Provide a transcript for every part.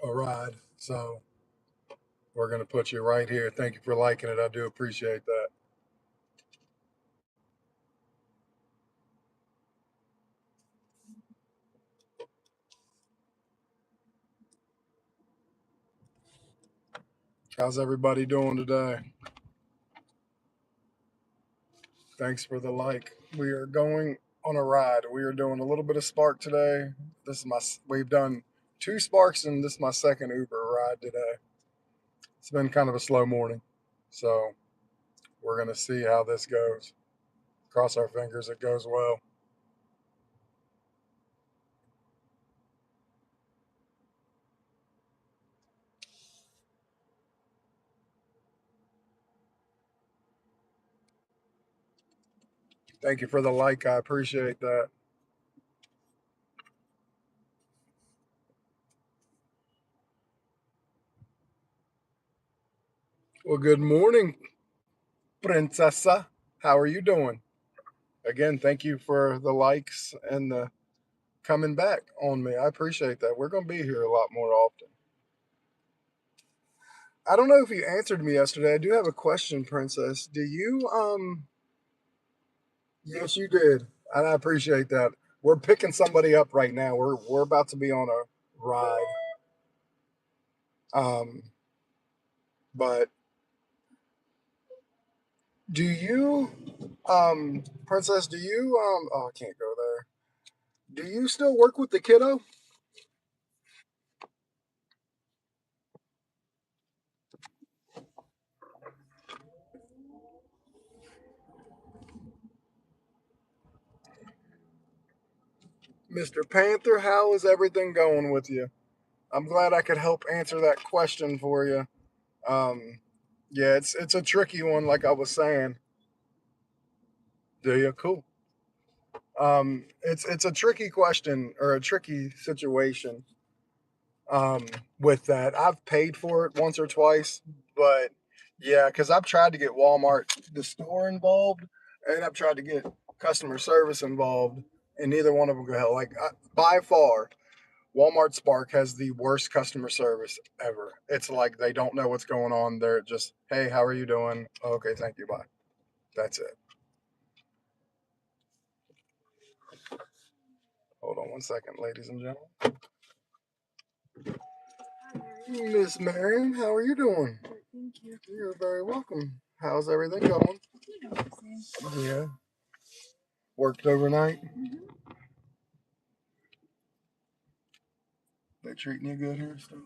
a ride. So we're going to put you right here. Thank you for liking it. I do appreciate that. How's everybody doing today? Thanks for the like. We are going on a ride. We are doing a little bit of Spark today. We've done two Sparks and this is my second Uber ride today. It's been kind of a slow morning. So we're going to see how this goes. Cross our fingers it goes well. Thank you for the like. I appreciate that. Well, good morning, Princessa. How are you doing? Again, thank you for the likes and the coming back on me. I appreciate that. We're going to be here a lot more often. I don't know if you answered me yesterday. I do have a question, Princess. Do you Yes, you did. And I appreciate that. We're picking somebody up right now. We're about to be on a ride. Um but do you Princess, do you oh, I can't go there. Do you still work with the kiddo? Mr. Panther, how is everything going with you? I'm glad I could help answer that question for you. Um, yeah, it's a tricky one, like I was saying. Do you? Cool. It's a tricky question or a tricky situation. With that, I've paid for it once or twice, but yeah, because I've tried to get Walmart, the store, involved, and I've tried to get customer service involved, and neither one of them go hell. By far, Walmart Spark has the worst customer service ever. It's like they don't know what's going on. They're just, hey, how are you doing? Okay, thank you, bye. That's it. Hold on one second, ladies and gentlemen. Miss Marion, how are you doing? Thank you. You're very welcome. How's everything going? Yeah. Worked overnight? They treating you good here still?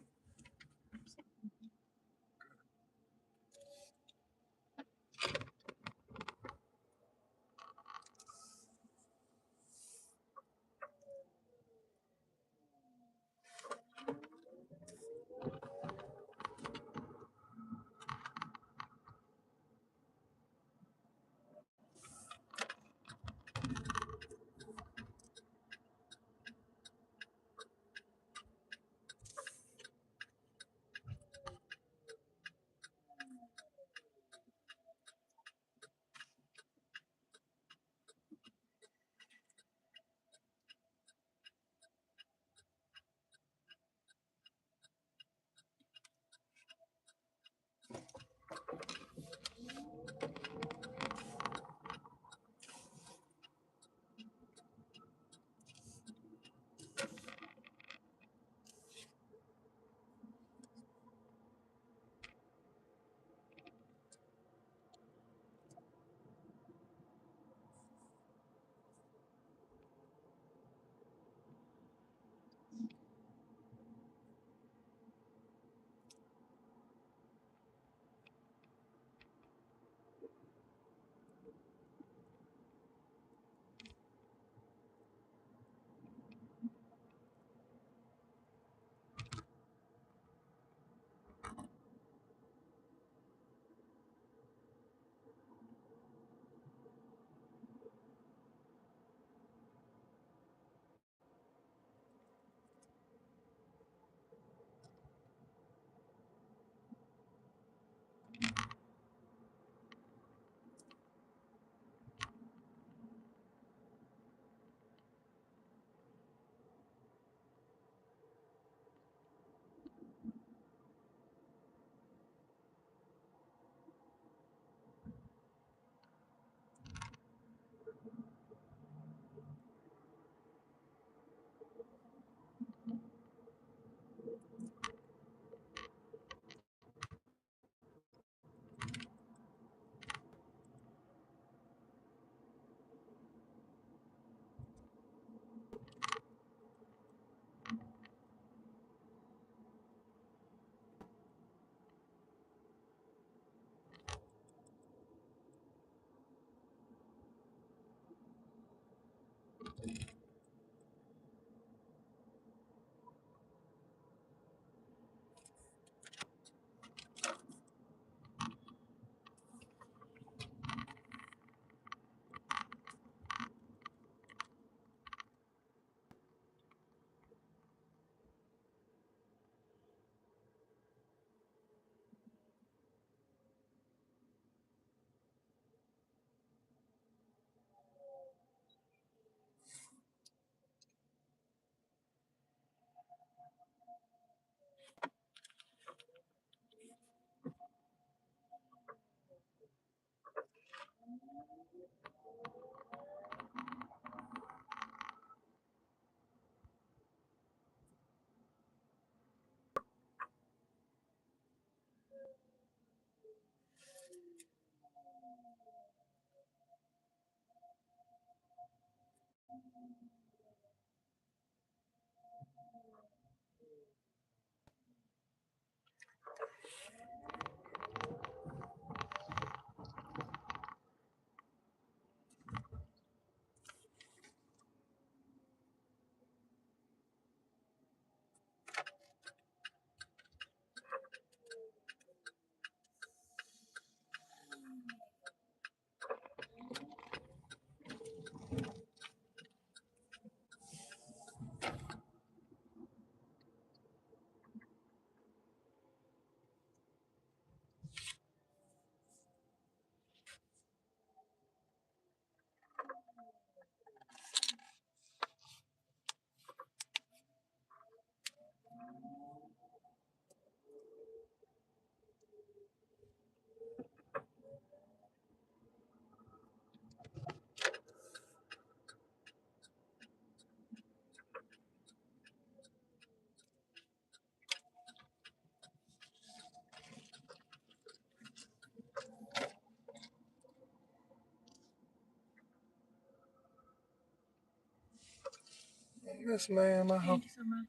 Yes, ma'am. I hope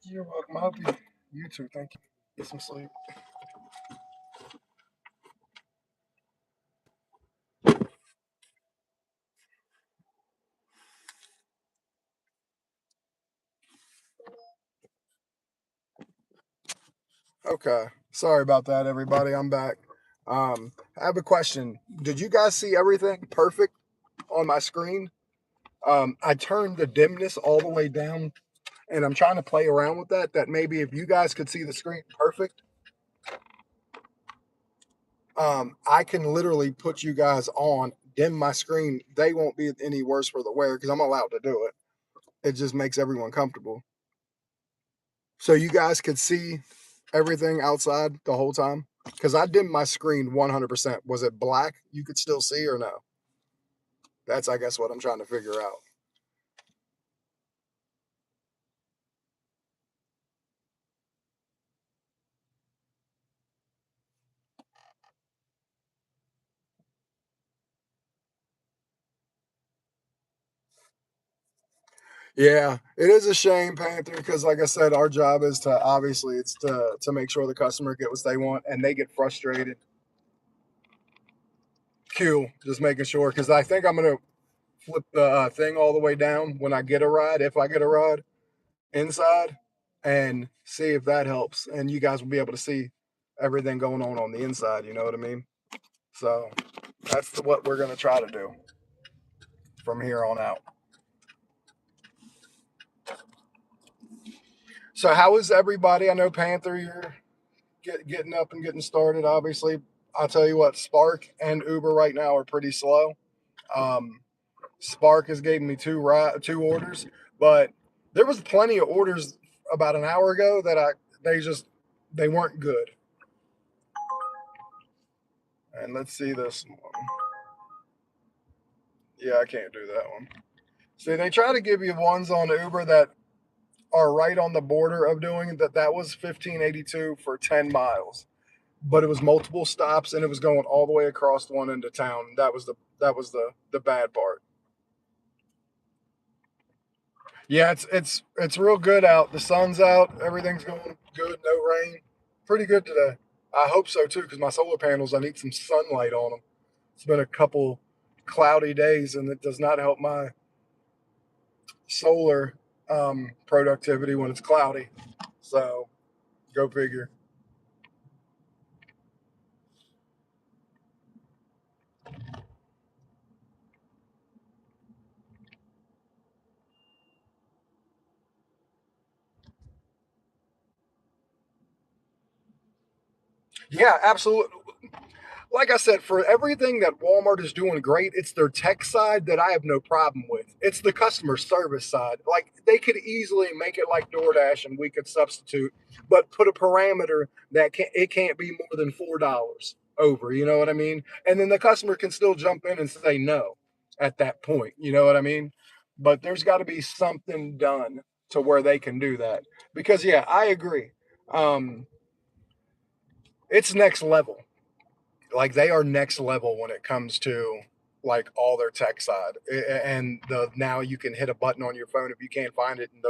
you're welcome. I hope you too. Thank you. Get some sleep. Okay. Sorry about that, everybody. I'm back. I have a question. Did you guys see everything perfect on my screen? I turned the dimness all the way down, and I'm trying to play around with that. That maybe if you guys could see the screen perfect, I can literally put you guys on, dim my screen. They won't be any worse for the wear because I'm allowed to do it. It just makes everyone comfortable. So you guys could see everything outside the whole time? Because I dimmed my screen 100%. Was it black? You could still see or no? That's, I guess, what I'm trying to figure out. Yeah, it is a shame, Panther, because like I said, our job is to obviously it's to make sure the customer get what they want, and they get frustrated. Q, just making sure because I think I'm gonna flip the thing all the way down when I get a ride, if I get a ride inside, and see if that helps. And you guys will be able to see everything going on the inside. You know what I mean? So that's what we're gonna try to do from here on out. So how is everybody? I know Panther, you're getting up and getting started. Obviously, I'll tell you what, Spark and Uber right now are pretty slow. Um, Spark has gave me two orders, but there was plenty of orders about an hour ago that they just they weren't good. And let's see this one. Yeah, I can't do that one. See, they try to give you ones on Uber that are right on the border of doing that. That was 1582 for 10 miles, but it was multiple stops and it was going all the way across one end of town. That was the bad part. Yeah, it's real good out. The sun's out. Everything's going good. No rain. Pretty good today. I hope so too, because my solar panels, I need some sunlight on them. It's been a couple cloudy days, and it does not help my solar productivity when it's cloudy. So go figure. Yeah, absolutely. Like I said, for everything that Walmart is doing great, it's their tech side that I have no problem with. It's the customer service side. Like they could easily make it like DoorDash and we could substitute, but put a parameter that it can't be more than $4 over. You know what I mean? And then the customer can still jump in and say no at that point. You know what I mean? But there's got to be something done to where they can do that. Because yeah, I agree. Um, it's next level, like they are next level when it comes to like all their tech side, and now you can hit a button on your phone if you can't find it, and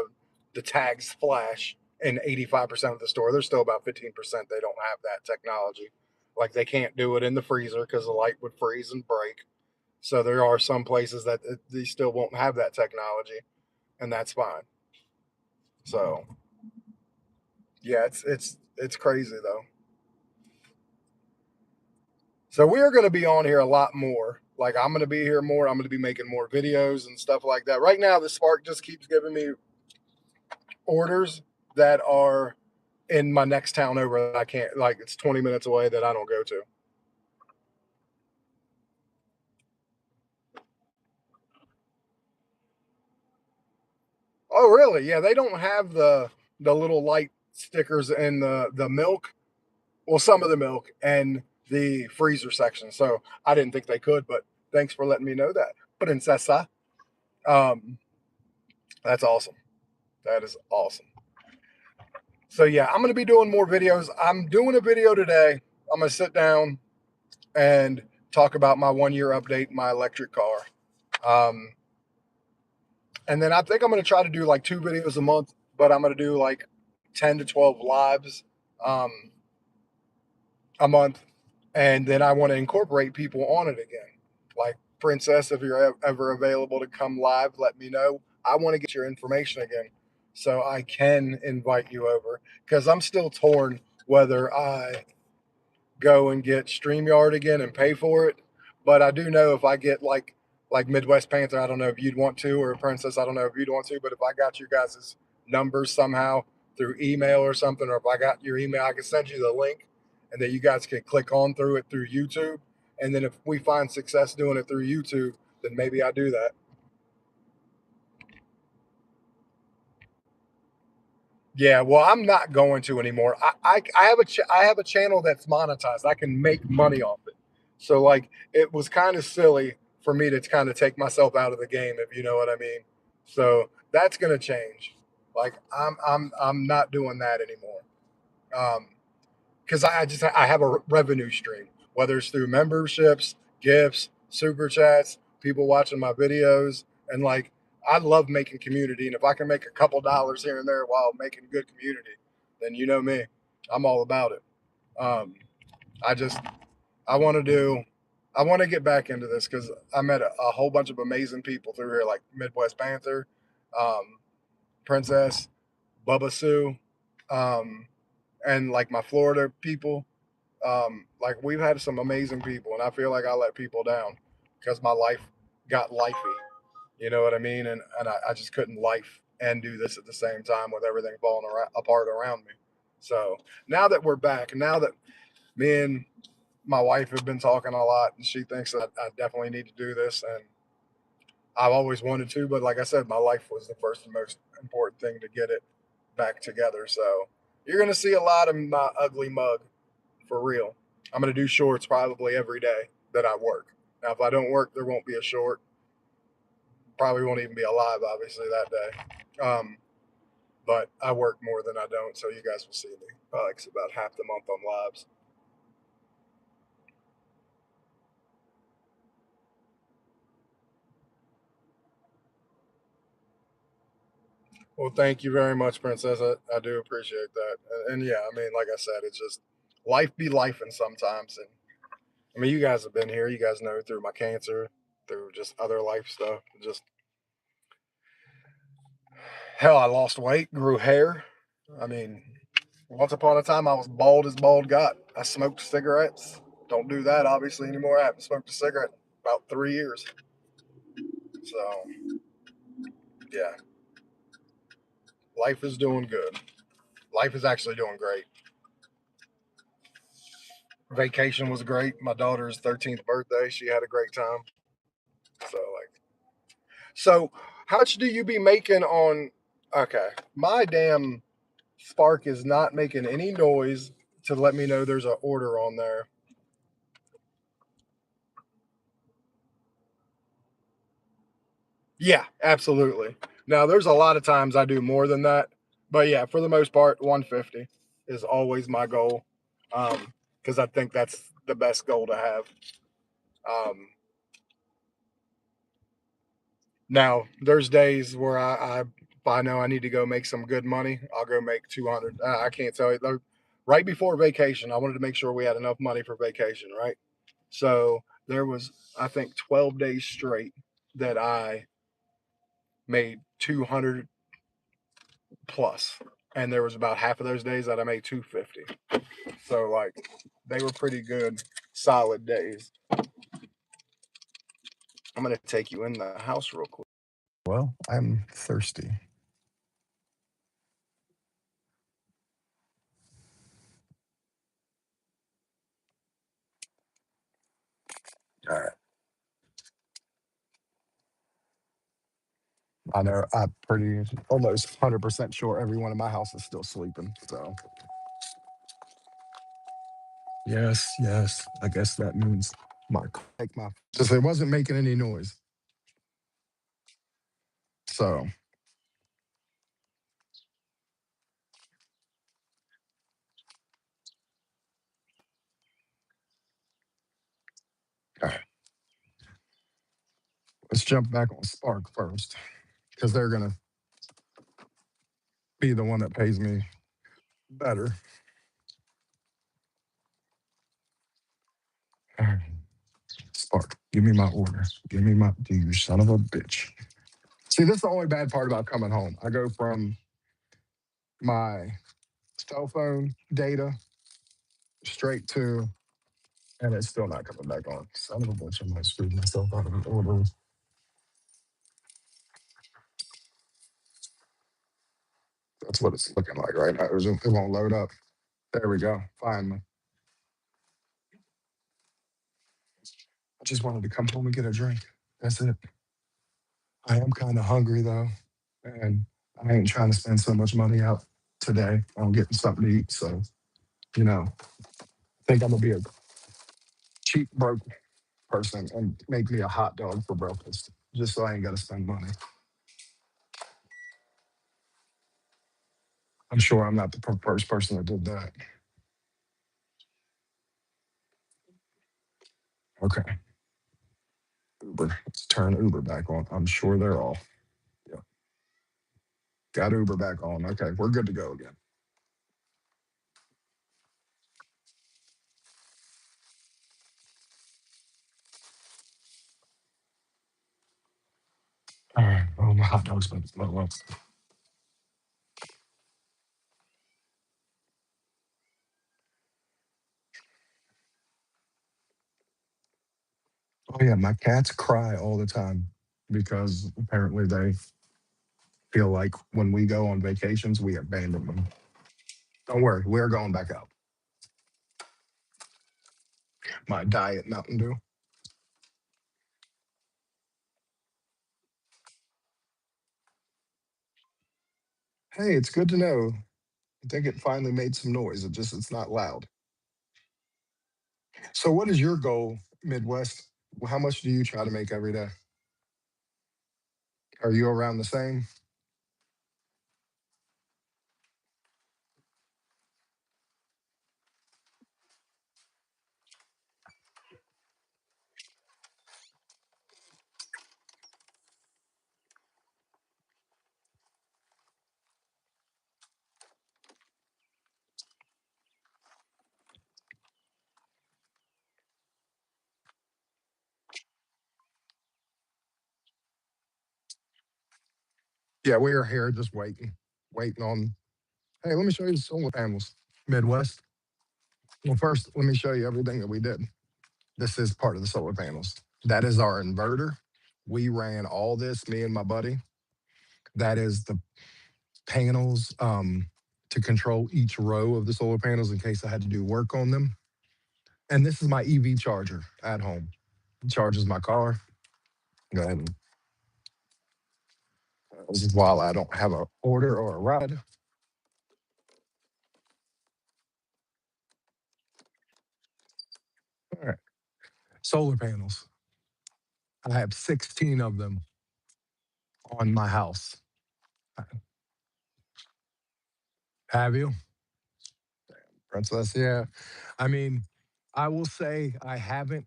the tags flash. In 85% of the store, there's still about 15% they don't have that technology. Like they can't do it in the freezer because the light would freeze and break. So there are some places that they still won't have that technology, and that's fine. So yeah, it's crazy though. So we are going to be on here a lot more. Like I'm going to be here more. I'm going to be making more videos and stuff like that. Right now, the Spark just keeps giving me orders that are in my next town over that I can't, like it's 20 minutes away that I don't go to. Oh, really? Yeah, they don't have the little light stickers in the milk. Well, some of the milk and the freezer section. So I didn't think they could, but thanks for letting me know that. Princessa. Um, that's awesome. That is awesome. So yeah, I'm gonna be doing more videos. I'm doing a video today. I'm gonna sit down and talk about my 1 year update, my electric car. Um, and then I think I'm gonna try to do like 2 videos a month, but I'm gonna do like 10 to 12 lives um, a month, and then I want to incorporate people on it again. Like Princess, if you're ever available to come live, let me know. I want to get your information again so I can invite you over because I'm still torn whether I go and get StreamYard again and pay for it. But I do know if I get like Midwest Panther, I don't know if you'd want to, or Princess, I don't know if you'd want to, but if I got you guys' numbers somehow through email or something, or if I got your email, I can send you the link and then you guys can click on through it through YouTube. And then if we find success doing it through YouTube, then maybe I do that. Yeah, well, I'm not going to anymore. I have a channel that's monetized. I can make money off it. So like it was kind of silly for me to kind of take myself out of the game, if you know what I mean. So that's gonna change. Like I'm not doing that anymore. Um, because I have a revenue stream, whether it's through memberships, gifts, super chats, people watching my videos, and like I love making community. And if I can make a couple dollars here and there while making good community, then you know me, I'm all about it. Um, I just I want to do. I want to get back into this because I met a whole bunch of amazing people through here, like Midwest Panther, um, Princess, Bubba Sue, um, and like my Florida people. Like we've had some amazing people, and I feel like I let people down because my life got lifey. You know what I mean? And I just couldn't life and do this at the same time with everything falling apart around me. So now that we're back, now that me and my wife have been talking a lot, and she thinks that I definitely need to do this, and I've always wanted to, but like I said, my life was the first and most important thing to get it back together. So you're gonna see a lot of my ugly mug for real. I'm gonna do shorts probably every day that I work. Now, if I don't work, there won't be a short. Probably won't even be alive, obviously, that day. But I work more than I don't, so you guys will see me like about half the month on lives. Well, thank you very much, Princess. I do appreciate that. And yeah, I mean, like I said, it's just life be life, and sometimes. And I mean, you guys have been here. You guys know through my cancer, through just other life stuff. Just hell, I lost weight, grew hair. I mean, once upon a time, I was bald as bald got. I smoked cigarettes. Don't do that obviously anymore. I haven't smoked a cigarette in about 3 years. So yeah, life is doing good. Life is actually doing great. Vacation was great. My daughter's 13th birthday. She had a great time. So how much do you be making on? Okay, my damn Spark is not making any noise to let me know there's an order on there. Yeah, absolutely. Now, there's a lot of times I do more than that, but yeah, for the most part, 150 is always my goal, because I think that's the best goal to have. Um, Now, there's days where if I know I need to go make some good money, I'll go make 200. I can't tell you. Right before vacation, I wanted to make sure we had enough money for vacation, right? So there was, I think, 12 days straight that I made 200 plus, and there was about half of those days that I made 250. So like, they were pretty good, solid days. I'm gonna take you in the house real quick. Well, I'm thirsty. All right. I know I'm pretty almost 100% sure everyone in my house is still sleeping. So, yes, yes. I guess that means my just it wasn't making any noise. So, all right, let's jump back on Spark first because they're going to be the one that pays me better. All right, Spark, give me my order. Give me my, you son of a bitch. See, this is the only bad part about coming home. I go from my cell phone data straight to, and it's still not coming back on. Son of a bitch, I might screw myself out of an order. That's what it's looking like right now. It won't load up. There we go. Finally. I just wanted to come home and get a drink. That's it. I am kind of hungry though, and I ain't trying to spend so much money out today on getting something to eat. So, I think I'm gonna be a cheap broke person and make me a hot dog for breakfast, just so I ain't gotta spend money. I'm sure I'm not the first person that did that. Okay, Uber. Let's turn Uber back on. I'm sure they're all. Yeah, got Uber back on. Okay, we're good to go again. All right. Oh, my hot dog's been well. Oh yeah, my cats cry all the time because apparently they feel like when we go on vacations, we abandon them. Don't worry, we're going back out. My diet Mountain Dew. Hey, it's good to know. I think it finally made some noise. It's not loud. So what is your goal, Midwest? How much do you try to make every day? Are you around the same? Yeah, we are here just waiting on. Hey, let me show you the solar panels. Midwest. Well, first, let me show you everything that we did. This is part of the solar panels. That is our inverter. We ran all this, me and my buddy. That is the panels to control each row of the solar panels in case I had to do work on them. And this is my EV charger at home. It charges my car. Go ahead and this is while I don't have a order or a ride. All right. Solar panels. I have 16 of them on my house. Have you? Princess, yeah. I mean, I will say I haven't.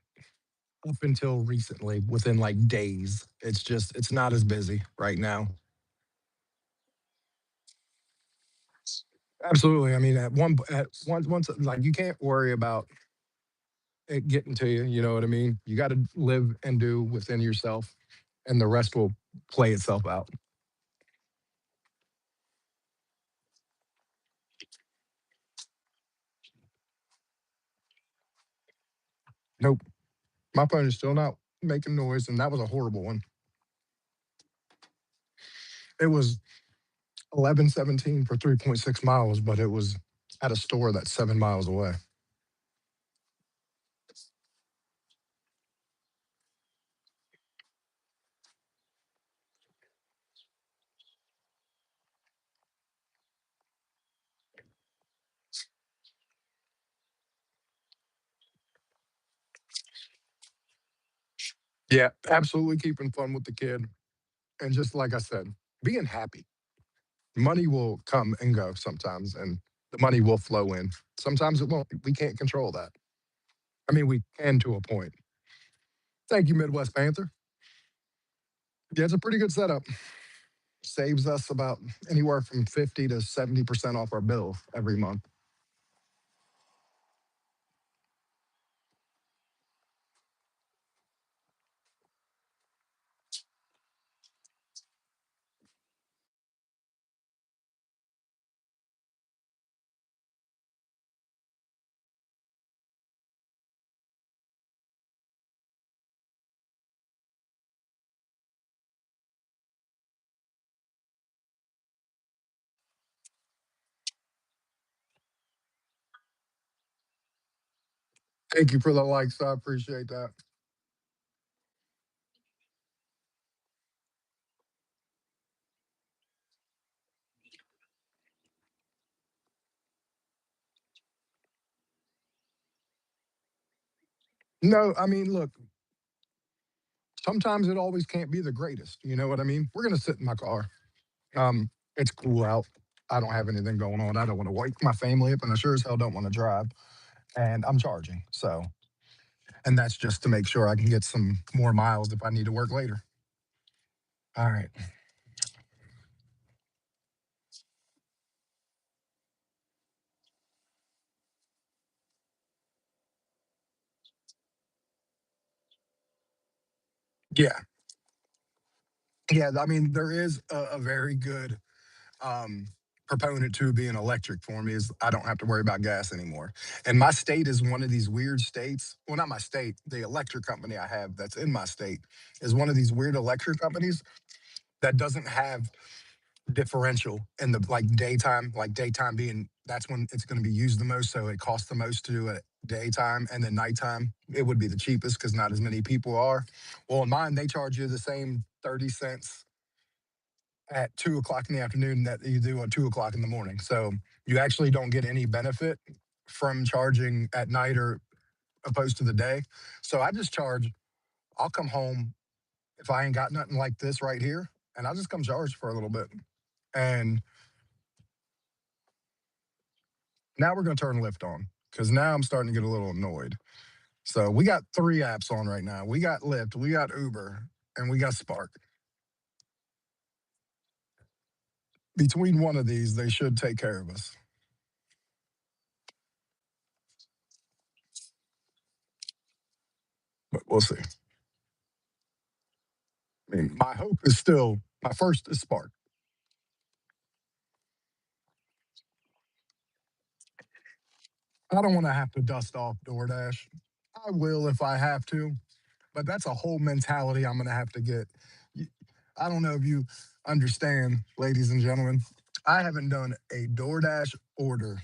up until recently, within like days. It's not as busy right now. Absolutely. I mean, at once, like you can't worry about it getting to you. You know what I mean? You got to live and do within yourself, and the rest will play itself out. Nope. My phone is still not making noise, and that was a horrible one. It was 1117 for 3.6 miles, but it was at a store that's 7 miles away. Yeah, absolutely keeping fun with the kid. And just like I said, being happy. Money will come and go sometimes, and the money will flow in. Sometimes it won't. We can't control that. I mean, we can to a point. Thank you, Midwest Panther. Yeah, it's a pretty good setup. Saves us about anywhere from 50 to 70% off our bill every month. Thank you for the likes. I appreciate that. No, I mean, look, sometimes it always can't be the greatest. You know what I mean? We're gonna sit in my car. It's cool out. I don't have anything going on. I don't want to wake my family up, and I sure as hell don't want to drive. And I'm charging. So, and that's just to make sure I can get some more miles if I need to work later. All right. Yeah. Yeah. I mean, there is a very good um, proponent to being electric for me is I don't have to worry about gas anymore. And my state is one of these weird states. Well, not my state. The electric company I have that's in my state is one of these weird electric companies that doesn't have differential in the like daytime being that's when it's going to be used the most. So it costs the most to do it daytime, and then nighttime it would be the cheapest because not as many people are. Well, in mine, they charge you the same 30 cents at 2 o'clock in the afternoon that you do at 2 o'clock in the morning. So you actually don't get any benefit from charging at night or opposed to the day. So I just charge, I'll come home if I ain't got nothing like this right here, and I'll just come charge for a little bit. And now we're going to turn Lyft on because now I'm starting to get a little annoyed. So we got three apps on right now. We got Lyft, we got Uber, and we got Spark. Between one of these, they should take care of us, but we'll see. I mean, my hope is still my first is Spark. I don't want to have to dust off DoorDash. I will if I have to, but that's a whole mentality I'm going to have to get. I don't know if you understand, ladies and gentlemen. I haven't done a DoorDash order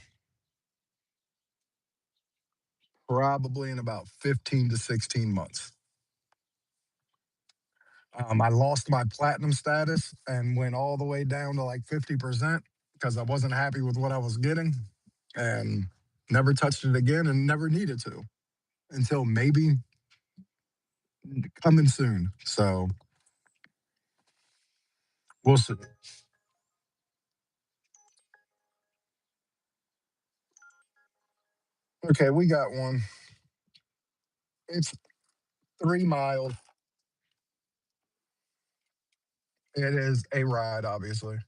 probably in about 15 to 16 months. I lost my platinum status and went all the way down to like 50% because I wasn't happy with what I was getting and never touched it again and never needed to until maybe coming soon. So we'll see. Okay, we got one. It's 3 miles. It is a ride, obviously.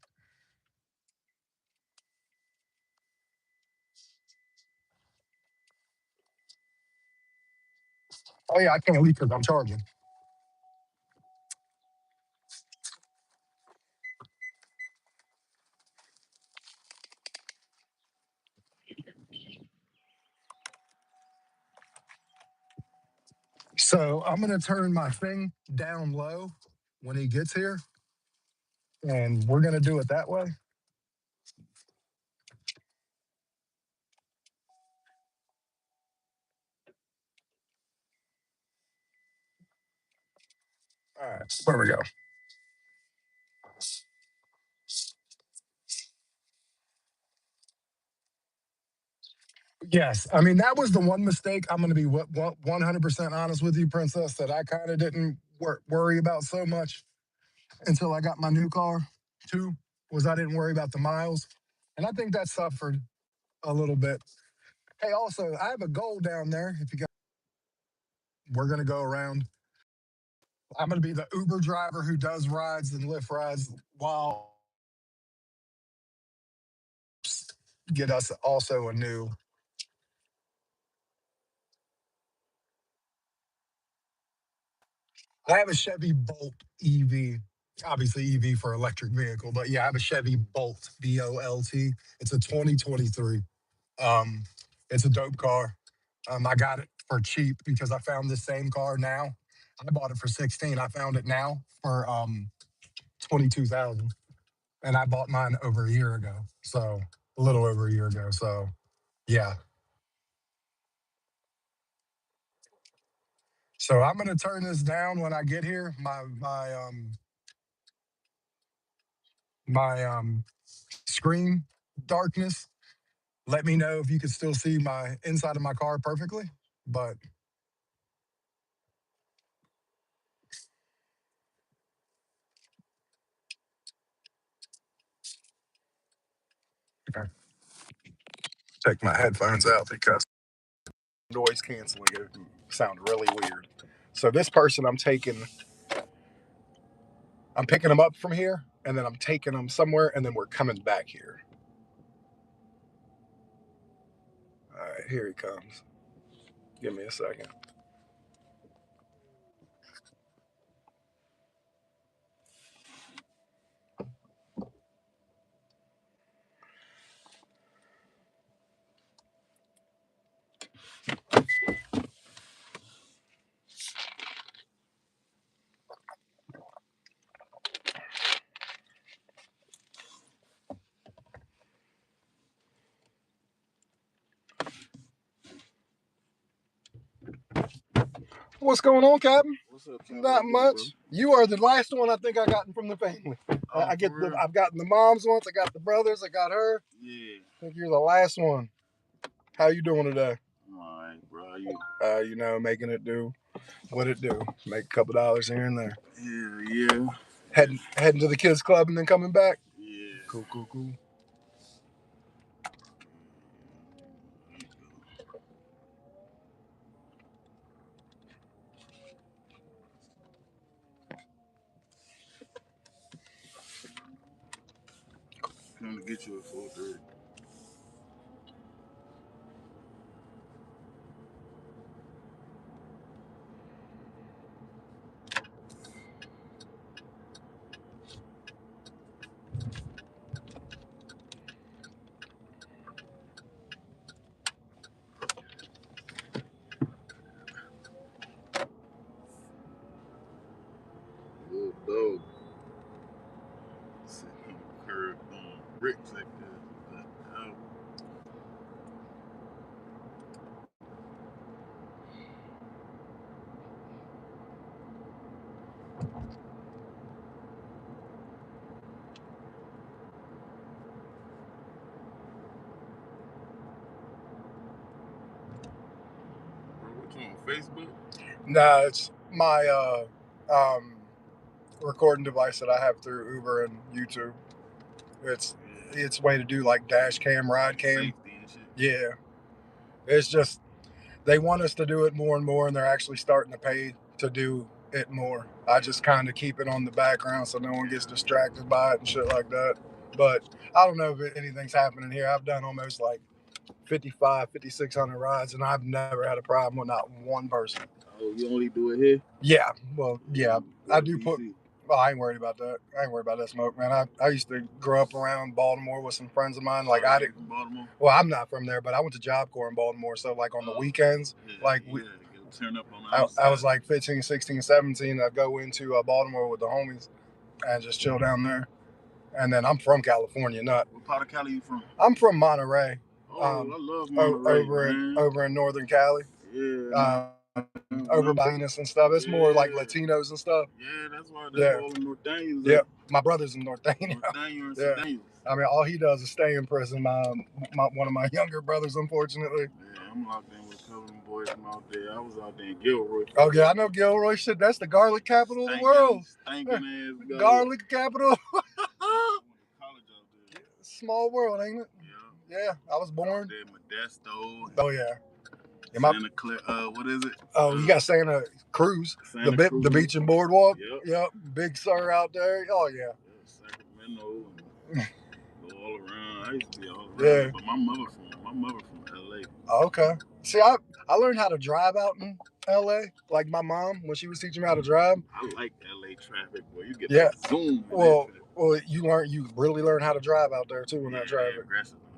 Oh yeah, I can't leave because I'm charging. So I'm gonna turn my thing down low when he gets here, and we're gonna do it that way. All right, there we go. Yes, I mean that was the one mistake. I'm gonna be 100% honest with you, Princess, that I kind of didn't worry about so much until I got my new car. Too was I didn't worry about the miles, and I think that suffered a little bit. Hey, also I have a goal down there. If you got, we're gonna go around. I'm gonna be the Uber driver who does rides and Lyft rides while get us also a new. I have a Chevy Bolt EV, obviously EV for electric vehicle, but yeah, I have a Chevy Bolt BOLT. It's a 2023. Um, it's a dope car. I got it for cheap because I found this same car now. I bought it for 16. I found it now for 22,000, and I bought mine over a year ago. So a little over a year ago. So yeah. So I'm gonna turn this down when I get here. My screen darkness. Let me know if you can still see my inside of my car perfectly. But okay, take my headphones out because Noise canceling it would sound really weird. So this person I'm picking them up from here, and then I'm taking them somewhere, and then we're coming back here. All right, here he comes. Give me a second. What's going on, Captain? What's up, Ty? Not much. You are the last one I think I gotten from the family. I get the. I've gotten the moms once. I got the brothers. I got her. Yeah. I think you're the last one. How you doing today? I'm alright, bro. How you? Making it do what it do. Make a couple dollars here and there. Yeah. Heading to the kids club and then coming back. Yeah. Cool. Come to get you at 4:30. Little dog sitting on the curb throwing bricks like this. Bro, what you on Facebook? Nah, it's my recording device that I have through Uber and YouTube. It's Yeah. it's way to do like dash cam, ride cam. Safety and shit. Yeah, it's just they want us to do it more and more, and they're actually starting to pay to do it more. I just kind of keep it on the background so no one gets distracted by it and shit like that. But I don't know if anything's happening here. I've done almost like 5,600 rides, and I've never had a problem with not one person. Oh, you only do it here? Yeah, well, yeah, I do DC? put. Well, I ain't worried about that. I ain't worried about that smoke, man. I used to grow up around Baltimore with some friends of mine. Like I did. From Baltimore? Well, I'm not from there, but I went to Job Corps in Baltimore. So like on the weekends, like we. Turn up on the outside. I was like 15, 16, 17. I'd go into Baltimore with the homies and just chill down there. And then I'm from California, not. What part of Cali you from? I'm from Monterey. Oh, I love Monterey, over in Northern Cali. Yeah. Over by Venus and stuff. It's more like Latinos and stuff. Yeah, that's why they're all in North Daniels. Yeah, my brother's in North Daniels. Yeah. I mean, all he does is stay in prison. One of my younger brothers, unfortunately. Yeah, I'm locked in with a couple of them boys from out there. I was out there in Gilroy. Oh yeah, I know Gilroy. Shit, that's the garlic capital of the world. Stinking ass garlic capital. College out there. Small world, ain't it? Yeah, I was born. Modesto. Oh yeah. Santa Clara, what is it? Oh, you got Santa Cruz, Cruz. The beach and boardwalk. Yep. Big Sur out there. Oh yeah. Sacramento and go all around. I used to be all around. Yeah. But my mother from LA. Oh, okay. See, I learned how to drive out in LA. Like my mom when she was teaching me how to drive. I like LA traffic, boy. You get that zoom. Well, you really learn how to drive out there too in that traffic.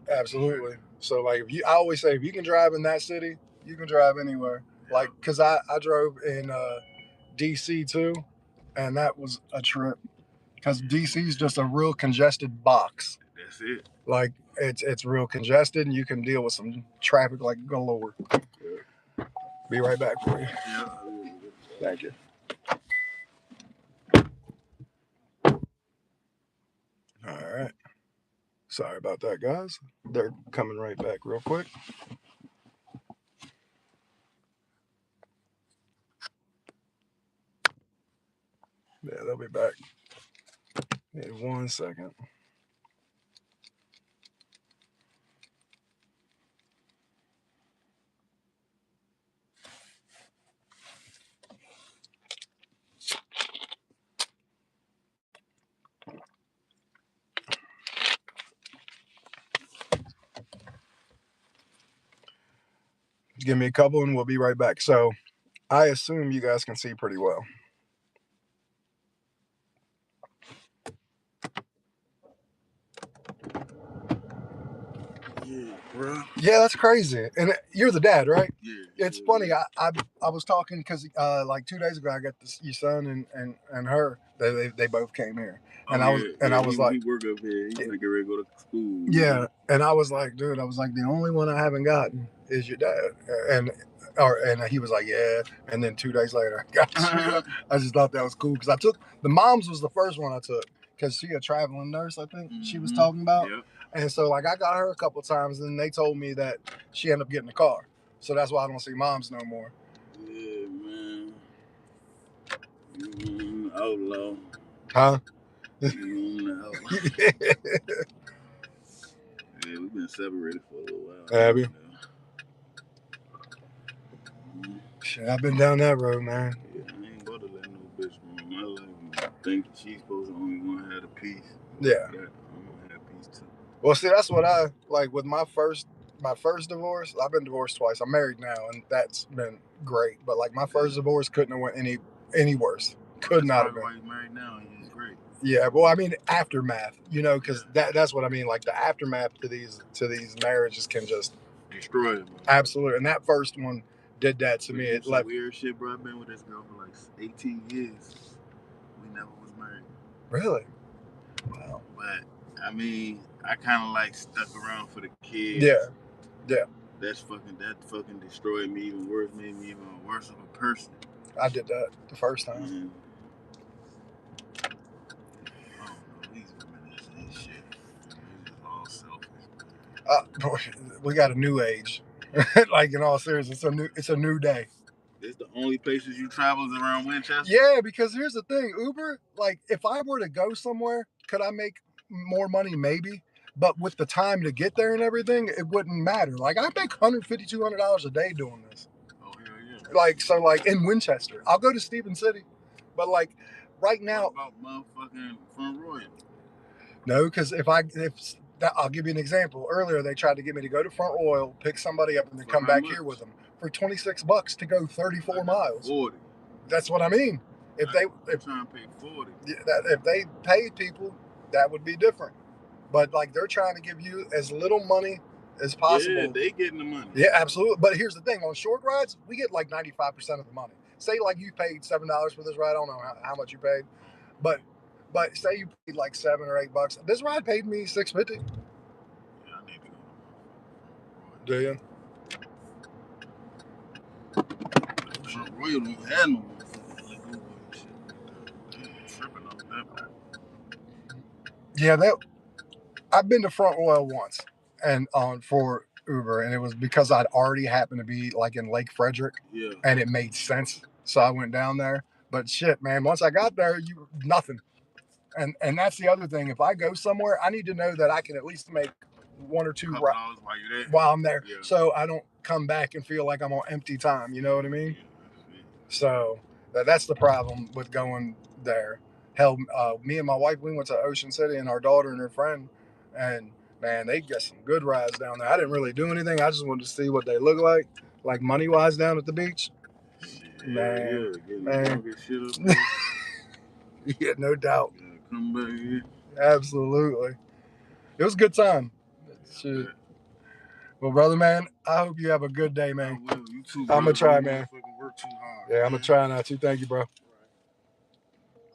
Absolutely. So like I always say if you can drive in that city, you can drive anywhere. Yeah. Like cuz I drove in DC too, and that was a trip cuz DC is just a real congested box. That's it. Like it's real congested and you can deal with some traffic like galore. Yeah. Be right back for you. Yeah. Thank you. All right. Sorry about that, guys. They're coming right back real quick. Yeah, they'll be back. In 1 second. Give me a couple and we'll be right back. So I assume you guys can see pretty well. Yeah, bro. Yeah, that's crazy. And you're the dad, right? Yeah. It's funny. I was talking because like 2 days ago I got your son and her. They both came here. And I was like, he work up here. He's gonna get ready to go to school. Yeah, and I was like, dude, the only one I haven't gotten is your dad, and he was like, yeah, and then 2 days later, I got you. I just thought that was cool because I took the mom's was the first one I took because she a traveling nurse, I think she was talking about, and so like I got her a couple times, and they told me that she ended up getting a car, so that's why I don't see moms no more. Yeah, man. Outlaw. Huh? Yeah, we've been separated for a little while. Have you? Shit, I've been down that road, man. Yeah, I ain't about to let no bitch ruin my life. I think she's supposed to only want to have a piece. Yeah. I'm gonna have peace too. Well, see, that's what I like with my first divorce. I've been divorced twice. I'm married now, and that's been great. But like my first divorce couldn't have went any worse. Could not have been. Why you married now? He's great. Yeah, well, I mean aftermath, because that's what I mean. Like the aftermath to these marriages can just destroy it. Absolutely, and that first one did that to me. It left weird shit, bro. I've been with this girl for like 18 years. We never was married. Really? Wow. But I mean, I kind of like stuck around for the kids. Yeah. That fucking destroyed me even worse. Made me even worse of a person. I did that the first time. Mm-hmm. I don't know. These women ain't shit. They're just all selfish. We got a new age. Like in all seriousness, it's a new day. It's the only places you travel is around Winchester? Yeah, because here's the thing, Uber, like if I were to go somewhere, could I make more money? Maybe. But with the time to get there and everything, it wouldn't matter. Like I make $150, $200 a day doing this. Oh, Like so, like in Winchester, I'll go to Stephen City, but like right now, What about motherfucking Front Royal? no, because if that, I'll give you an example. Earlier, they tried to get me to go to Front Royal, pick somebody up, and then For come how back much? here with them for $26 to go 34 miles. 40. That's what I mean. If they I'm trying to pay 40. if they paid people, that would be different. But like they're trying to give you as little money as possible. Yeah, they getting the money. Yeah, absolutely. But here's the thing: on short rides, we get like 95% of the money. Say like you paid $7 for this ride. I don't know how much you paid, but say you paid like $7 or $8. This ride paid me $6.50. Yeah, I need to go to Do you? Front Royal don't have no motherfucking liquor and shit like that. They ain't tripping off that part. Yeah, I've been to Front Royal once, and on for Uber, and it was because I'd already happened to be like in Lake Frederick, Yeah. and it made sense, so I went down there. But shit, man, once I got there, you nothing. And that's the other thing. If I go somewhere, I need to know that I can at least make one or two Couple dollars while you're there. while I'm there, Yeah. so I don't come back and feel like I'm on empty time. You know what I mean? Yeah. So that's the problem with going there. Hell, me and my wife, we went to Ocean City, and our daughter and her friend, and man, they got some good rides down there. I didn't really do anything. I just wanted to see what they look like money wise down at the beach. Shit, Man, getting man. drunk and shit up there. Yeah, no doubt. Yeah, come back here. Absolutely. It was a good time. Shit. Well, brother, man, I hope you have a good day, man. I will. You too, I'm brother. gonna try, Don't man. motherfucking work too hard. Yeah, man. I'm gonna try now too. Thank you, bro. Right.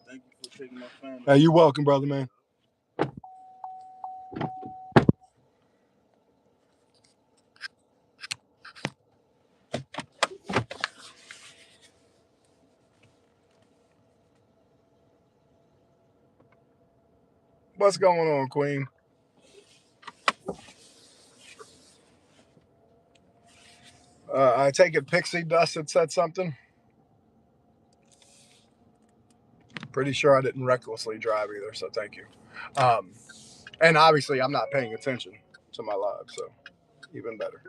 Thank you for taking my family. Hey, you're welcome, brother, man. What's going on, Queen? I take it Pixie Dust had said something. Pretty sure I didn't recklessly drive either, so thank you. And obviously, I'm not paying attention to my live, so even better.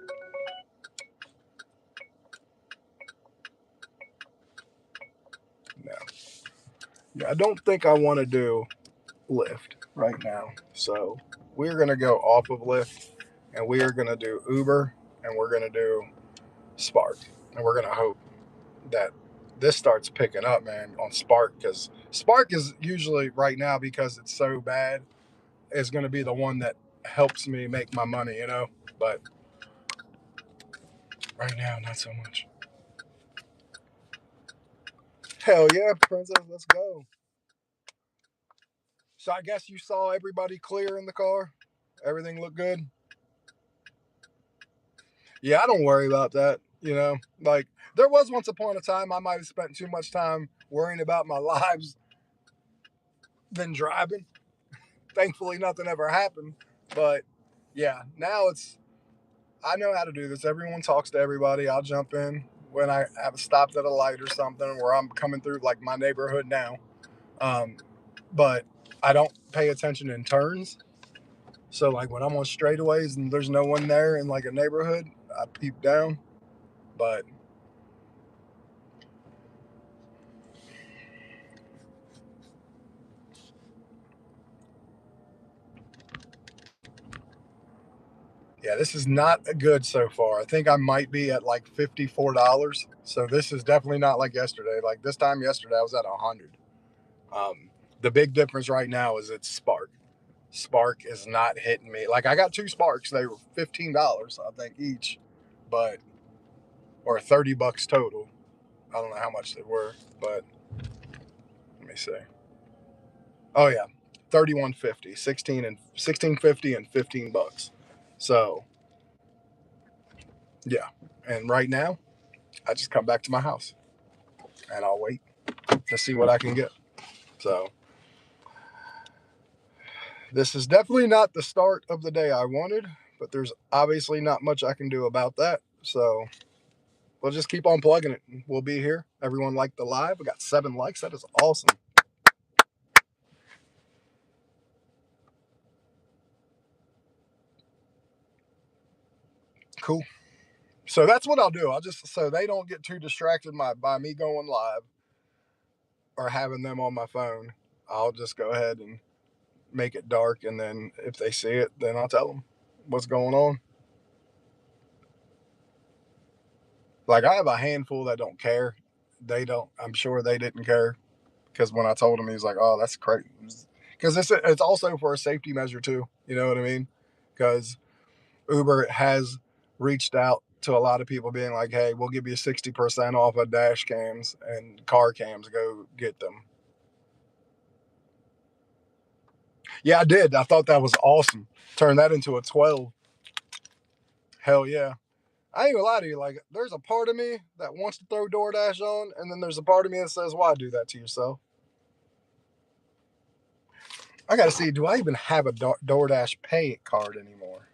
Now, yeah, I don't think I want to do Lyft right now, so we're gonna go off of Lyft, and we are gonna do Uber, and we're gonna do Spark, and we're gonna hope that this starts picking up, man, on Spark, because Spark is usually right now, because it's so bad, is going to be the one that helps me make my money, you know. But right now, not so much. Hell yeah, princess, let's go. So I guess you saw everybody clear in the car. Everything looked good. Yeah, I don't worry about that. You know, like there was once upon a time I might have spent too much time worrying about my lives than driving. Thankfully, nothing ever happened. But yeah, now I know how to do this. Everyone talks to everybody. I'll jump in when I have stopped at a light or something where I'm coming through like my neighborhood now. Um, but I don't pay attention in turns. So like when I'm on straightaways and there's no one there in like a neighborhood, I peep down. But yeah, this is not good so far. I think I might be at like $54. So this is definitely not like yesterday. Like this time yesterday, I was at 100. The big difference right now is it's Spark. Spark is not hitting me. Like I got two Sparks. They were $15, I think each, but or $30 total. I don't know how much they were, but let me see. Oh yeah, 31.50, 16.50 and $15. So yeah, and right now I just come back to my house and I'll wait to see what I can get. So this is definitely not the start of the day I wanted, but there's obviously not much I can do about that. So we'll just keep on plugging it. We'll be here. Everyone liked the live. We got 7 likes. That is awesome. Cool. So that's what I'll do. I'll just, so they don't get too distracted by me going live or having them on my phone. I'll just go ahead and make it dark, and then if they see it, then I'll tell them what's going on. Like, I have a handful that don't care. They don't. I'm sure they didn't care, because when I told him, he was like, "Oh, that's crazy." Because it's also for a safety measure too. You know what I mean? Because Uber has reached out to a lot of people, being like, "Hey, we'll give you 60% off of dash cams and car cams. Go get them." Yeah, I did. I thought that was awesome. Turn that into a 12. Hell yeah. I ain't gonna lie to you. Like, there's a part of me that wants to throw DoorDash on, and then there's a part of me that says, "Why do that to yourself?" I gotta see. Do I even have a DoorDash Pay card anymore?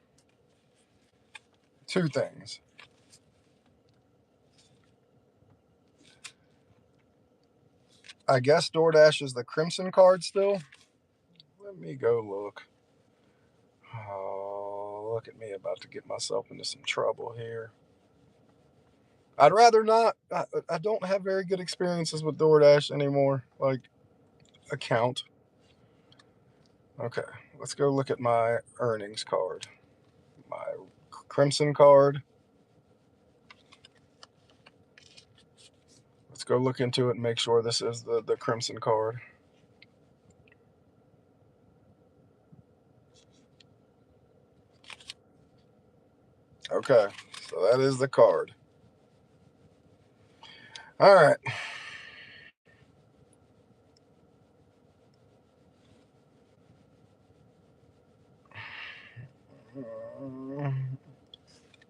Two things. I guess DoorDash is the Crimson card still. Let me go look. Oh, look at me about to get myself into some trouble here. I'd rather not. I don't have very good experiences with DoorDash anymore. Like, account. Okay, let's go look at my earnings card. My Crimson card. Let's go look into it and make sure this is the Crimson card. Okay, so that is the card. All right.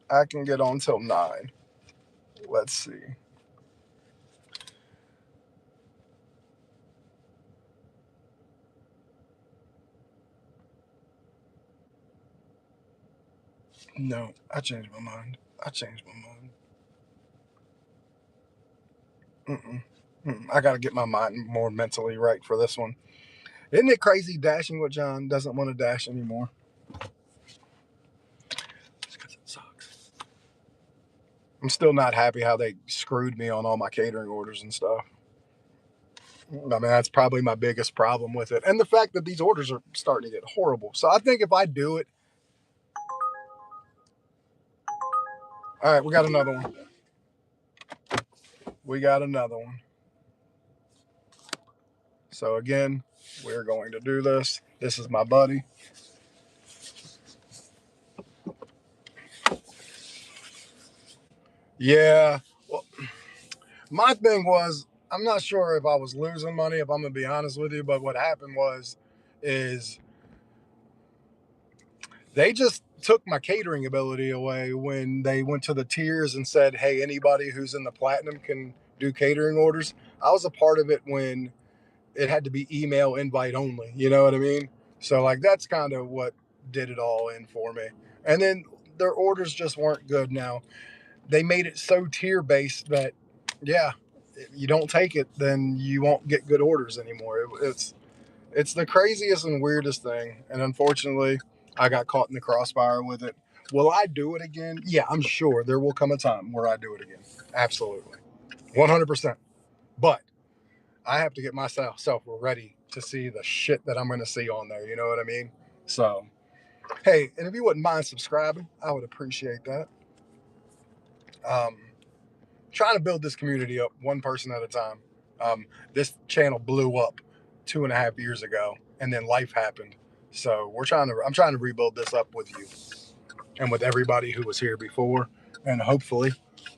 I can get on till 9. Let's see. No, I changed my mind. I changed my mind. Mm-mm. I got to get my mind more mentally right for this one. Isn't it crazy dashing with John doesn't want to dash anymore? It's because it sucks. I'm still not happy how they screwed me on all my catering orders and stuff. I mean, that's probably my biggest problem with it. And the fact that these orders are starting to get horrible. So I think if I do it. All right, we got another one. We got another one. So again, we're going to do this. This is my buddy. Yeah. Well, my thing was, I'm not sure if I was losing money, if I'm gonna be honest with you, but what happened is they just took my catering ability away when they went to the tiers and said, "Hey, anybody who's in the platinum can do catering orders." I was a part of it when it had to be email invite only. You know what I mean? So like that's kind of what did it all in for me. And then their orders just weren't good. Now they made it so tier based that, yeah, if you don't take it, then you won't get good orders anymore. It's the craziest and weirdest thing, and unfortunately, I got caught in the crossfire with it. Will I do it again? Yeah, I'm sure there will come a time where I do it again. Absolutely, 100%. But I have to get myself ready to see the shit that I'm going to see on there. You know what I mean? So, hey, and if you wouldn't mind subscribing, I would appreciate that. Um, Trying to build this community up one person at a time. This channel blew up 2.5 years ago, and then life happened. So I'm trying to rebuild this up with you and with everybody who was here before, and hopefully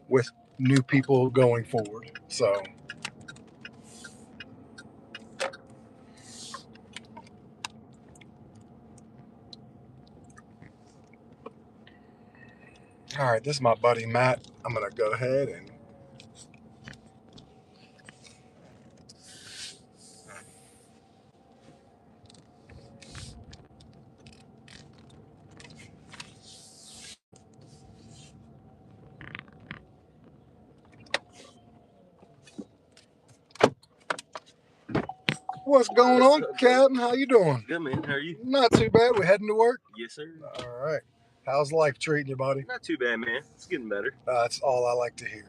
with new people going forward. So, all right, this is my buddy Matt. I'm gonna go ahead and what's going on, Captain? How you doing? Good, man. How are you? Not too bad. We're heading to work. Yes, sir. All right. How's life treating you, buddy? Not too bad, man. It's getting better. That's all I like to hear.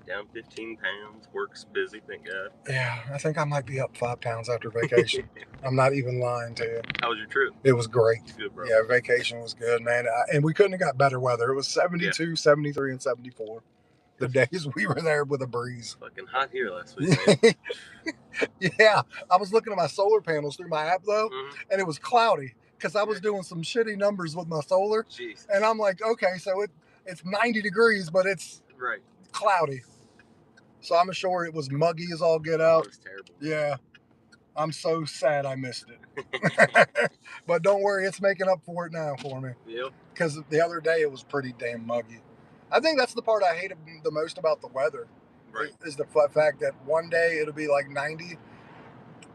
Down 15 pounds. Work's busy, thank God. Yeah, I think I might be up 5 pounds after vacation. I'm not even lying to you. How was your trip? It was great. Good, bro. Yeah, vacation was good, man. And we couldn't have got better weather. It was 72, 73, and 74. The days we were there with a breeze. Fucking hot here last week, man. Yeah, I was looking at my solar panels through my app, though, and it was cloudy because I was doing some shitty numbers with my solar. Jeez. And I'm like, okay, so it's 90 degrees, but it's right. cloudy. So I'm sure it was muggy as all get out. It was terrible. Yeah. I'm so sad I missed it. But don't worry, it's making up for it now for me. Yep. Because the other day it was pretty damn muggy. I think that's the part I hate the most about the weather. Right. Is the fact that one day it'll be like 90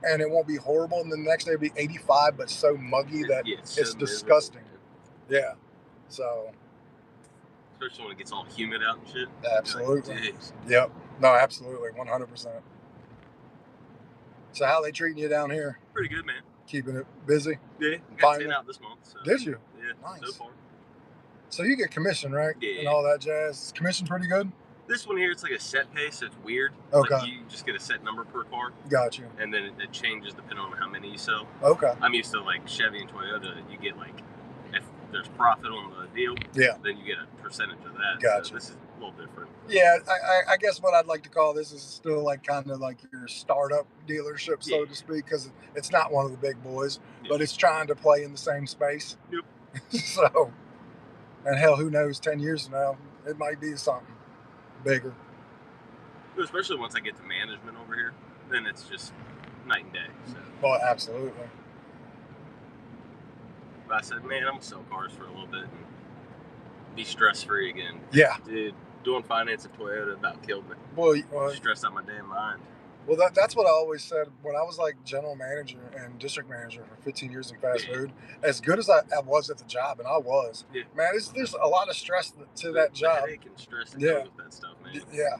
and it won't be horrible, and then the next day it'll be 85, but so muggy that it's disgusting. Yeah. So. Especially when it gets all humid out and shit. Absolutely. Like, yep. No, absolutely. 100%. So how they treating you down here? Pretty good, man. Keeping it busy? Yeah. Got 10 out this month. So. Did you? Yeah. Nice. So far. So you get commission, right? Yeah. And all that jazz. Is commission pretty good? This one here, it's like a set pay, so it's weird. Okay. Like you just get a set number per car. Got you. And then it changes depending on how many you sell. Okay. I'm used to like Chevy and Toyota. You get like, if there's profit on the deal, then you get a percentage of that. Gotcha. So this is a little different. Yeah, I guess what I'd like to call this is still like kind of like your startup dealership, so to speak, because it's not one of the big boys, but it's trying to play in the same space. Yep. So, and hell, who knows? 10 years from now, it might be something bigger. Especially once I get to management over here, then it's just night and day. So. Well, absolutely. But I said, man, I'm gonna sell cars for a little bit and be stress free again. Yeah. Dude, doing finance at Toyota about killed me. Well, stressed out my damn mind. Well, that's what I always said when I was like general manager and district manager for 15 years in fast food. As good as I was at the job, and I was, man, there's a lot of stress to that job. Headache and stress that goes with that stuff, man. Yeah,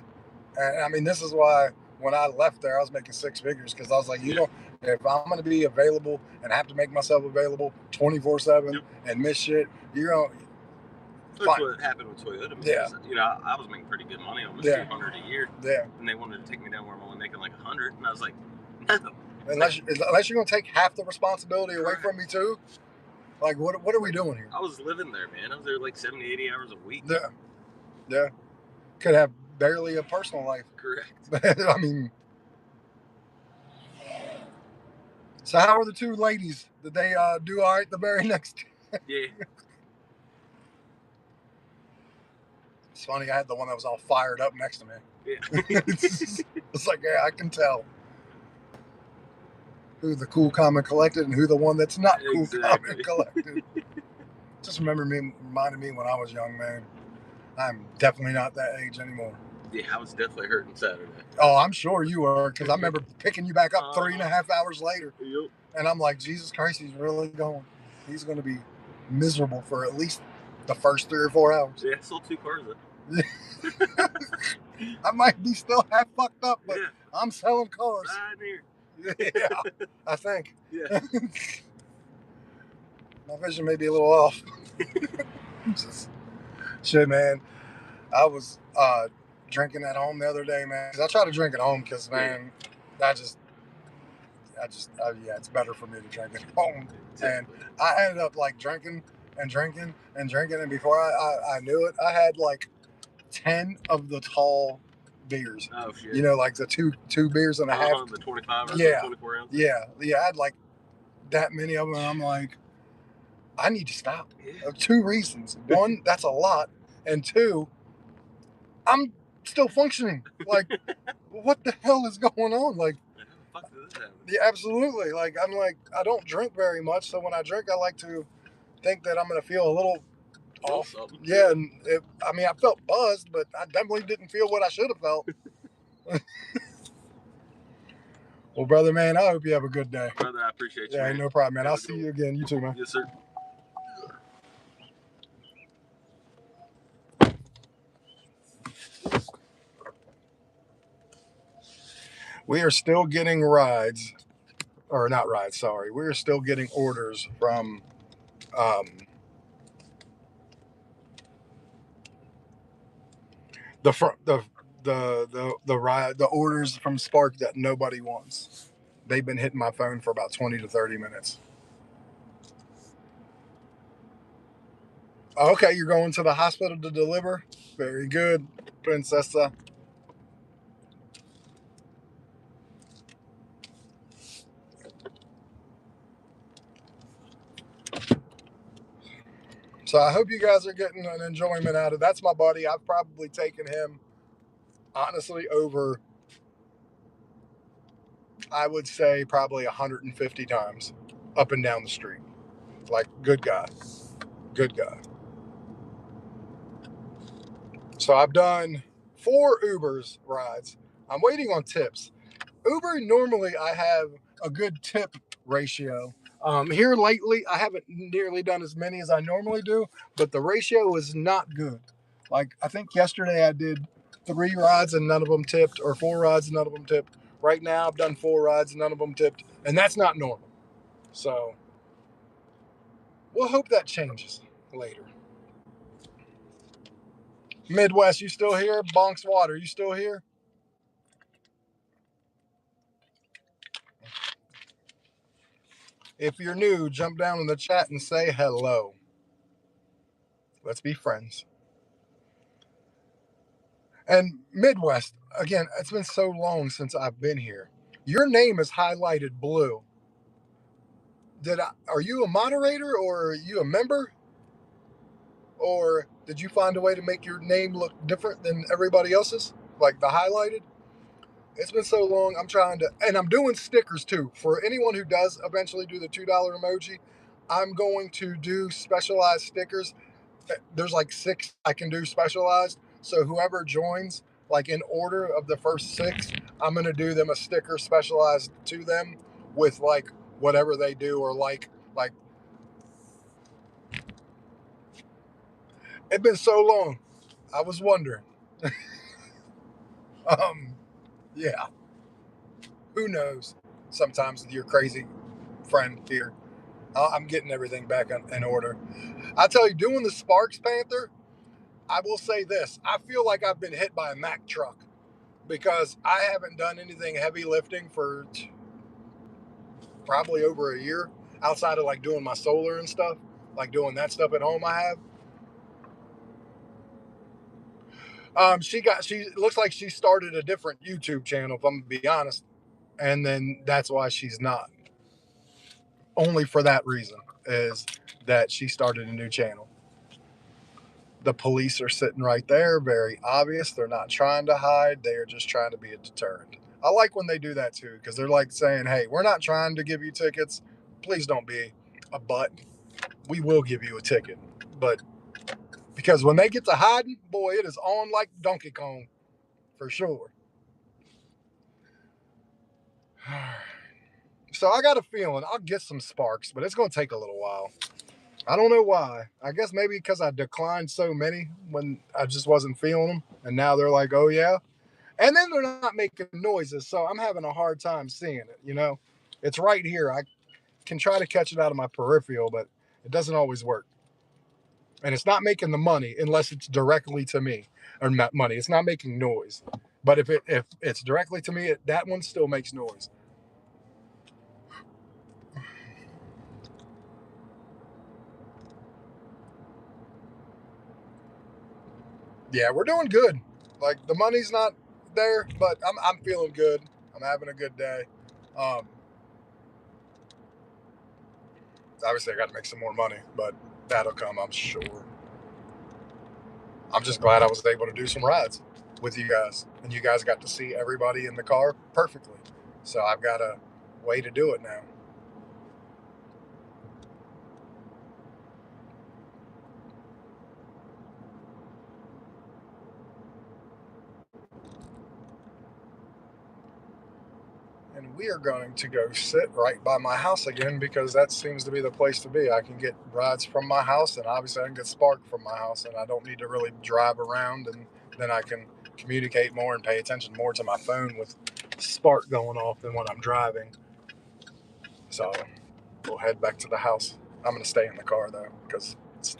and I mean, this is why when I left there, I was making 6 figures because I was like, you know, if I'm going to be available and have to make myself available 24/7 and miss shit, you're going. That's what happened with Toyota. Yeah. You know, I was making pretty good money, almost $200 a year. Yeah. And they wanted to take me down where I'm only making like $100, and I was like, no. Unless you're gonna take half the responsibility away from me too. Like, what are we doing here? I was living there, man. I was there like 70, 80 hours a week. Yeah. Yeah. Could have barely a personal life. Correct. I mean. So how are the 2 ladies? Did they do all right the very next? Yeah. It's funny, I had the one that was all fired up next to me. Yeah. It's like, yeah, I can tell who the cool, calm, and collected and who the one that's not cool, calm, and collected. Just reminded me when I was young, man. I'm definitely not that age anymore. Yeah, I was definitely hurting Saturday. Oh, I'm sure you were, because I remember picking you back up 3.5 hours later. Yep. And I'm like, Jesus Christ, he's really going. He's going to be miserable for at least the first 3 or 4 hours. Yeah, I sold 2 cars though. I might be still half fucked up, but I'm selling cars. Right here. Yeah, I think. Yeah. My vision may be a little off. Shit, man. I was drinking at home the other day, man. 'Cause I try to drink at home because, man, it's better for me to drink at home. And I ended up like drinking, and before I knew it, I had like 10 of the tall beers. Oh shit! You know, like the two beers and a half. The 25 or 24 ounces. Yeah. I had like that many of them, and I'm like, I need to stop. Yeah. 2 reasons. 1, that's a lot, and 2, I'm still functioning. Like, what the hell is going on? Like, how the fuck did this happen? Yeah, absolutely. Like, I'm like, I don't drink very much, so when I drink, I like to think that I'm gonna feel a little off. Yeah, and I felt buzzed, but I definitely didn't feel what I should have felt. Well, brother, man, I hope you have a good day. Brother, I appreciate you. Yeah, man. no problem, man. I'll see you again. You too, man. Yes, sir. We are still getting rides, or not rides, sorry. We are still getting orders from the front the ride the orders from Spark that nobody wants. They've been hitting my phone for about 20 to 30 minutes. Okay, you're going to the hospital to deliver. Very good, Princessa. So I hope you guys are getting an enjoyment out of it. That's my buddy. I've probably taken him, honestly, over, I would say, probably 150 times up and down the street. Like, good guy. Good guy. So I've done 4 Ubers rides. I'm waiting on tips. Uber, normally I have a good tip ratio. Here lately, I haven't nearly done as many as I normally do, but the ratio is not good. Like, I think yesterday I did 3 rides and none of them tipped, or 4 rides and none of them tipped. Right now, I've done 4 rides and none of them tipped, and that's not normal. So, we'll hope that changes later. Midwest, you still here? Bonks Water, you still here? If you're new, jump down in the chat and say hello. Let's be friends. And Midwest, again, it's been so long since I've been here. Your name is highlighted blue. Are you a moderator or are you a member? Or did you find a way to make your name look different than everybody else's? Like the highlighted? It's been so long. I'm trying to, and I'm doing stickers too. For anyone who does eventually do the $2 emoji, I'm going to do specialized stickers. There's like 6 I can do specialized. So whoever joins, like in order of the first 6, I'm gonna do them a sticker specialized to them with like whatever they do or like. It's been so long. I was wondering. um, yeah. Who knows? Sometimes with your crazy friend here, I'm getting everything back in order. I tell you, doing the Sparks Panther, I will say this: I feel like I've been hit by a Mack truck, because I haven't done anything heavy lifting for probably over a year outside of like doing my solar and stuff, like doing that stuff at home. I have. She looks like she started a different YouTube channel, if I'm gonna be honest, and then that's why she's not. Only for that reason is that she started a new channel. The police are sitting right there, very obvious. They're not trying to hide. They are just trying to be a deterrent. I like when they do that too, because they're like saying, hey, we're not trying to give you tickets. Please don't be a butt. We will give you a ticket. But because when they get to hiding, boy, it is on like Donkey Kong for sure. So I got a feeling I'll get some sparks, but it's going to take a little while. I don't know why. I guess maybe because I declined so many when I just wasn't feeling them. And now they're like, oh, yeah. And then they're not making noises. So I'm having a hard time seeing it. It's right here. I can try to catch it out of my peripheral, but it doesn't always work. And it's not making the money unless it's directly to me, or not money. It's not making noise. But if it's directly to me, that one still makes noise. Yeah, we're doing good. Like, the money's not there, but I'm feeling good. I'm having a good day. Obviously, I got to make some more money, but that'll come, I'm sure. I'm just glad I was able to do some rides with you guys, and you guys got to see everybody in the car perfectly. So I've got a way to do it now. And we are going to go sit right by my house again, because that seems to be the place to be. I can get rides from my house, and obviously I can get Spark from my house, and I don't need to really drive around, and then I can communicate more and pay attention more to my phone with Spark going off than when I'm driving. So we'll head back to the house. I'm going to stay in the car though, because it's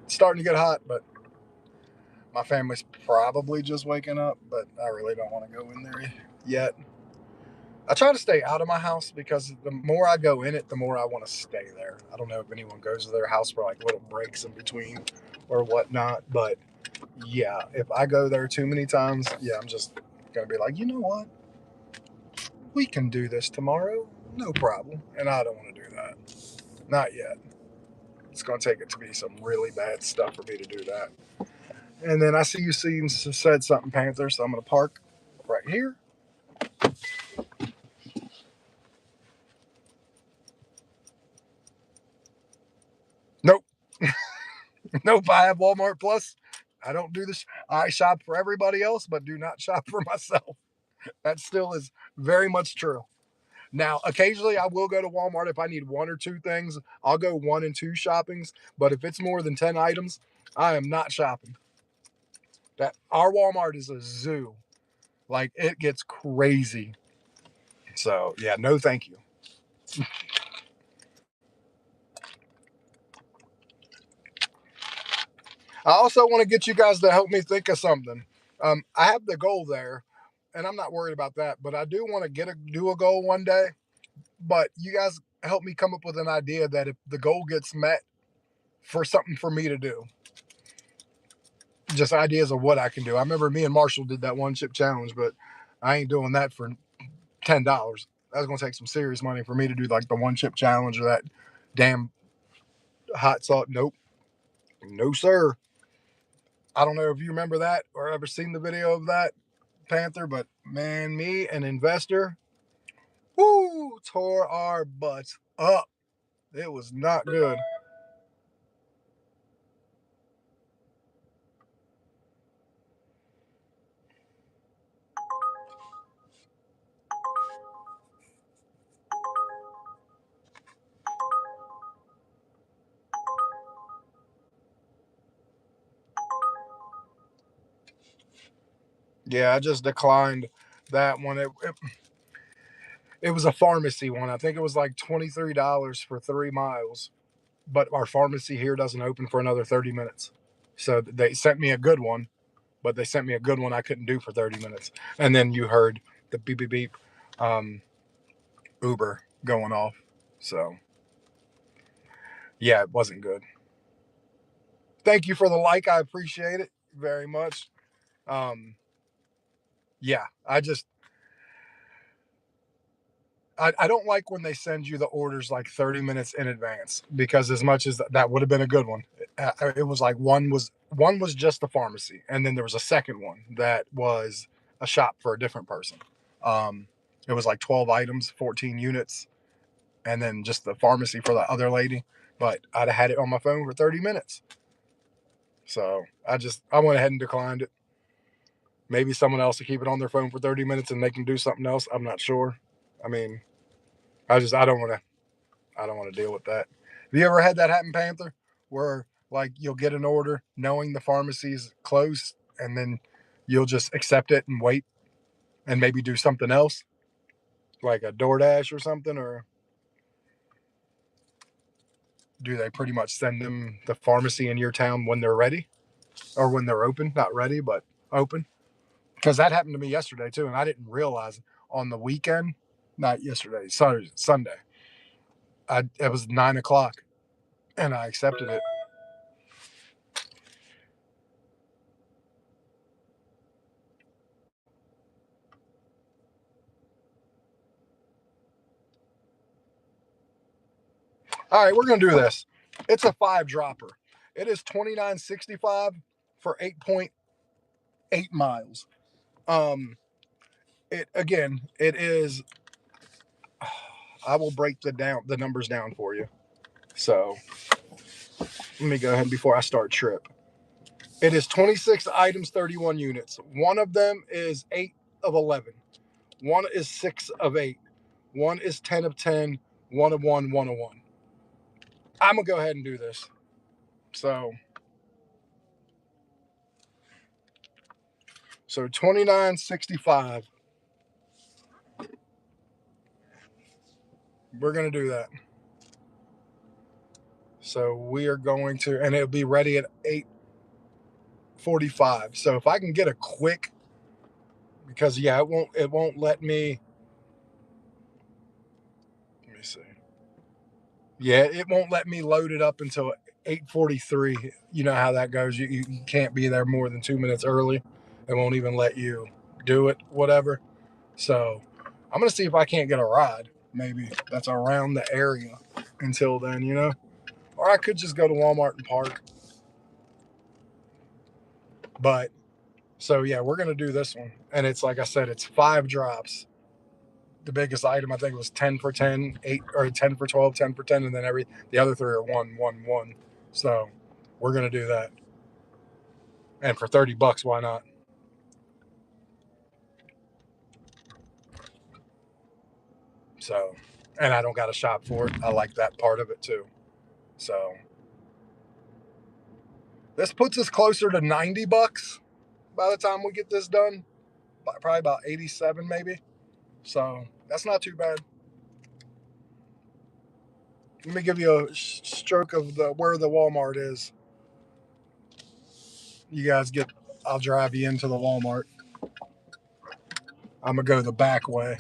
starting to get hot, but My family's probably just waking up, but I really don't want to go in there yet. I try to stay out of my house because the more I go in it, the more I want to stay there. I don't know if anyone goes to their house for like little breaks in between or whatnot, but yeah, if I go there too many times, yeah, I'm just gonna be like, you know what? We can do this tomorrow, no problem. And I don't want to do that. Not yet. It's gonna take it to be some really bad stuff for me to do that. And then I see you said something, Panther, so I'm gonna park right here. Nope. Nope. I have Walmart Plus. I don't do this. I shop for everybody else, but do not shop for myself. That still is very much true. Now, occasionally I will go to Walmart if I need one or two things. I'll go 1 and 2 shoppings. But if it's more than 10 items, I am not shopping. That our Walmart is a zoo. Like it gets crazy. So yeah, no thank you. I also want to get you guys to help me think of something. I have the goal there, and I'm not worried about that. But I do want to do a goal one day. But you guys help me come up with an idea that if the goal gets met, for something for me to do, just ideas of what I can do. I remember me and Marshall did that 1 chip challenge, but I ain't doing that for $10. That's gonna take some serious money for me to do like the 1 chip challenge or that damn hot salt. Nope, no sir. I don't know if you remember that or ever seen the video of that, Panther, but man, me, an investor, whoo, tore our butts up. It was not good. Yeah, I just declined that one. It was a pharmacy one. I think it was like $23 for 3 miles, but our pharmacy here doesn't open for another 30 minutes. So they sent me a good one, but they sent me a good one I couldn't do for 30 minutes. And then you heard the beep, beep, beep, um, Uber going off. So yeah, it wasn't good. Thank you for the like. I appreciate it very much. Um, yeah, I don't like when they send you the orders like 30 minutes in advance because as much as that would have been a good one, it was like one was just the pharmacy, and then there was a second one that was a shop for a different person. Um, it was like 12 items, 14 units, and then just the pharmacy for the other lady. But I'd have had it on my phone for 30 minutes, so I went ahead and declined it. Maybe someone else will keep it on their phone for 30 minutes and they can do something else. I'm not sure. I mean, I don't want to I don't want to deal with that. Have you ever had that happen, Panther? Where like you'll get an order knowing the pharmacy's closed and then you'll just accept it and wait and maybe do something else, like a DoorDash or something, or do they pretty much send them the pharmacy in your town when they're ready or when they're open? Not ready, but open. Because that happened to me yesterday too, and I didn't realize it. On the weekend, not yesterday, Sunday. It was 9 o'clock, and I accepted it. All right, we're gonna do this. It's a 5 dropper. It is 29.65 for 8.8 miles. Um, it again, it is. I will break the numbers down for you. So let me go ahead before I start trip. It is 26 items, 31 units. One of them is 8 of 11. One is 6 of 8. One is 10 of 10. 1 of 1. 1 of 1. I'm gonna go ahead and do this. So 29.65. We're gonna do that. So we are going to, and it'll be ready at 8:45. So if I can get a quick, because yeah, it won't let me. Let me see. Yeah, it won't let me load it up until 8:43. You know how that goes. You can't be there more than 2 minutes early. It won't even let you do it, whatever. So I'm gonna see if I can't get a ride. Maybe that's around the area until then, Or I could just go to Walmart and park. But so yeah, we're gonna do this one, and it's like I said, it's 5 drops. The biggest item I think was 10 for 10, 8 or 10 for 12, 10 for 10, and then the other 3 are 1, 1, 1. So we're gonna do that, and for $30, why not? So, and I don't got to shop for it. I like that part of it too. So this puts us closer to $90 by the time we get this done. Probably about 87 maybe. So that's not too bad. Let me give you a stroke of where the Walmart is. You guys get. I'll drive you into the Walmart. I'm gonna go the back way.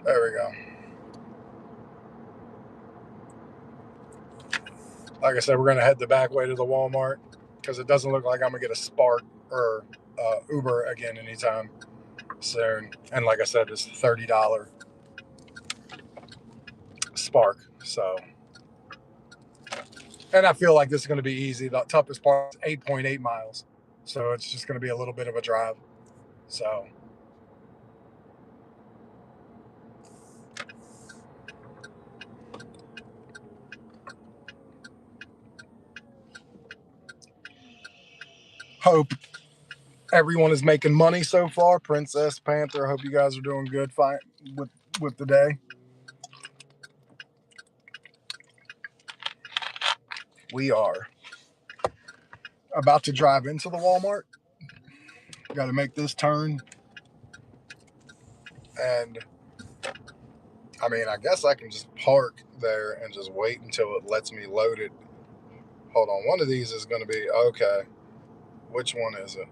There we go. Like I said, we're gonna head the back way to the Walmart because it doesn't look like I'm gonna get a Spark or Uber again anytime soon. And like I said, it's $30 Spark. So, and I feel like this is going to be easy. The toughest part is 8.8 miles. So it's just going to be a little bit of a drive. So, hope everyone is making money so far. Princess Panther, I hope you guys are doing good with the day. We are about to drive into the Walmart. Got to make this turn. And I mean, I guess I can just park there and just wait until it lets me load it. Hold on. One of these is going to be okay. Which one is it?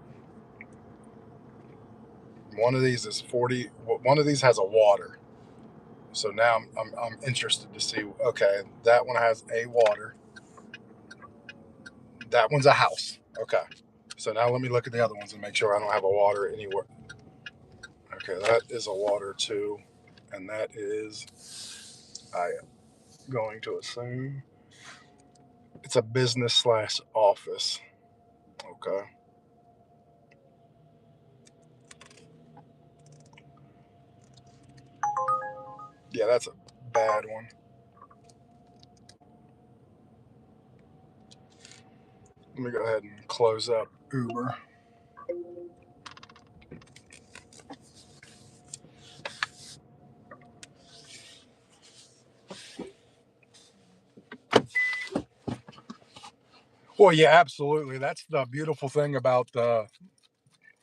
One of these is 40. One of these has a water. So now I'm interested to see. Okay, that one has a water. That one's a house. Okay. So now let me look at the other ones and make sure I don't have a water anywhere. Okay, that is a water too. And that is, I am going to assume, it's a business/office. Okay. Yeah, that's a bad one. Let me go ahead and close up Uber. Well, yeah, absolutely. That's the beautiful thing about the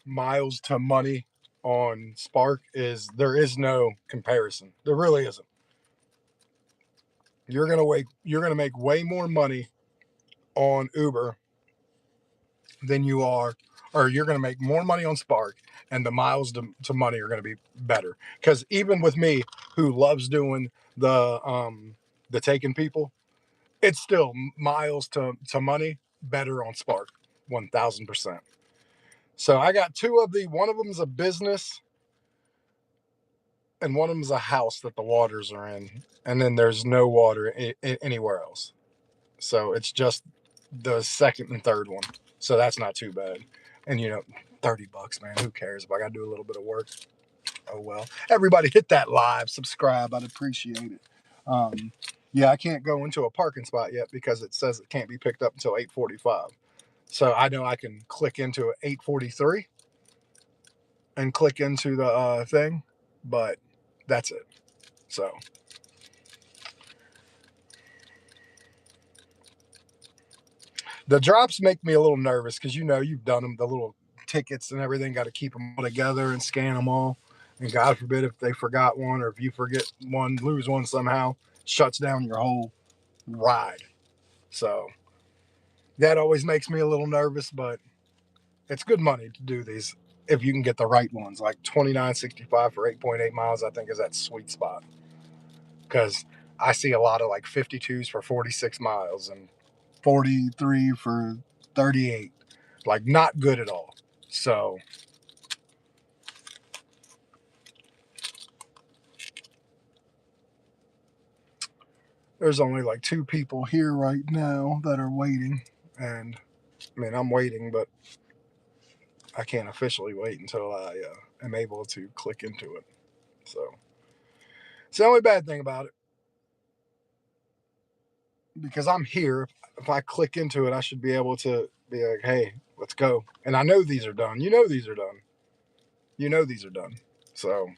miles to money on Spark is there is no comparison. There really isn't. You're gonna make way more money on Uber than you are, or you're gonna make more money on Spark, and the miles to money are gonna be better. Because even with me, who loves doing the taking people, it's still miles to money better on Spark, 1,000%. So I got two of the. One of them is a business and one of them is a house that the waters are in, and then there's no water anywhere else. So it's just the second and third one. So that's not too bad. And $30, man. Who cares if I got to do a little bit of work? Oh well. Everybody, hit that live, subscribe. I'd appreciate it. Yeah, I can't go into a parking spot yet because it says it can't be picked up until 8:45. So I know I can click into it 8:43 and click into the thing, but that's it. So the drops make me a little nervous because you've done them, the little tickets and everything. Got to keep them all together and scan them all. And God forbid if they forgot one or if you forget one, lose one somehow, shuts down your whole ride. So that always makes me a little nervous, but it's good money to do these if you can get the right ones. Like 29.65 for 8.8 miles, I think is that sweet spot. Because I see a lot of like 52s for 46 miles and 43 for 38. Like not good at all. So there's only like 2 people here right now that are waiting. And I mean, I'm waiting, but I can't officially wait until I am able to click into it. So it's the only bad thing about it. Because I'm here, if I click into it, I should be able to be like, hey, let's go. And I know these are done. You know these are done. You know these are done. So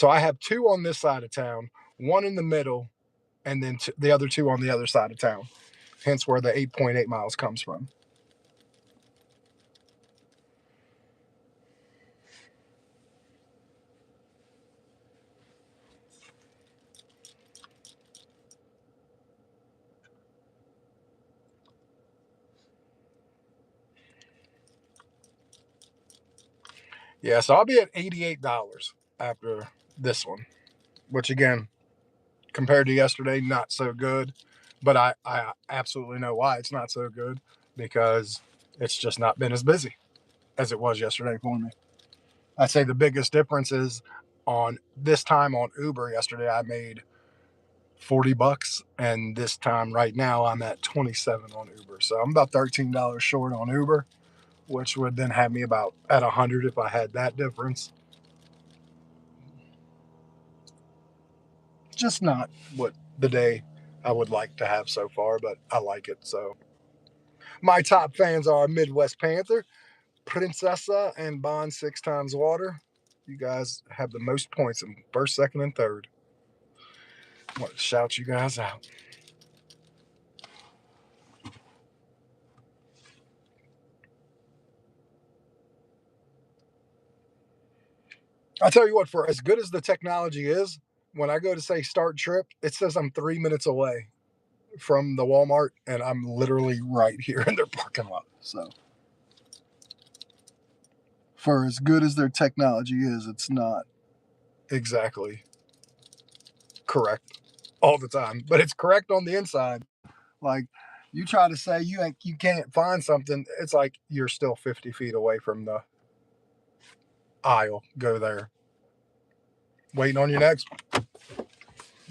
I have 2 on this side of town, 1 in the middle, and then the other 2 on the other side of town. Hence where the 8.8 miles comes from. Yeah, so I'll be at $88 after this one, which again, compared to yesterday, not so good. But I absolutely know why it's not so good because it's just not been as busy as it was yesterday for me. I'd say the biggest difference is on this time on Uber yesterday, I made $40, and this time right now I'm at 27 on Uber. So I'm about $13 short on Uber, which would then have me about at 100 if I had that difference. Just not what the day I would like to have so far, but I like it. So my top fans are Midwest Panther, Princessa, and Bond 6 times water. You guys have the most points in first, second, and third. I want to shout you guys out. I tell you what, for as good as the technology is, when I go to say start trip, it says I'm 3 minutes away from the Walmart, and I'm literally right here in their parking lot. So, for as good as their technology is, it's not exactly correct all the time, but it's correct on the inside. Like you try to say you can't find something, it's like you're still 50 feet away from the aisle. Go there. Waiting on your next one.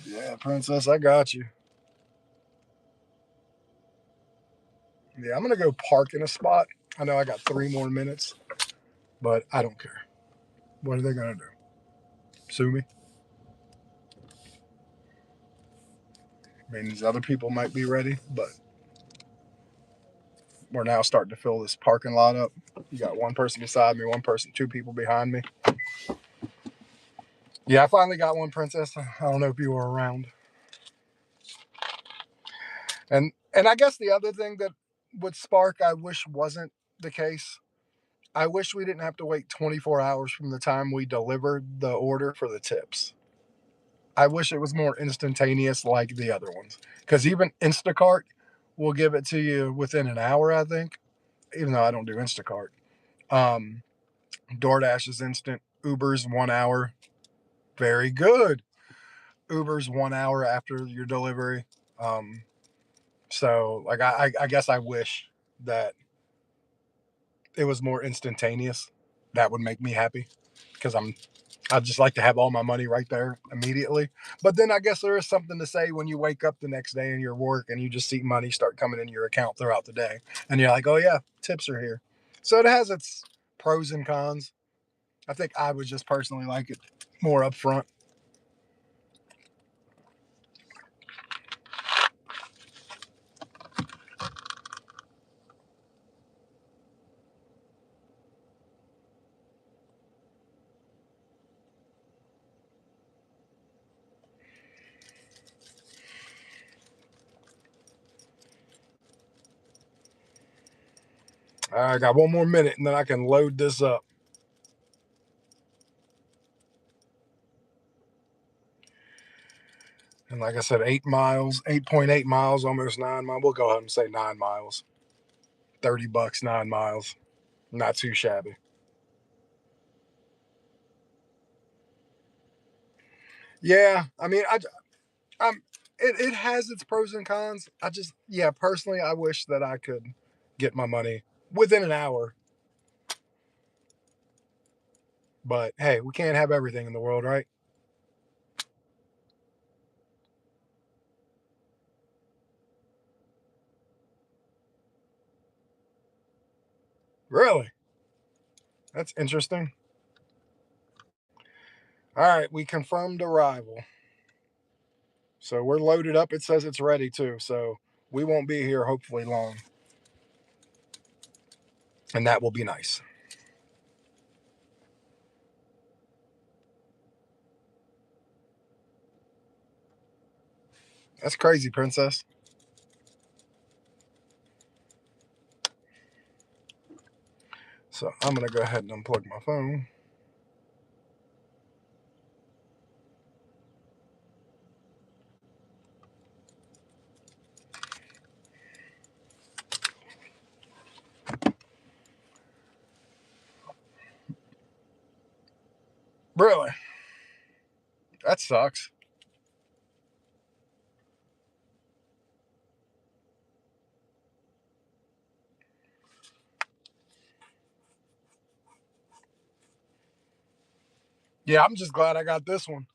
Yeah, Princess, I got you. Yeah, I'm gonna go park in a spot. I know I got 3 more minutes, but I don't care. What are they gonna do? Sue me? I mean, these other people might be ready, but we're now starting to fill this parking lot up. You got 1 person beside me, 1 person, 2 people behind me. Yeah, I finally got one, Princess. I don't know if you were around. And I guess the other thing that with Spark I wish wasn't the case. I wish we didn't have to wait 24 hours from the time we delivered the order for the tips. I wish it was more instantaneous like the other ones. Because even Instacart will give it to you within an hour, I think, even though I don't do Instacart. Um, DoorDash is instant. Uber's 1 hour. Very good. Uber's 1 hour after your delivery. Um, so, like, I guess I wish that it was more instantaneous. That would make me happy because I'd just like to have all my money right there immediately. But then I guess there is something to say when you wake up the next day in your work and you just see money start coming into your account throughout the day. And you're like, oh, yeah, tips are here. So it has its pros and cons. I think I would just personally like it more upfront. All right, I got one more minute and then I can load this up. And like I said, 8 miles, 8.8 miles, almost 9 miles. We'll go ahead and say 9 miles. $30, 9 miles. Not too shabby. Yeah, I mean, it has its pros and cons. Yeah, personally, I wish that I could get my money within an hour. But hey, we can't have everything in the world, right? Really? That's interesting. All right, we confirmed arrival. So we're loaded up. It says it's ready too. So we won't be here hopefully long. And that will be nice. That's crazy, princess. So I'm going to go ahead and unplug my phone. Really? That sucks. Yeah, I'm just glad I got this one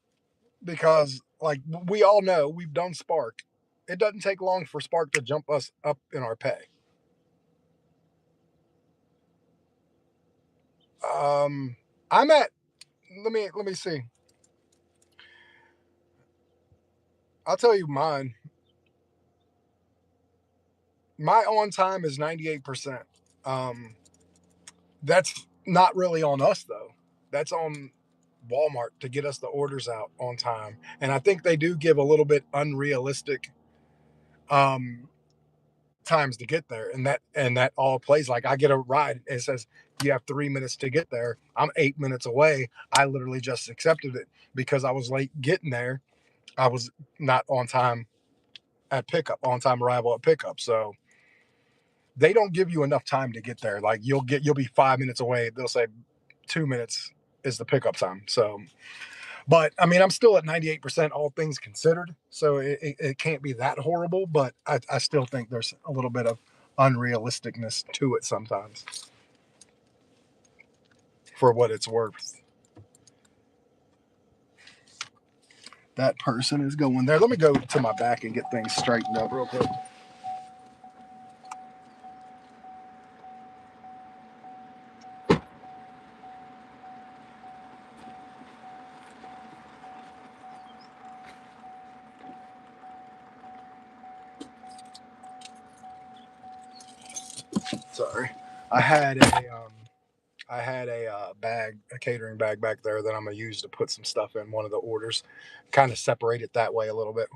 because, like, we all know we've done Spark. It doesn't take long for Spark to jump us up in our pay. Um, I'm at. Let me see. I'll tell you mine. My on time is 98%. Um, that's not really on us though. That's on Walmart to get us the orders out on time. And I think they do give a little bit unrealistic um times to get there. And that all plays like I get a ride. It says you have 3 minutes to get there. I'm 8 minutes away. I literally just accepted it because I was late getting there. I was not on time at pickup, on time arrival at pickup. So they don't give you enough time to get there. Like you'll be 5 minutes away. They'll say 2 minutes is the pickup time. So, but I mean, I'm still at 98% all things considered. So it can't be that horrible, but I still think there's a little bit of unrealisticness to it sometimes for what it's worth. That person is going there. Let me go to my back and get things straightened up real quick. Sorry. I had a bag, a catering bag back there that I'm gonna use to put some stuff in one of the orders. Kind of separate it that way a little bit.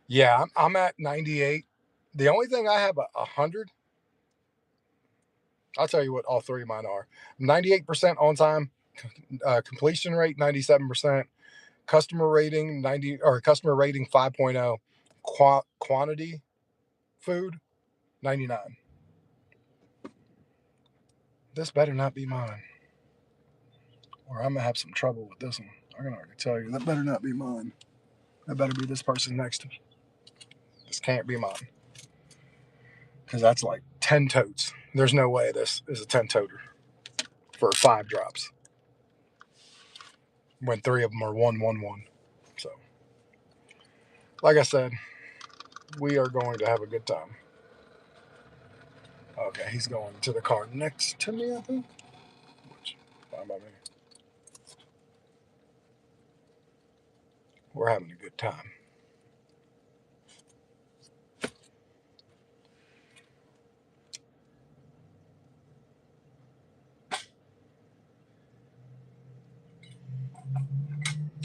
Yeah, I'm at 98. The only thing I have 100. I'll tell you what all three of mine are. 98% on time, completion rate 97%, customer rating 5.0, quantity food 99. This better not be mine, or I'm gonna have some trouble with this one. I can already tell you that better not be mine. That better be this person next to me. This can't be mine because that's like 10 totes. There's no way this is a 10 toter for 5 drops when three of them are 111. So, like I said, we are going to have a good time. Okay, he's going to the car next to me, I think. Which, fine by me. We're having a good time.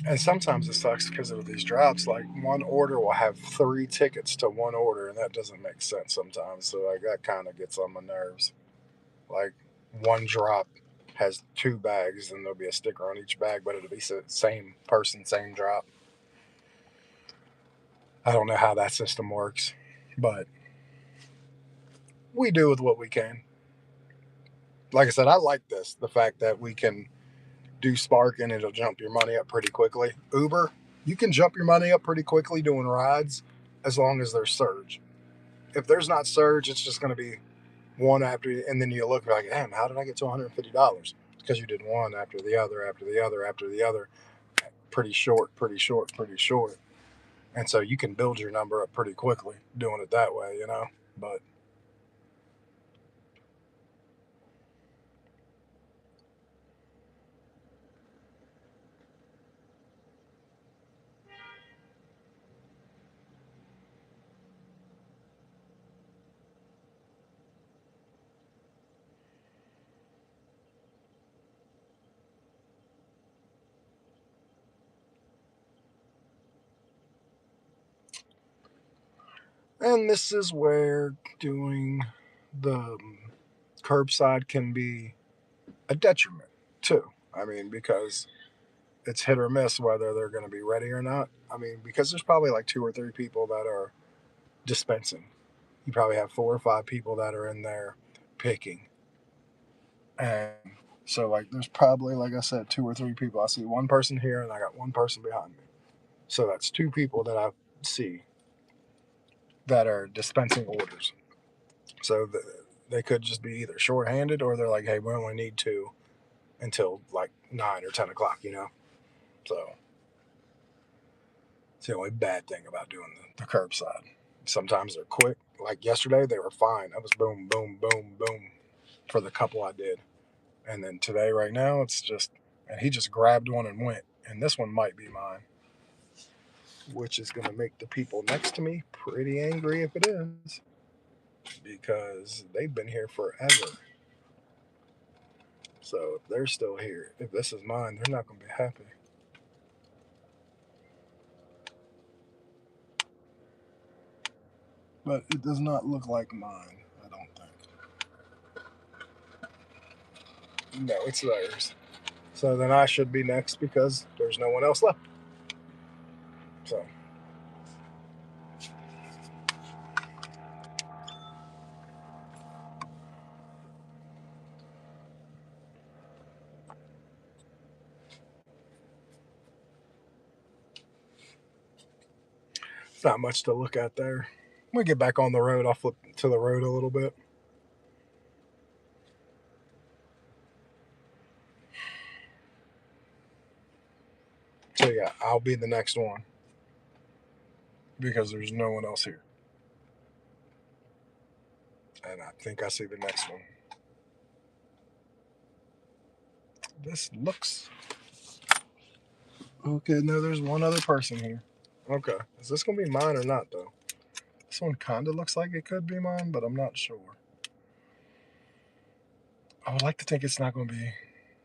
And sometimes it sucks because of these drops. Like one order will have 3 tickets to one order, and that doesn't make sense sometimes. So like that kind of gets on my nerves. Like one drop has 2 bags, and there'll be a sticker on each bag, but it'll be same person, same drop. I don't know how that system works, but we do with what we can. Like I said, I like this. The fact that we can do Spark and it'll jump your money up pretty quickly. Uber, you can jump your money up pretty quickly doing rides as long as there's surge. If there's not surge, it's just going to be one after, and then you look like, damn, how did I get to $150? Because you did one after the other, after the other, after the other. Pretty short, pretty short, pretty short. And so you can build your number up pretty quickly doing it that way, you know? But and this is where doing the curbside can be a detriment too. I mean, because it's hit or miss whether they're going to be ready or not. I mean, because there's probably like 2 or 3 people that are dispensing. You probably have 4 or 5 people that are in there picking. And so, like, there's probably, like I said, 2 or 3 people. I see one person here and I got one person behind me. So that's 2 people that I see that are dispensing orders. So they could just be either shorthanded or they're like, hey, we only need 2 until like 9 or 10 o'clock, you know? So it's the only bad thing about doing the curbside. Sometimes they're quick. Like yesterday, they were fine. I was boom, boom, boom, boom for the couple I did. And then today, right now, it's just, and he just grabbed one and went. And this one might be mine, which is going to make the people next to me pretty angry if it is, because they've been here forever. So if they're still here, if this is mine, they're not going to be happy. But it does not look like mine, I don't think. No, it's theirs. So then I should be next because there's no one else left. So it's not much to look at there. When we get back on the road, I'll flip to the road a little bit. So yeah, I'll be the next one because there's no one else here. And I think I see the next one. This looks okay. No, there's one other person here. Okay. Is this going to be mine or not, though? This one kind of looks like it could be mine, but I'm not sure. I would like to think it's not going to be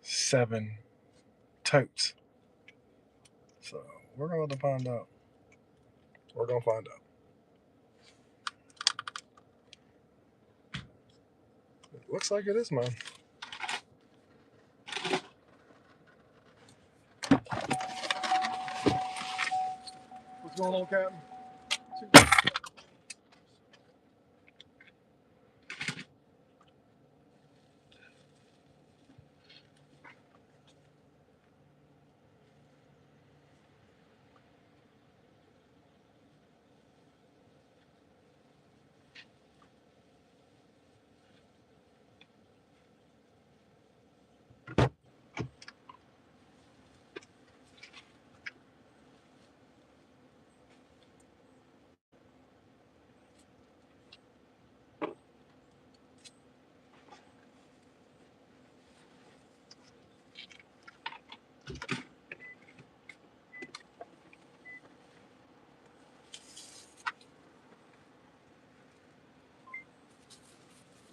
7 totes. So we're going to find out. We're going to find out. It looks like it is mine. What's going on, Captain?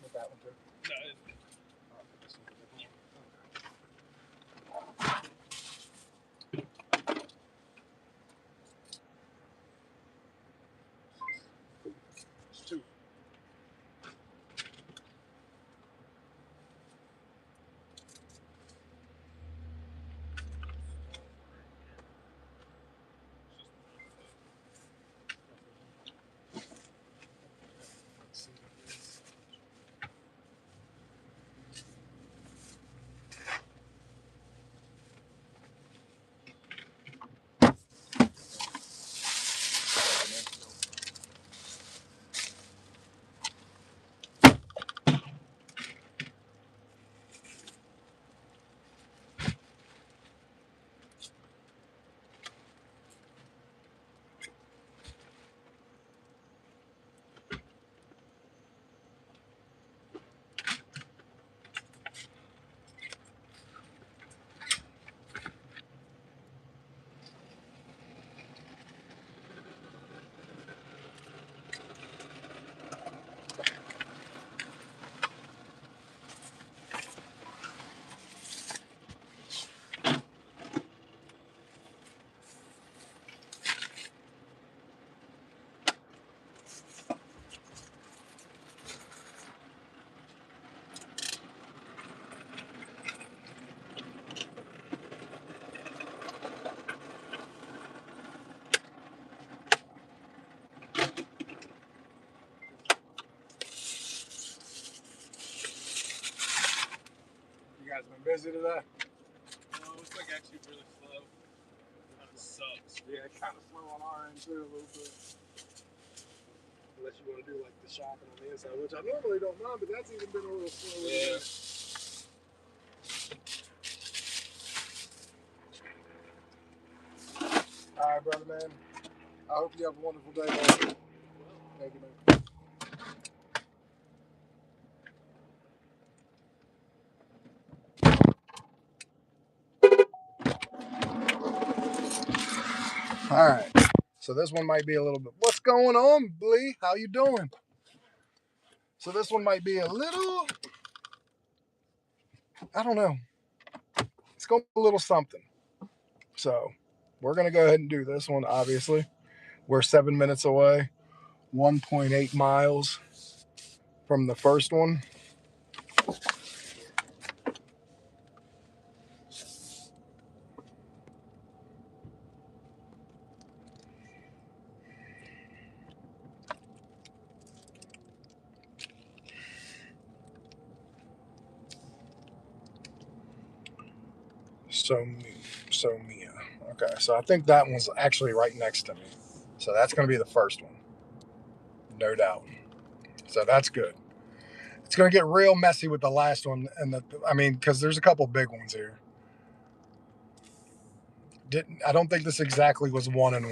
With that one, too. Has it been busy today? No, it's like actually really slow. That sucks. Yeah, kind of slow on our end too, a little bit. Unless you want to do like the shopping on the inside, which I normally don't mind, but that's even been a little slow. Yeah. All right, brother, man. I hope you have a wonderful day, man. Thank you, man. All right. So this one might be a little bit. What's going on, Blee? How you doing? So this one might be a little. I don't know. It's going to be a little something. So we're going to go ahead and do this one, obviously. We're 7 minutes away, 1.8 miles from the first one. So Mia. Okay, so I think that one's actually right next to me. So that's going to be the first one, no doubt. So that's good. It's going to get real messy with the last one, and because there's a couple big ones here. I don't think this exactly was 1-1. I'm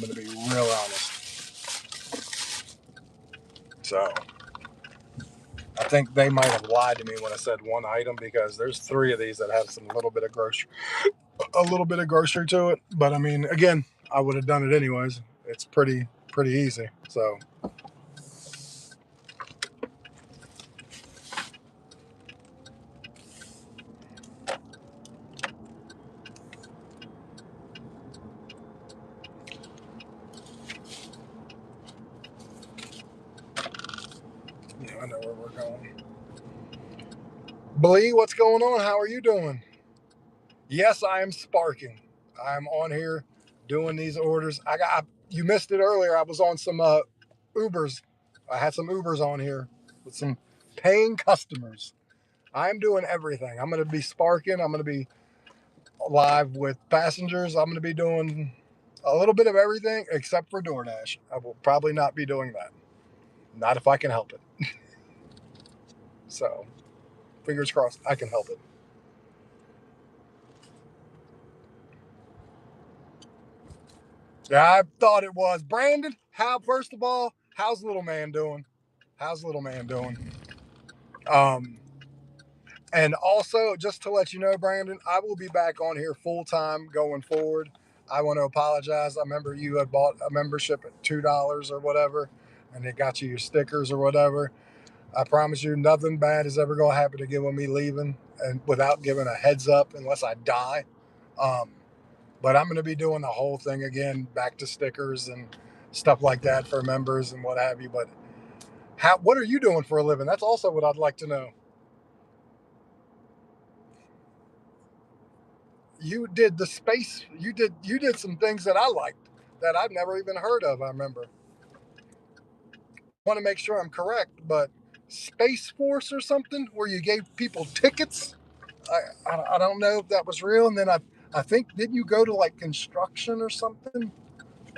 going to be real honest. So I think they might have lied to me when I said one item, because there's 3 of these that have a little bit of grocery to it. But I mean, again, I would have done it anyways. It's pretty easy. So yeah, I know where we're going. Blee, what's going on? How are you doing? Yes, I am sparking. I'm on here doing these orders. You missed it earlier. I was on some Ubers. I had some Ubers on here with some paying customers. I'm doing everything. I'm going to be sparking. I'm going to be live with passengers. I'm going to be doing a little bit of everything except for DoorDash. I will probably not be doing that. Not if I can help it. So, fingers crossed, I can help it. Yeah, I thought it was. Brandon, first of all, how's little man doing? How's little man doing? Um, and also, just to let you know, Brandon, I will be back on here full time going forward. I want to apologize. I remember you had bought a membership at $2 or whatever, and it got you your stickers or whatever. I promise you, nothing bad is ever going to happen again with me leaving, and without giving a heads up, unless I die. Um, but I'm going to be doing the whole thing again, back to stickers and stuff like that for members and what have you. But what are you doing for a living? That's also what I'd like to know. You did the space. You did some things that I liked that I've never even heard of. I remember. I want to make sure I'm correct, but Space Force or something where you gave people tickets. I don't know if that was real. And then I think, didn't you go to like construction or something,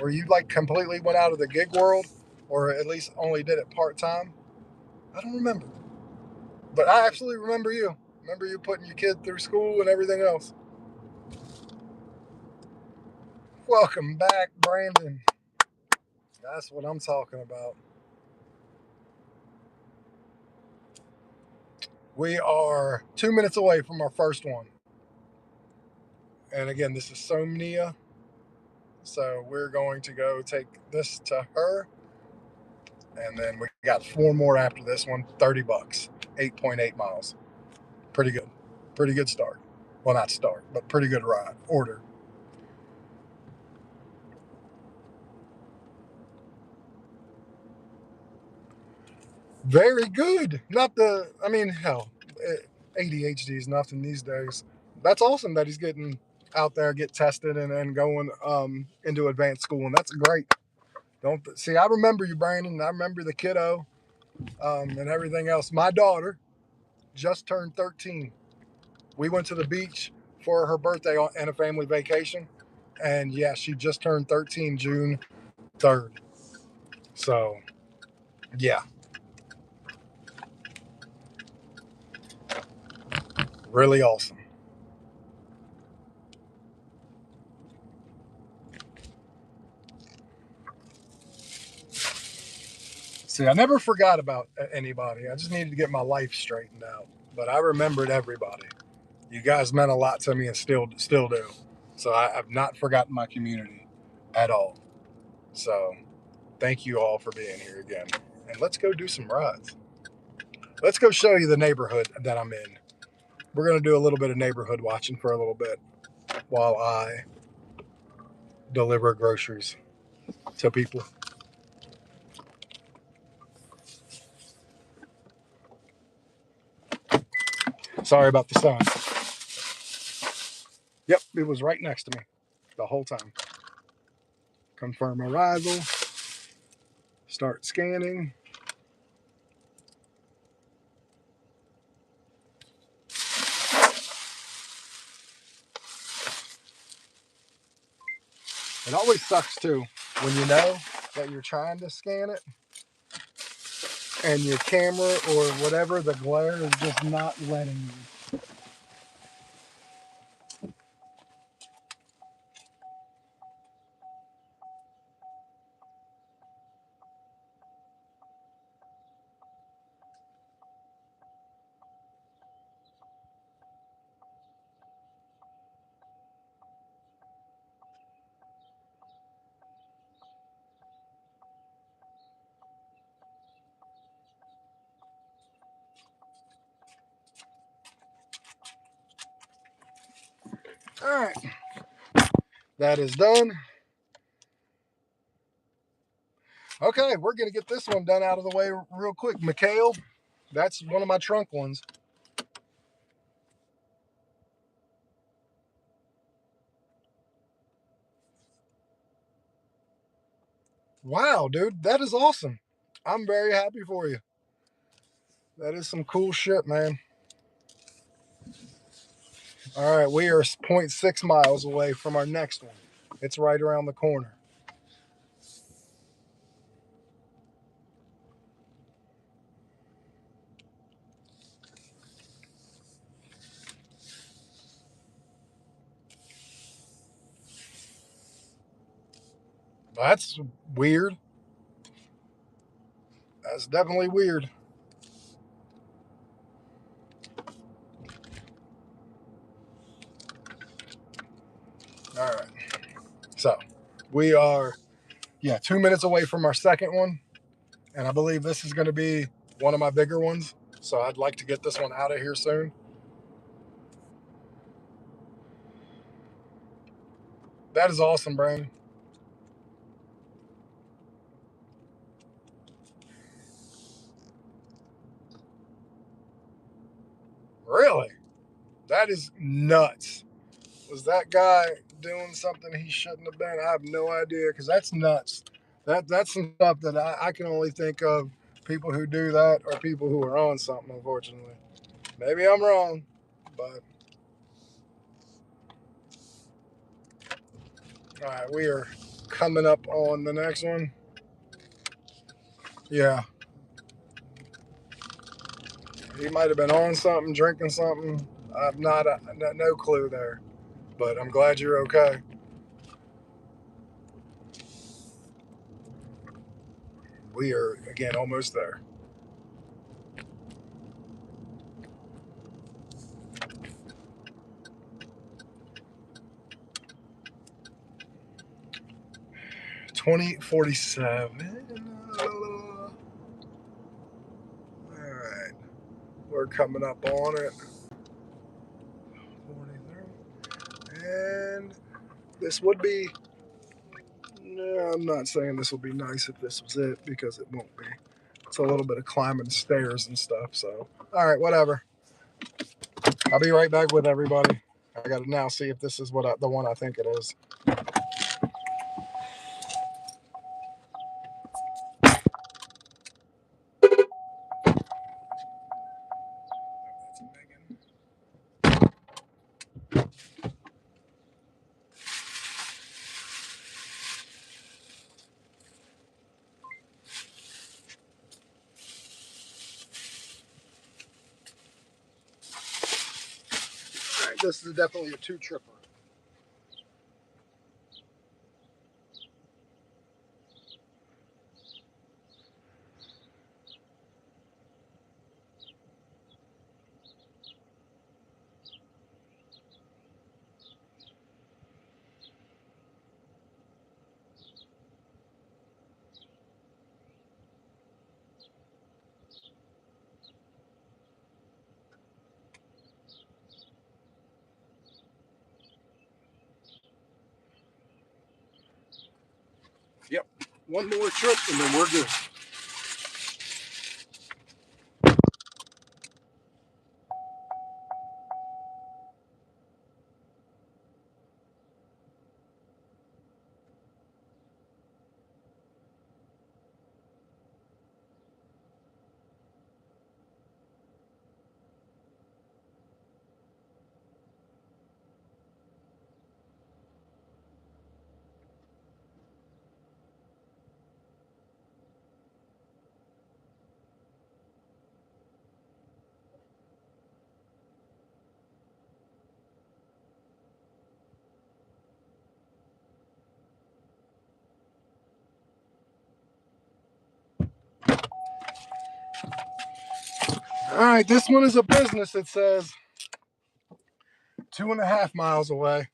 or you like completely went out of the gig world, or at least only did it part time? I don't remember, but I absolutely remember you. Remember you putting your kid through school and everything else. Welcome back, Brandon. That's what I'm talking about. We are 2 minutes away from our first one. And again, this is Somnia. So we're going to go take this to her. And then we got 4 more after this one, $30, 8.8 miles. Pretty good. Pretty good start. Well, not start, but pretty good ride. Order. Very good. Hell, ADHD is nothing these days. That's awesome that he's getting out there, get tested, and going into advanced school. And that's great. Don't see. I remember you, Brandon. I remember the kiddo and everything else. My daughter just turned 13. We went to the beach for her birthday and a family vacation. And yeah, she just turned 13 June 3rd. So, yeah, really awesome. See, I never forgot about anybody. I just needed to get my life straightened out. But I remembered everybody. You guys meant a lot to me and still do. So I've not forgotten my community at all. So thank you all for being here again. And let's go do some rides. Let's go show you the neighborhood that I'm in. We're going to do a little bit of neighborhood watching for a little bit while I deliver groceries to people. Sorry about the sun. Yep, it was right next to me the whole time. Confirm arrival. Start scanning. It always sucks too when you know that you're trying to scan it and your camera or whatever, the glare is just not letting you. All right, that is done. Okay, we're gonna get this one done out of the way real quick. Mikhail, that's one of my trunk ones. Wow, dude, that is awesome. I'm very happy for you. That is some cool shit, man. All right, we are 0.6 miles away from our next one. It's right around the corner. That's weird. That's definitely weird. All right. So we are, yeah, 2 minutes away from our second one. And I believe this is going to be one of my bigger ones. So I'd like to get this one out of here soon. That is awesome, Brandon. Really? That is nuts. Was that guy doing something he shouldn't have been? I have no idea because that's nuts. That's some stuff that I can only think of. People who do that are people who are on something, unfortunately. Maybe I'm wrong, but all right, we are coming up on the next one. Yeah, he might have been on something, drinking something. I've not no clue there, but I'm glad you're okay. We are again almost there. 2047. All right, we're coming up on it. 43. And this would be. No, I'm not saying this would be nice if this was it because it won't be. It's a little bit of climbing stairs and stuff. So, all right, whatever. I'll be right back with everybody. I got to now see if this is the one I think it is. this is definitely a 2-tripper. Yep. One more trip and then we're good. All right, this one is a business. It says 2.5 miles away.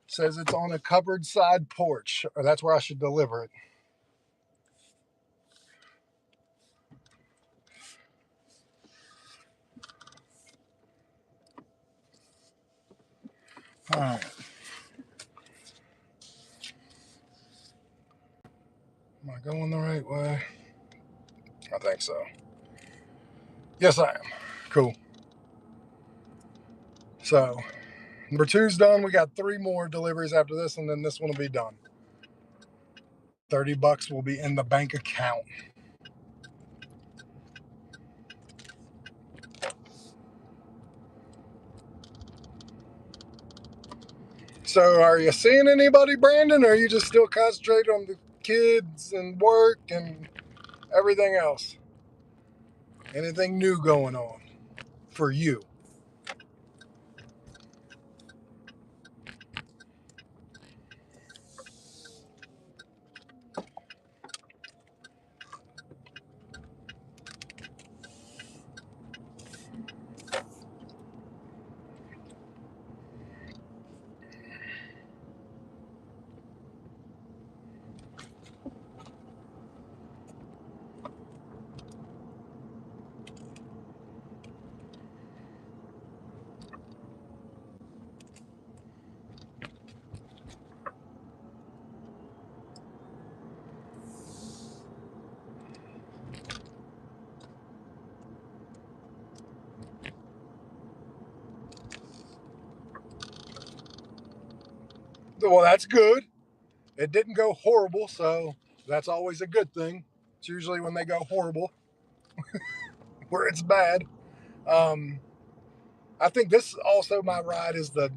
Says it's on a covered side porch, or that's where I should deliver it. All right. Am I going the right way? I think so. Yes, I am. Cool. So, number 2's done. We got 3 more deliveries after this, and then this one will be done. $30 will be in the bank account. So, are you seeing anybody, Brandon, or are you just still concentrating on the kids and work and everything else? Anything new going on for you? Well, that's good. It didn't go horrible, so that's always a good thing. It's usually when they go horrible where it's bad. Um, I think this also my ride is the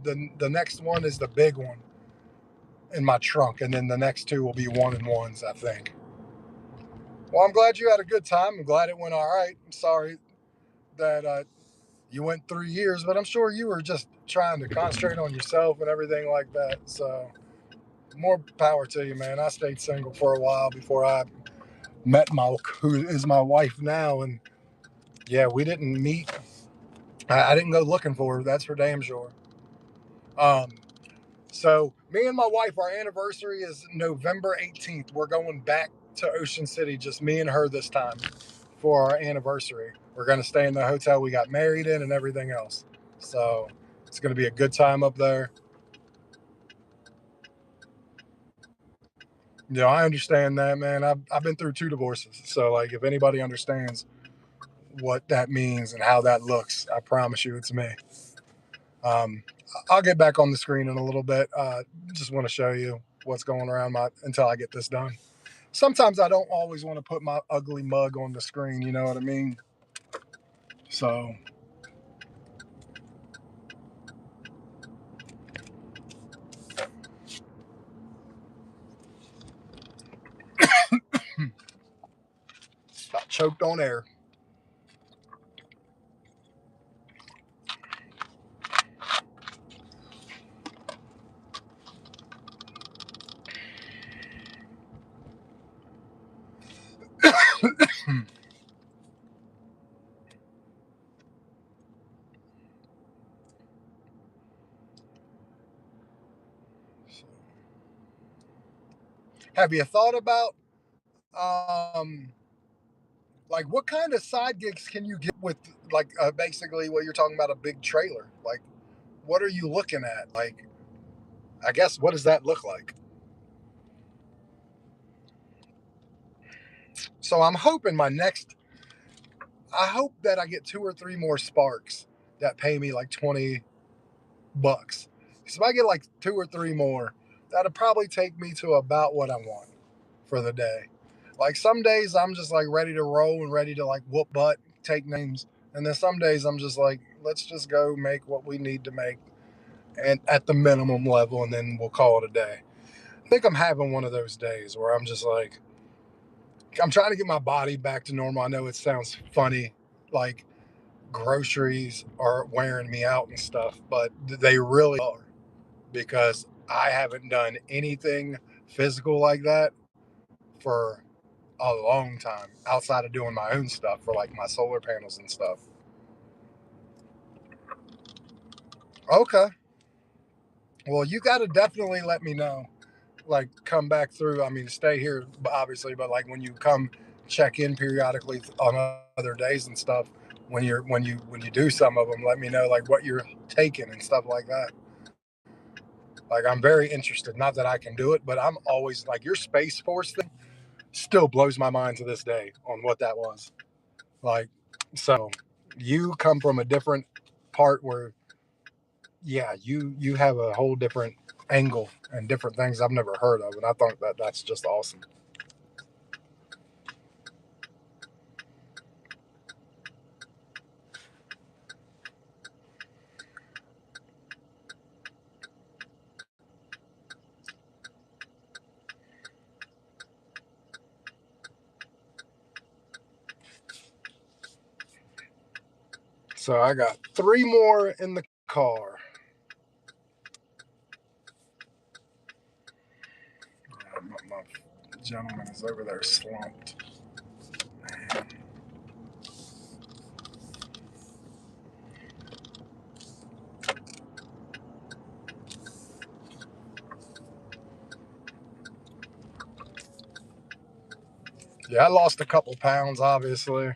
next one is the big one in my trunk, and then the next 2 will be 1-and-1s, I think. Well, I'm glad you had a good time. I'm glad it went all right. I'm sorry that you went 3 years, but I'm sure you were just trying to concentrate on yourself and everything like that. So, more power to you, man. I stayed single for a while before I met Malk, who is my wife now, and yeah, we didn't meet. I didn't go looking for her. That's for damn sure. Um, so me and my wife, our anniversary is November 18th. We're going back to Ocean City, just me and her this time for our anniversary. We're going to stay in the hotel we got married in and everything else. So it's going to be a good time up there. You know, I understand that, man. I've been through 2 divorces. So, like, if anybody understands what that means and how that looks, I promise you it's me. Um, I'll get back on the screen in a little bit. Just want to show you what's going around until I get this done. Sometimes I don't always want to put my ugly mug on the screen, you know what I mean? So, I choked on air. Have you thought about um, like what kind of side gigs can you get with like basically what you're talking about, a big trailer? Like, what are you looking at? Like, I guess what does that look like? So I'm hoping I hope that I get 2 or 3 more sparks that pay me like $20. So if I get like 2 or 3 more, that'll probably take me to about what I want for the day. Like some days I'm just like ready to roll and ready to like whoop butt, take names. And then some days I'm just like, let's just go make what we need to make and at the minimum level, and then we'll call it a day. I think I'm having one of those days where I'm just like, I'm trying to get my body back to normal. I know it sounds funny, like groceries are wearing me out and stuff, but they really are, because I haven't done anything physical like that for a long time outside of doing my own stuff for like my solar panels and stuff. Okay. Well, you got to definitely let me know. Like, come back through. I mean, stay here, obviously, but like when you come check in periodically on other days and stuff, when you do some of them, let me know like what you're taking and stuff like that. Like, I'm very interested. Not that I can do it, but I'm always like, your Space Force thing still blows my mind to this day on what that was. Like, so you come from a different part where, yeah, you have a whole different angle and different things I've never heard of, and I think that that's just awesome. So I got 3 more in the car. My gentleman is over there slumped. Yeah, I lost a couple pounds, obviously,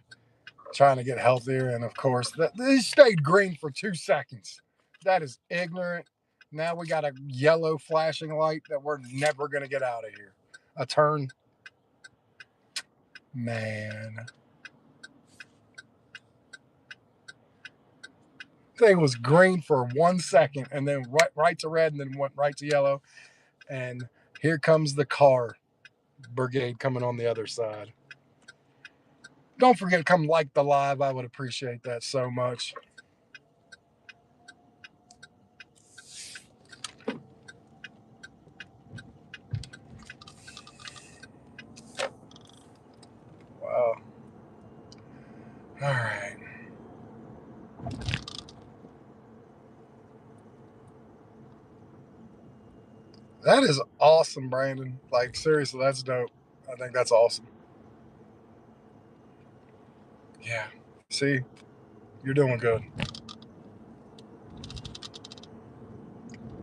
trying to get healthier. And of course, they stayed green for 2 seconds. That is ignorant. Now we got a yellow flashing light that we're never going to get out of here. A turn. Man. Thing was green for 1 second and then right to red and then went right to yellow. And here comes the car brigade coming on the other side. Don't forget to come like the live. I would appreciate that so much. Wow. All right. That is awesome, Brandon. Like, seriously, that's dope. I think that's awesome. Yeah. See, you're doing good.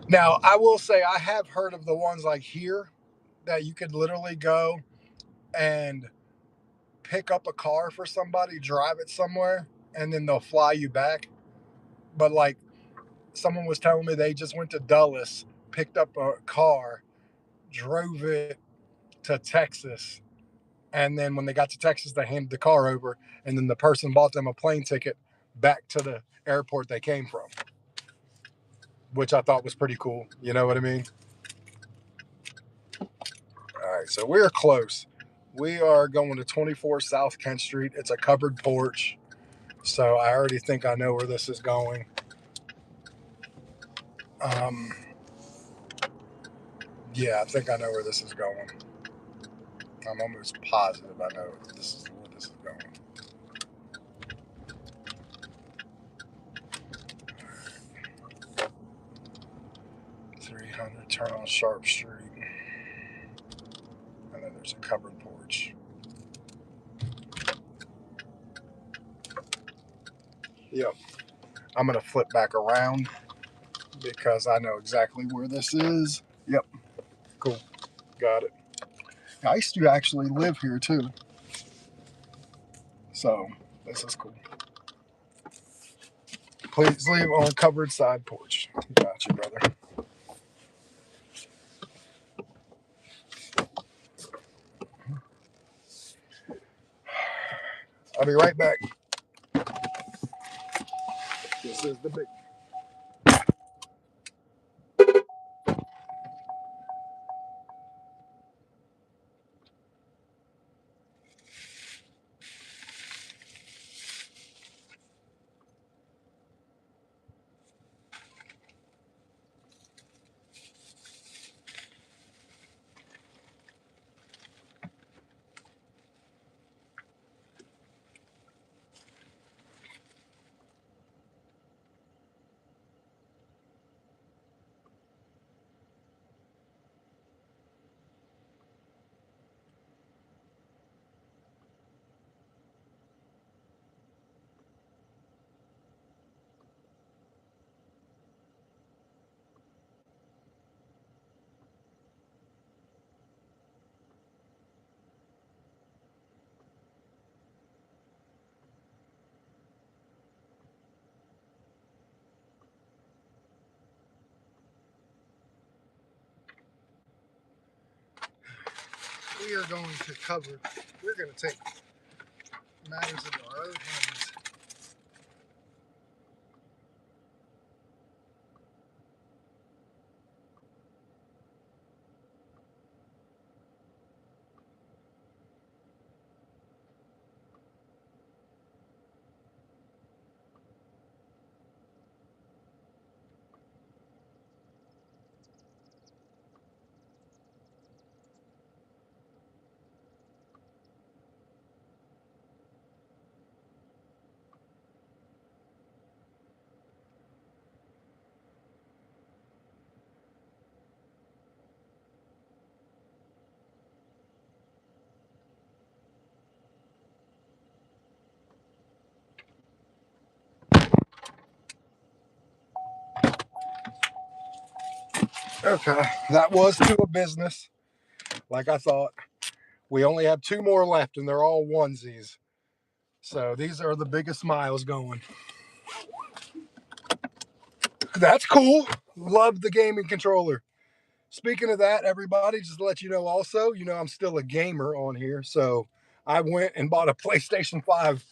Now, I will say I have heard of the ones like here that you could literally go and pick up a car for somebody, drive it somewhere, and then they'll fly you back. But like someone was telling me they just went to Dulles, picked up a car, drove it to Texas, and then when they got to Texas, they handed the car over, and then the person bought them a plane ticket back to the airport they came from, which I thought was pretty cool. You know what I mean? All right, so we're close. We are going to 24 South Kent Street. It's a covered porch, so I already think I know where this is going. Um, yeah, I think I know where this is going. I'm almost positive I know where this is going. 300, turn on Sharp Street, and then there's a covered porch. Yep. I'm going to flip back around because I know exactly where this is. Yep. Cool. Got it. I used to actually live here too. So this is cool. Please leave on covered side porch. Gotcha, brother. I'll be right back. This is the big. We are going to cover. We're going to take matters into our own hands. Okay, that was to a business, like I thought. We only have 2 more left, and they're all onesies. So these are the biggest miles going. That's cool. Love the gaming controller. Speaking of that, everybody, just to let you know also, I'm still a gamer on here. So I went and bought a PlayStation 5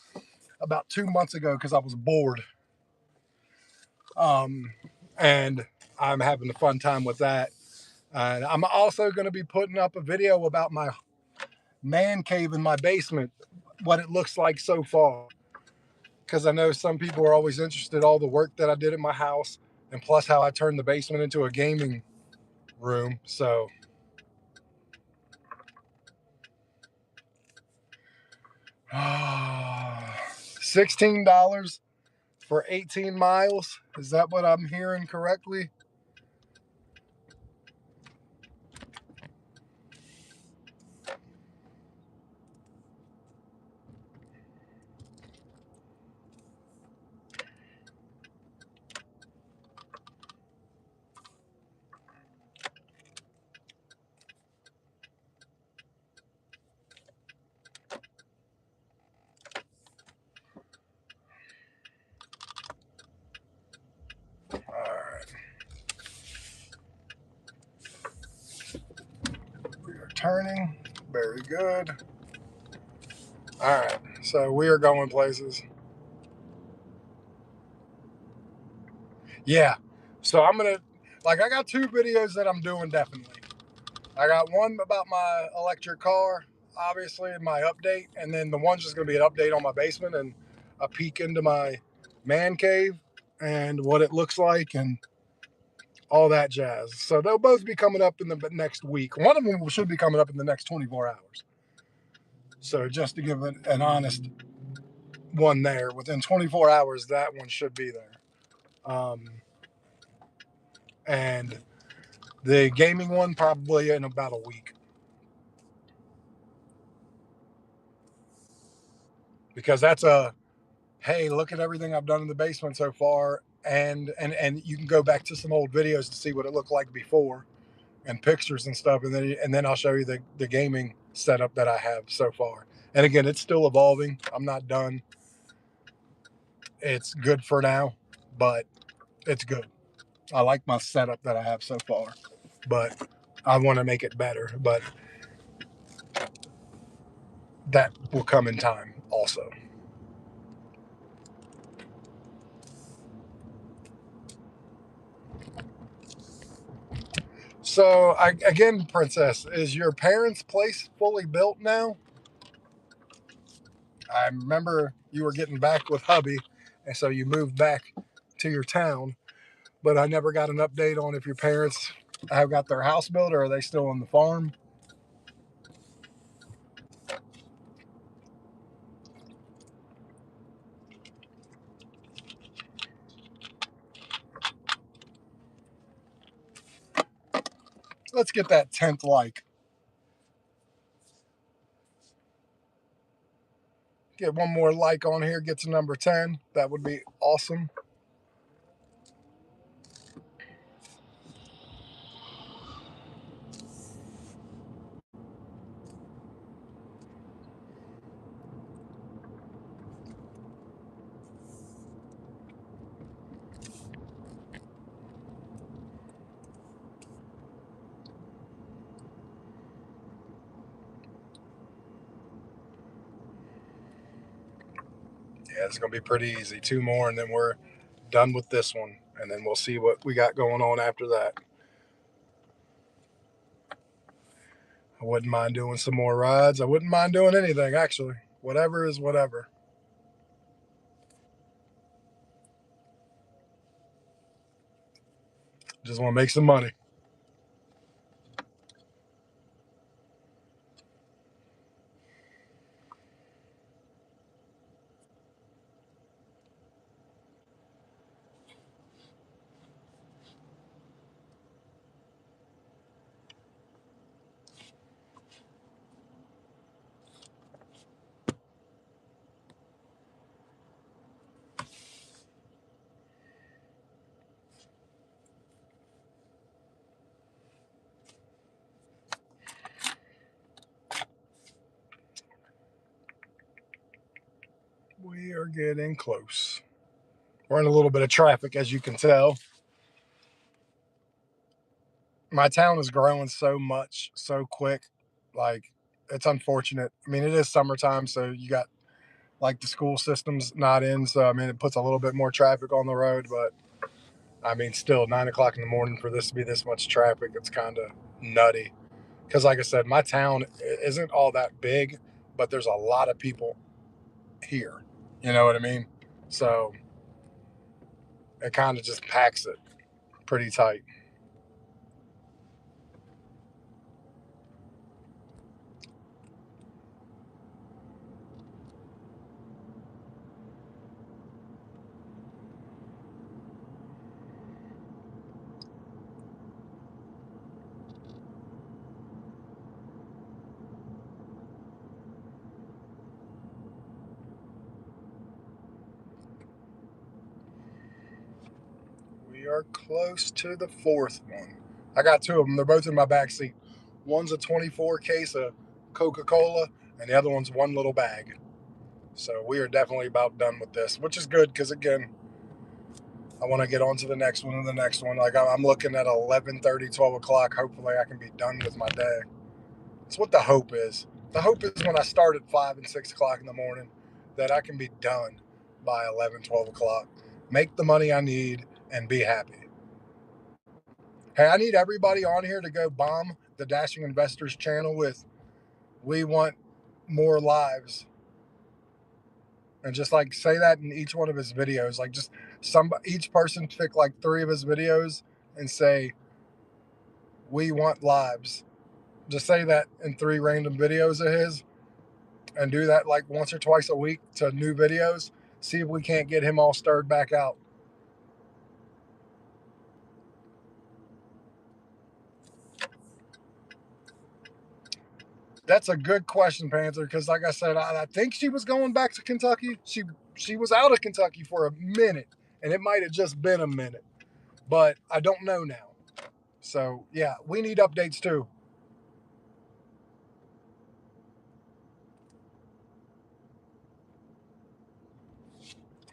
about 2 months ago because I was bored. And I'm having a fun time with that. And I'm also going to be putting up a video about my man cave in my basement, what it looks like so far. Because I know some people are always interested in all the work that I did at my house, and plus how I turned the basement into a gaming room. So $16 for 18 miles. Is that what I'm hearing correctly? All right. We are turning. Very good. All right. So we are going places. Yeah. So I'm going to, I got 2 videos that I'm doing definitely. I got one about my electric car, obviously, my update, and then the one's just going to be an update on my basement and a peek into my man cave and what it looks like and all that jazz. So they'll both be coming up in the next week. One of them should be coming up in the next 24 hours. So just to give an honest one there, within 24 hours, that one should be there. And the gaming one probably in about a week. Because that's a, hey, look at everything I've done in the basement so far. And you can go back to some old videos to see what it looked like before. and pictures and stuff, and then I'll show you the gaming setup that I have so far. And again, it's still evolving. I'm not done. It's good for now, but it's good. I like my setup that I have so far, but I want to make it better. But that will come in time also. So, again, Princess, is your parents' place fully built now? I remember you were getting back with hubby, and so you moved back to your town, but I never got an update on if your parents have got their house built or are they still on the farm? Let's get that 10th like. Get one more like on here, get to number 10. That would be awesome. Yeah, it's going to be pretty easy. Two more, and then we're done with this one. And then we'll see what we got going on after that. I wouldn't mind doing some more rides. I wouldn't mind doing anything, actually. Whatever is whatever. Just want to make some money. We are getting close. We're in a little bit of traffic, as you can tell. My town is growing so much, so quick. Like, it's unfortunate. I mean, it is summertime, so you got like the school system's not in. So, I mean, it puts a little bit more traffic on the road. But, I mean, still, 9 o'clock in the morning for this to be this much traffic, it's kind of nutty. Because, like I said, my town isn't all that big, but there's a lot of people here. You know what I mean? So, it kind of just packs it pretty tight. We are close to the fourth one. I got two of them. They're both in my back seat. One's a 24 case of Coca-Cola, and the other one's one little bag. So we are definitely about done with this, which is good because, again, I want to get on to the next one and the next one. Like, I'm looking at 11:30, 12 o'clock. Hopefully I can be done with my day. It's what the hope is. The hope is when I start at 5 and 6 o'clock in the morning that I can be done by 11, 12 o'clock. Make the money I need and be happy. Hey, I need everybody on here to go bomb the Dashing Investors channel with "We want more lives," and just like say that in each one of his videos. Like, just each person pick like three of his videos and say "We want lives." Just say that in three random videos of his, and do that like once or twice a week to new videos. See if we can't get him all stirred back out. That's a good question, Panther, because like I said, I think she was going back to Kentucky. She was out of Kentucky for a minute, and it might have just been a minute, but I don't know now. So yeah, we need updates too.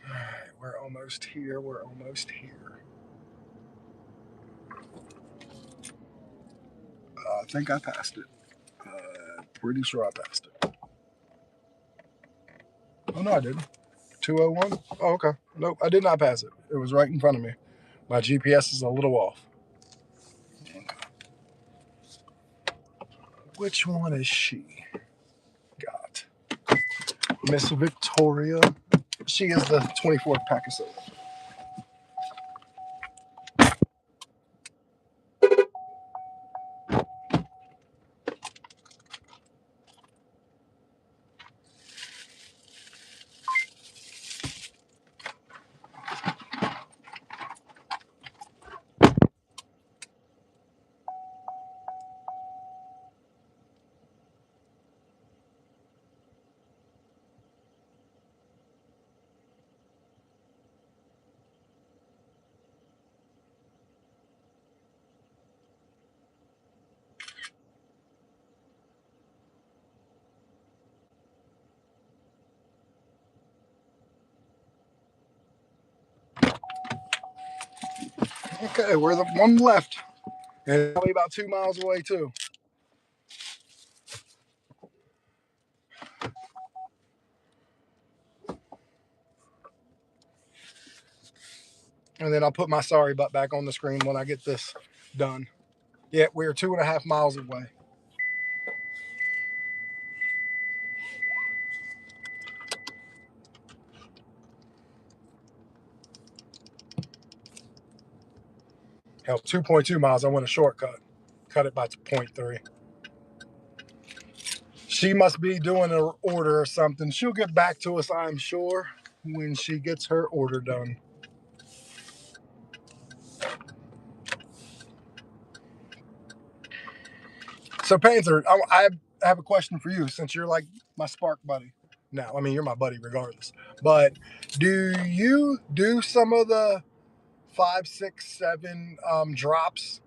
All right, we're almost here. We're almost here. I think I passed it. Pretty sure I passed it. Oh no, I didn't. 201. Oh, okay. Nope, I did not pass it. It was right in front of me. My GPS is a little off. Which one is she? Got Miss Victoria. She is the 24th pack of soda. Okay, we're the one left. And probably about 2 miles away too. And then I'll put my sorry butt back on the screen when I get this done. Yeah, we're 2.5 miles away. Hell, 2.2 miles. I went a shortcut. Cut it by 0.3. She must be doing an order or something. She'll get back to us, I'm sure, when she gets her order done. So, Panther, I have a question for you since you're like my spark buddy. Now, I mean, you're my buddy regardless. But do you do some of the 5, 6, 7 drops?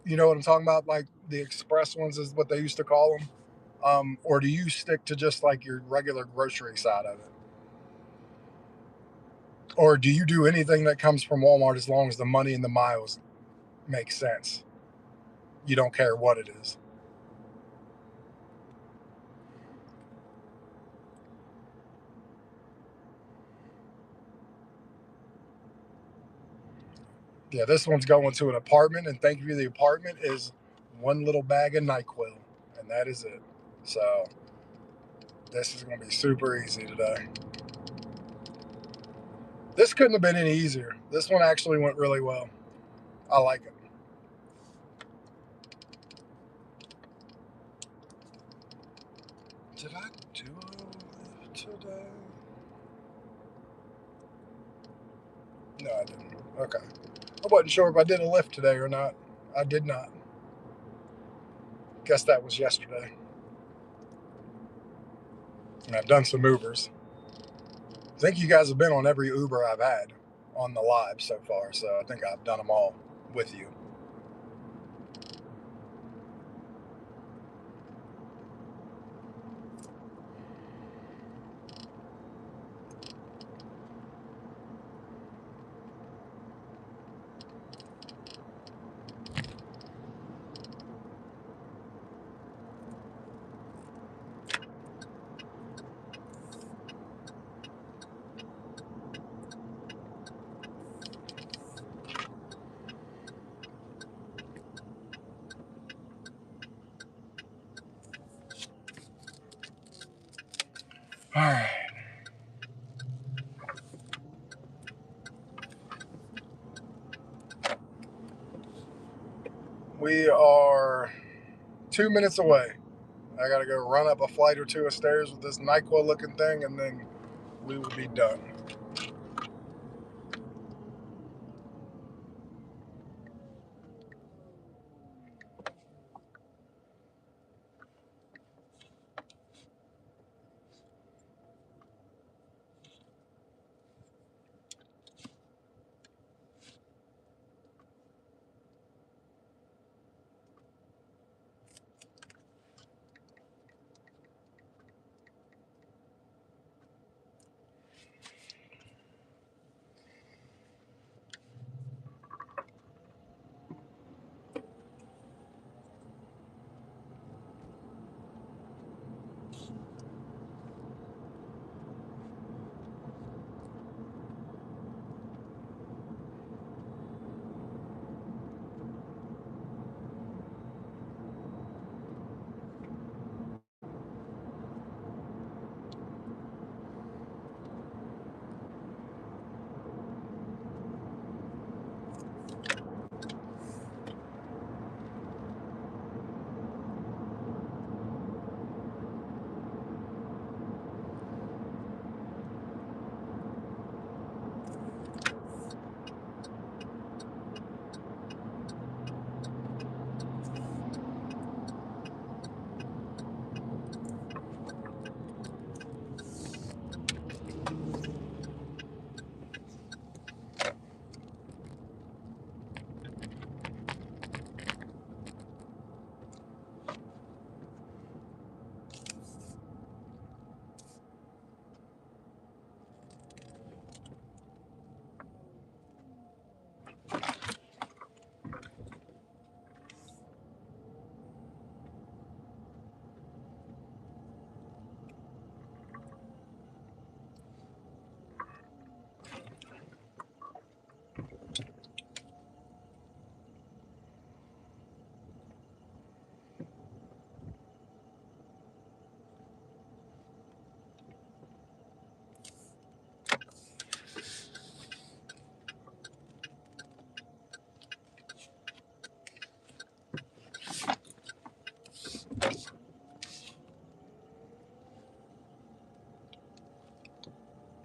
You know what I'm talking about? Like the express ones is what they used to call them. Or do you stick to just like your regular grocery side of it? Or do you do anything that comes from Walmart as long as the money and the miles make sense? You don't care what it is. Yeah, this one's going to an apartment, and thank you, the apartment is one little bag of NyQuil, and that is it. So this is going to be super easy today. This couldn't have been any easier. This one actually went really well. I like it. Did I do it today? No, I didn't. Okay. I wasn't sure if I did a lift today or not. I did not. Guess that was yesterday. And I've done some Ubers. I think you guys have been on every Uber I've had on the live so far, so I think I've done them all with you. All right. We are 2 minutes away. I got to go run up a flight or two of stairs with this NyQuil looking thing, and then we will be done.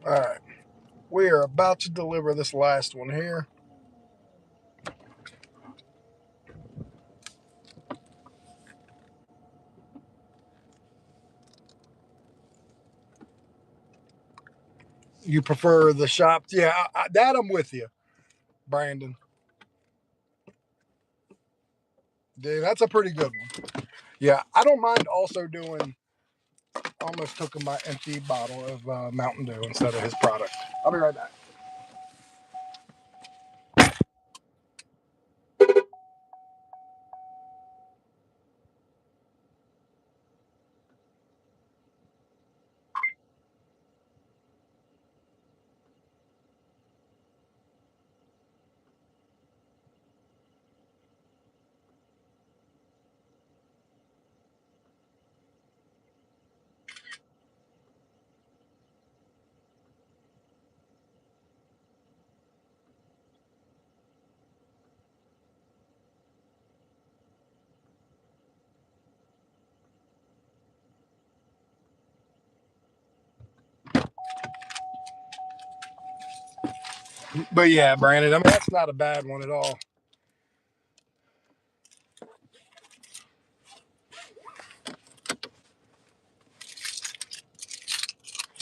All right. We are about to deliver this last one here. You prefer the shop? Yeah, that I'm with you, Brandon. Dude, that's a pretty good one. Yeah, I don't mind also doing. Almost took my empty bottle of Mountain Dew instead of his product. I'll be right back. But yeah, Brandon, I mean that's not a bad one at all.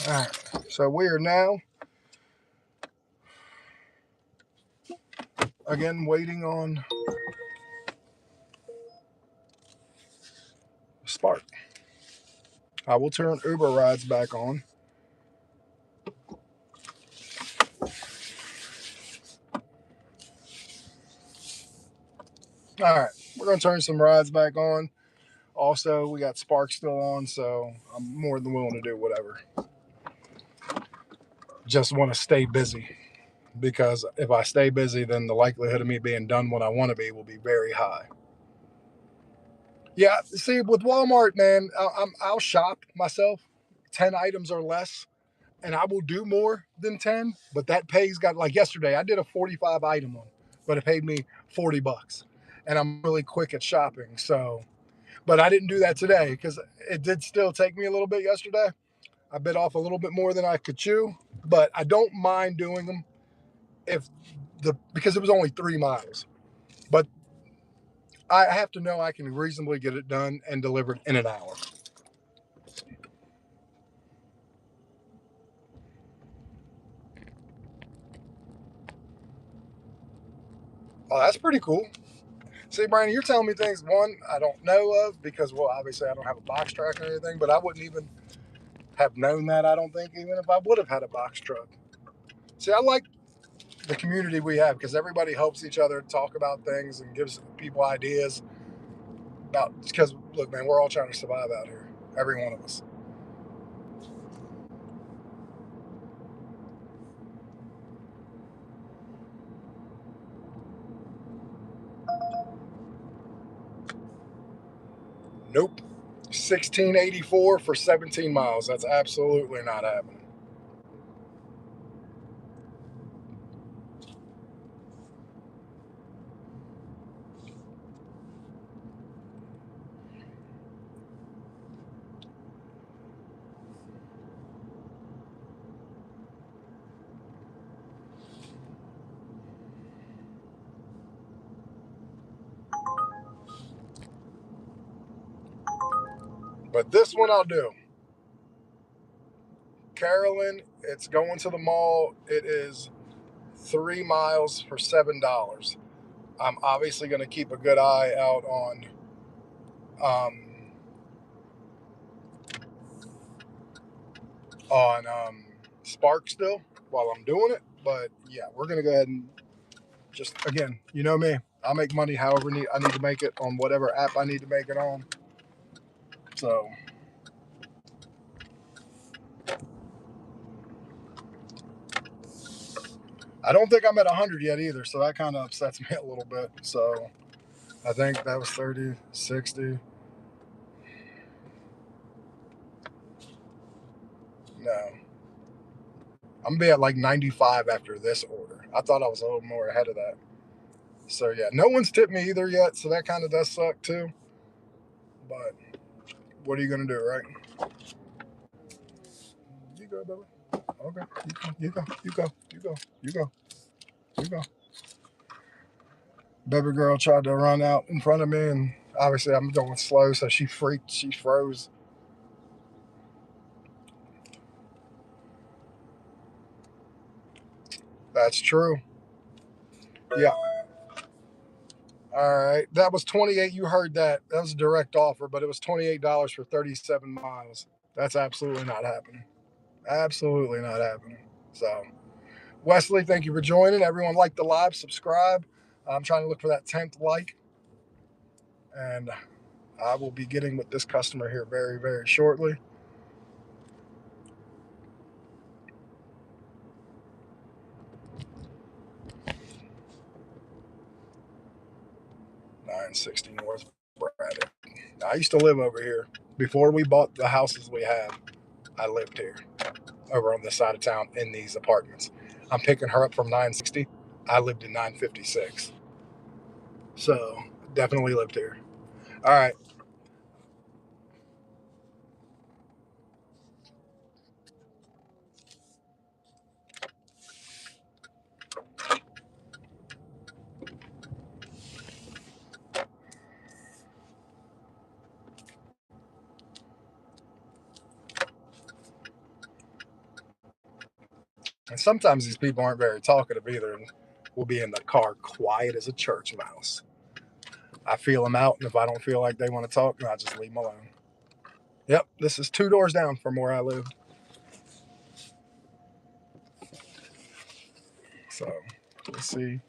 All right, so we are now again waiting on Spark. I will turn Uber rides back on. All right, we're gonna turn some rides back on. Also, we got Spark still on, so I'm more than willing to do whatever. Just want to stay busy because if I stay busy, then the likelihood of me being done when I want to be will be very high. Yeah, see, with Walmart, man, I'll shop myself 10 items or less, and I will do more than 10, but that pays got like yesterday, I did a 45 item one, but it paid me $40. And I'm really quick at shopping. So, but I didn't do that today because it did still take me a little bit yesterday. I bit off a little bit more than I could chew, but I don't mind doing them if because it was only 3 miles. But I have to know I can reasonably get it done and delivered in an hour. Oh, that's pretty cool. See, Brian, you're telling me things, one, I don't know of because, well, obviously I don't have a box truck or anything, but I wouldn't even have known that, I don't think, even if I would have had a box truck. See, I like the community we have because everybody helps each other talk about things and gives people ideas about, because, look, man, we're all trying to survive out here, every one of us. Nope. 1684 for 17 miles. That's absolutely not happening. But this one I'll do. Carolyn, it's going to the mall. It is 3 miles for $7. I'm obviously going to keep a good eye out um, on Spark still while I'm doing it. But yeah, we're going to go ahead and just again, you know me. I make money however I need to make it on whatever app I need to make it on. So I don't think I'm at 100 yet either. So that kind of upsets me a little bit. So I think that was 30, 60. No, I'm gonna be at like 95 after this order. I thought I was a little more ahead of that. So yeah, no one's tipped me either yet, so that kind of does suck too. But what are you gonna do, right? good, baby. Okay, you go, you go, you go, you go, you go. Baby girl tried to run out in front of me, and obviously I'm going slow, so she freaked. She froze. That's true. Yeah. All right. That was 28. You heard that. That was a direct offer, but it was $28 for 37 miles. That's absolutely not happening. Absolutely not happening. So, Wesley, thank you for joining. Everyone like the live, subscribe. I'm trying to look for that 10th like, and I will be getting with this customer here very, very shortly. $960 North Braddock. I used to live over here. Before we bought the houses we have, I lived here over on this side of town in these apartments. I'm picking her up from 960. I lived in 956. So definitely lived here. All right. And sometimes these people aren't very talkative either, and will be in the car quiet as a church mouse. I feel them out, and if I don't feel like they want to talk, I just leave them alone. Yep, this is 2 doors down from where I live. So let's see.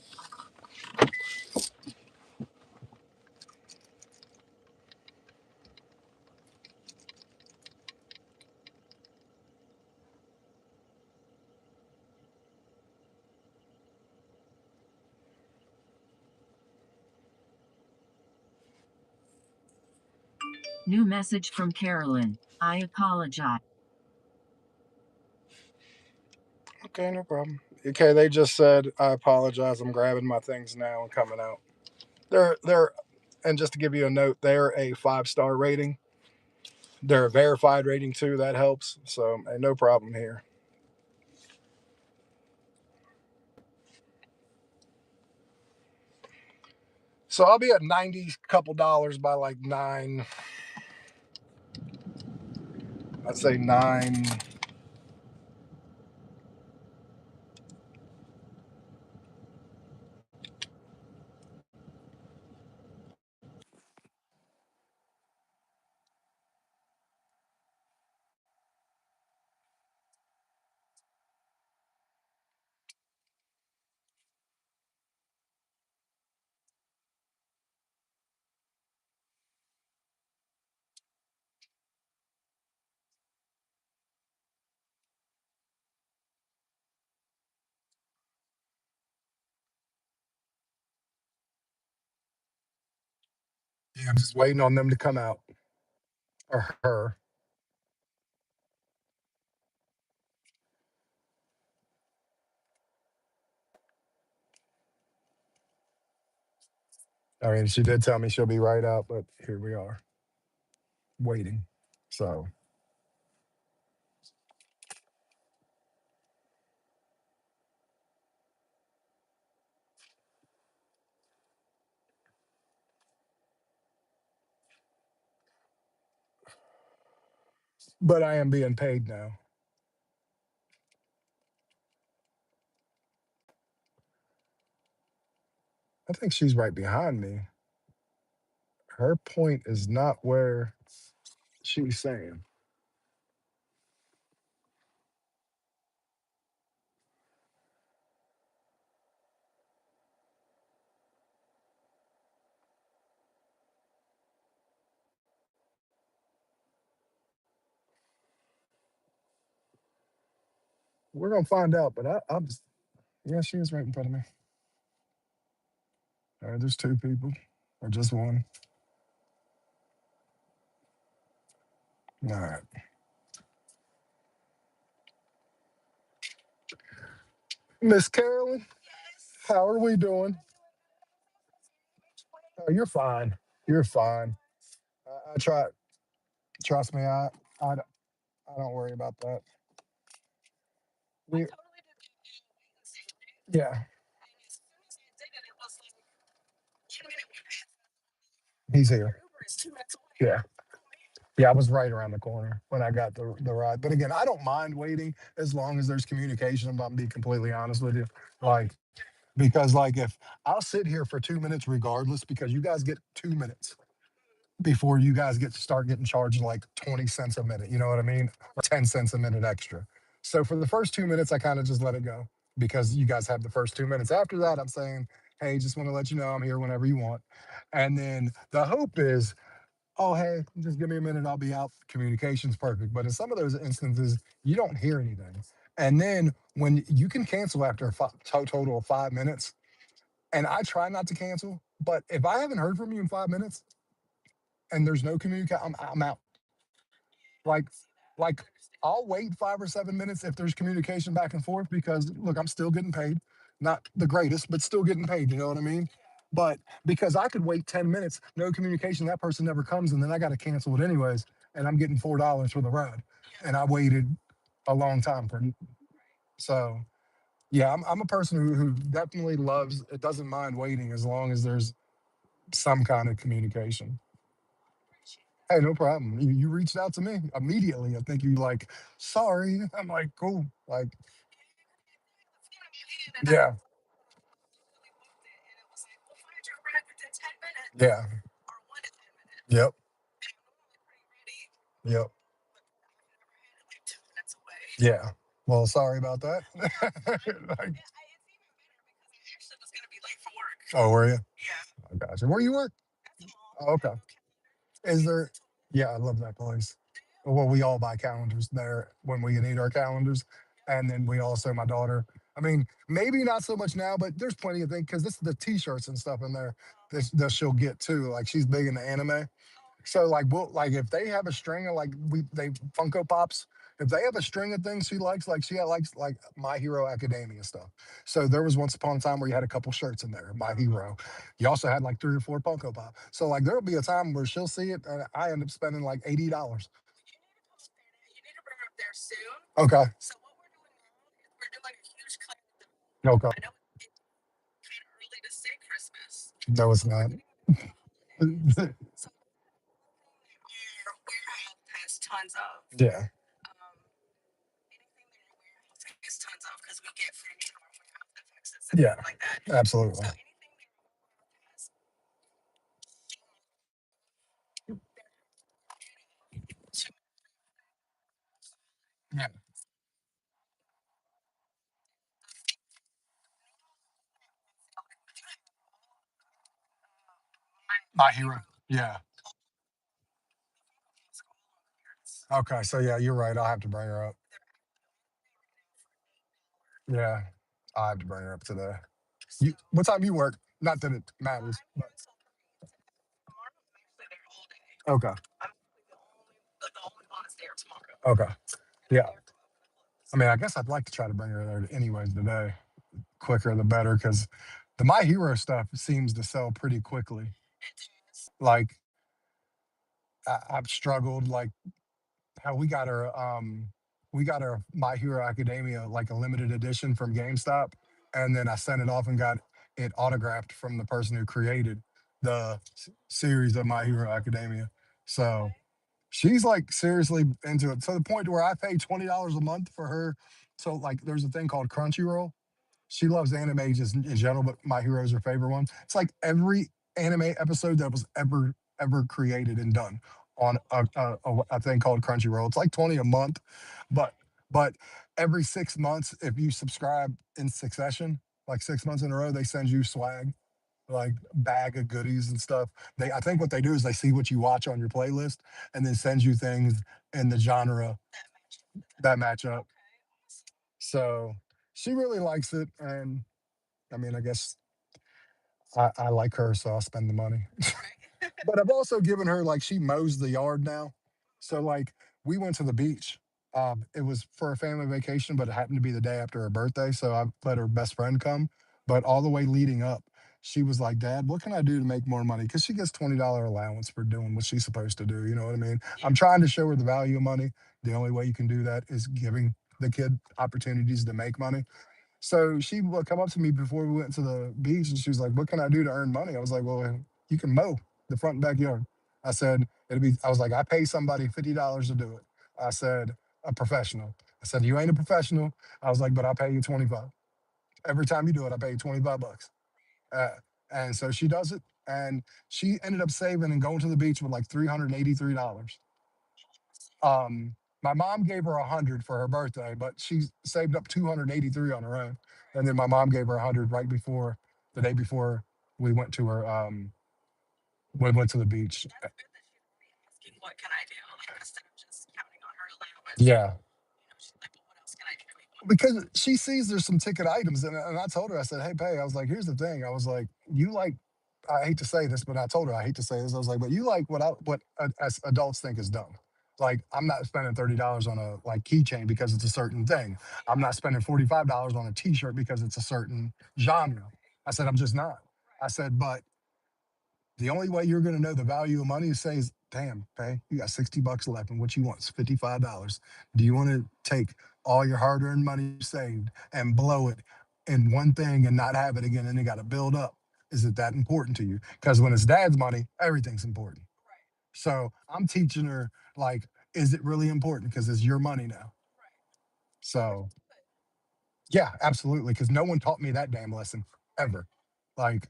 New message from Carolyn. I apologize. Okay, no problem. Okay, they just said I apologize. I'm grabbing my things now and coming out. They're and just to give you a note, they're a 5-star rating. They're a verified rating too. That helps. So no problem here. So I'll be at 90 couple dollars by like nine. I'd say nine. Yeah, I'm just waiting on them to come out. Or her. I mean, she did tell me she'll be right out, but here we are waiting. So, but I am being paid now. I think she's right behind me. Her point is not where she's saying. We're gonna find out, but I'm just, yeah, she is right in front of me. All right, there's two people, or just one. All right, Miss Carolyn, how are we doing? Oh, you're fine. You're fine. I try. Trust me. I don't worry about that. We, yeah, he's here. Yeah. Yeah, I was right around the corner when I got the ride. But again, I don't mind waiting as long as there's communication. I'm gonna be completely honest with you. Like, because like if I'll sit here for 2 minutes regardless, because you guys get 2 minutes before you guys get to start getting charged like 20 cents a minute. You know what I mean? Or 10 cents a minute extra. So for the first 2 minutes, I kind of just let it go because you guys have the first 2 minutes. After that, I'm saying, hey, just want to let you know I'm here whenever you want. And then the hope is, oh, hey, just give me a minute, I'll be out. Communication's perfect. But in some of those instances, you don't hear anything. And then when you can cancel after a total of 5 minutes, and I try not to cancel, but if I haven't heard from you in 5 minutes and there's no communication, I'm out. Like, like I'll wait 5 or 7 minutes if there's communication back and forth because look, I'm still getting paid. Not the greatest, but still getting paid. You know what I mean? But because I could wait 10 minutes, no communication, that person never comes, and then I got to cancel it anyways, and I'm getting $4 for the ride, and I waited a long time for. So yeah, I'm a person who definitely loves. It doesn't mind waiting as long as there's some kind of communication. Hey, no problem. You reached out to me immediately. I think you like, sorry. I'm like, cool. Like, yeah, yeah, yep, yep, yeah. Well, sorry about that. Like, oh, were you? I got you. Where you work? Oh, okay. Is there? Yeah, I love that place. Well, we all buy calendars there when we need our calendars, and then we also, my daughter. I mean, maybe not so much now, but there's plenty of things because this the T-shirts and stuff in there that she'll get too. Like she's big into anime, so like we'll like if they have a string of like we they Funko Pops, if they have a string of things she likes, like she likes like My Hero Academia stuff. So there was once upon a time where you had a couple shirts in there, My Hero. You also had like 3 or 4 Funko Pop. So like there'll be a time where she'll see it and I end up spending like $80. Okay. Okay. No, it's not. Yeah. Yeah. Absolutely. Yeah. My Hero. Yeah. Okay. So yeah, you're right. I'll have to bring her up. Yeah. I'll have to bring her up today. What time you work? Not that it matters, but okay. Okay. Yeah. I mean, I guess I'd like to try to bring her there anyways today. Quicker the better, because the My Hero stuff seems to sell pretty quickly. Like I've struggled. Like how we got our My Hero Academia like a limited edition from GameStop, and then I sent it off and got it autographed from the person who created the series of My Hero Academia. So she's like seriously into it to the point where I pay $20 a month for her. So like there's a thing called Crunchyroll. She loves anime just in general, but My Hero is her favorite one. It's like every anime episode that was ever created and done on a thing called Crunchyroll. It's like 20 a month, but but every 6 months, if you subscribe in succession, like 6 months in a row, they send you swag, like bag of goodies and stuff. They I think what they do is they see what you watch on your playlist and then send you things in the genre that match up. So she really likes it, and I mean, I guess I like her, so I'll spend the money. But I've also given her like she mows the yard now. So like we went to the beach. It was for a family vacation, but it happened to be the day after her birthday. So I let her best friend come. But all the way leading up, she was like, Dad, what can I do to make more money? Because she gets $20 allowance for doing what she's supposed to do. You know what I mean? I'm trying to show her the value of money. The only way you can do that is giving. the kid opportunities to make money. So she would come up to me before we went to the beach and she was like, "What can I do to earn money?" I was like, "Well, you can mow the front and backyard." I said, I was like, "I pay somebody $50 to do it." I said, "A professional." I said, "You ain't a professional." I was like, "But I'll pay you 25. Every time you do it, I pay you 25 bucks." Uh, and so she does it. And she ended up saving and going to the beach with like $383. My mom gave her 100 for her birthday, but she saved up 283 on her own. And then my mom gave her 100 right before the day before we went to her we went to the beach. Yeah. Because she sees there's some ticket items, and I told her, I said, "Hey, Pay," I was like, "Here's the thing." I was like, "You like," I hate to say this, but I told her I hate to say this. I was like, "But you like as adults think is dumb. Like, I'm not spending $30 on a like keychain because it's a certain thing. I'm not spending $45 on a T-shirt because it's a certain genre." I said, "I'm just not." I said, "But the only way you're going to know the value of money is say, damn, Pay, you got 60 bucks left, and what you want is $55. Do you want to take all your hard earned money you saved and blow it in one thing and not have it again and it got to build up? Is it that important to you?" Because when it's dad's money, everything's important. So I'm teaching her, like, is it really important? Because it's your money now. So, yeah, absolutely. Because no one taught me that damn lesson ever. Like,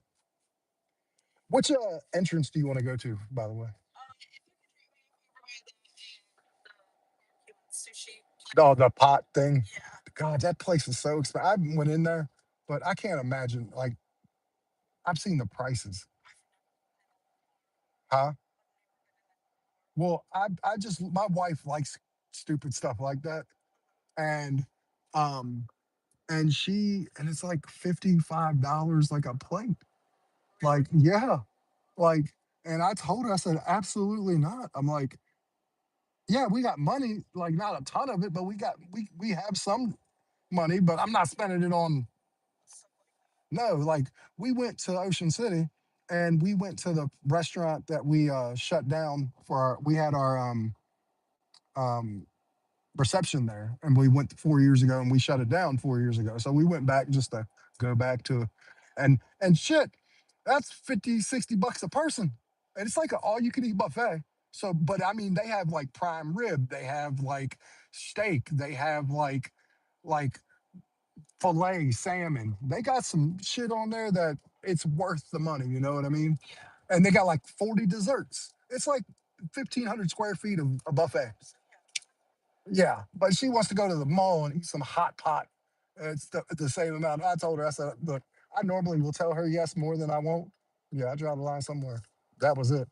which entrance do you want to go to, by the way? Oh, the pot thing. God, that place is so expensive. I went in there, but I can't imagine. Like, I've seen the prices, huh? Well, I just my wife likes stupid stuff like that, and um, and it's like $55 like a plate. Like, yeah, like, and I told her, I said, absolutely not. I'm like, yeah, we got money, like not a ton of it, but we have some money, but I'm not spending it on. No, like we went to Ocean City and we went to the restaurant that we shut down for we had our um reception there and we went 4 years ago and we shut it down 4 years ago. So we went back just to go back to and shit, that's 50, 60 bucks a person. And it's like an all you can eat buffet. So but I mean they have like prime rib, they have like steak, they have like filet salmon. They got some shit on there that it's worth the money. You know what I mean? And they got like 40 desserts. It's like 1,500 square feet of a buffet. Yeah, but she wants to go to the mall and eat some hot pot. It's the same amount. I told her, I said, look, I normally will tell her yes more than I won't. Yeah, I draw the line somewhere. That was it.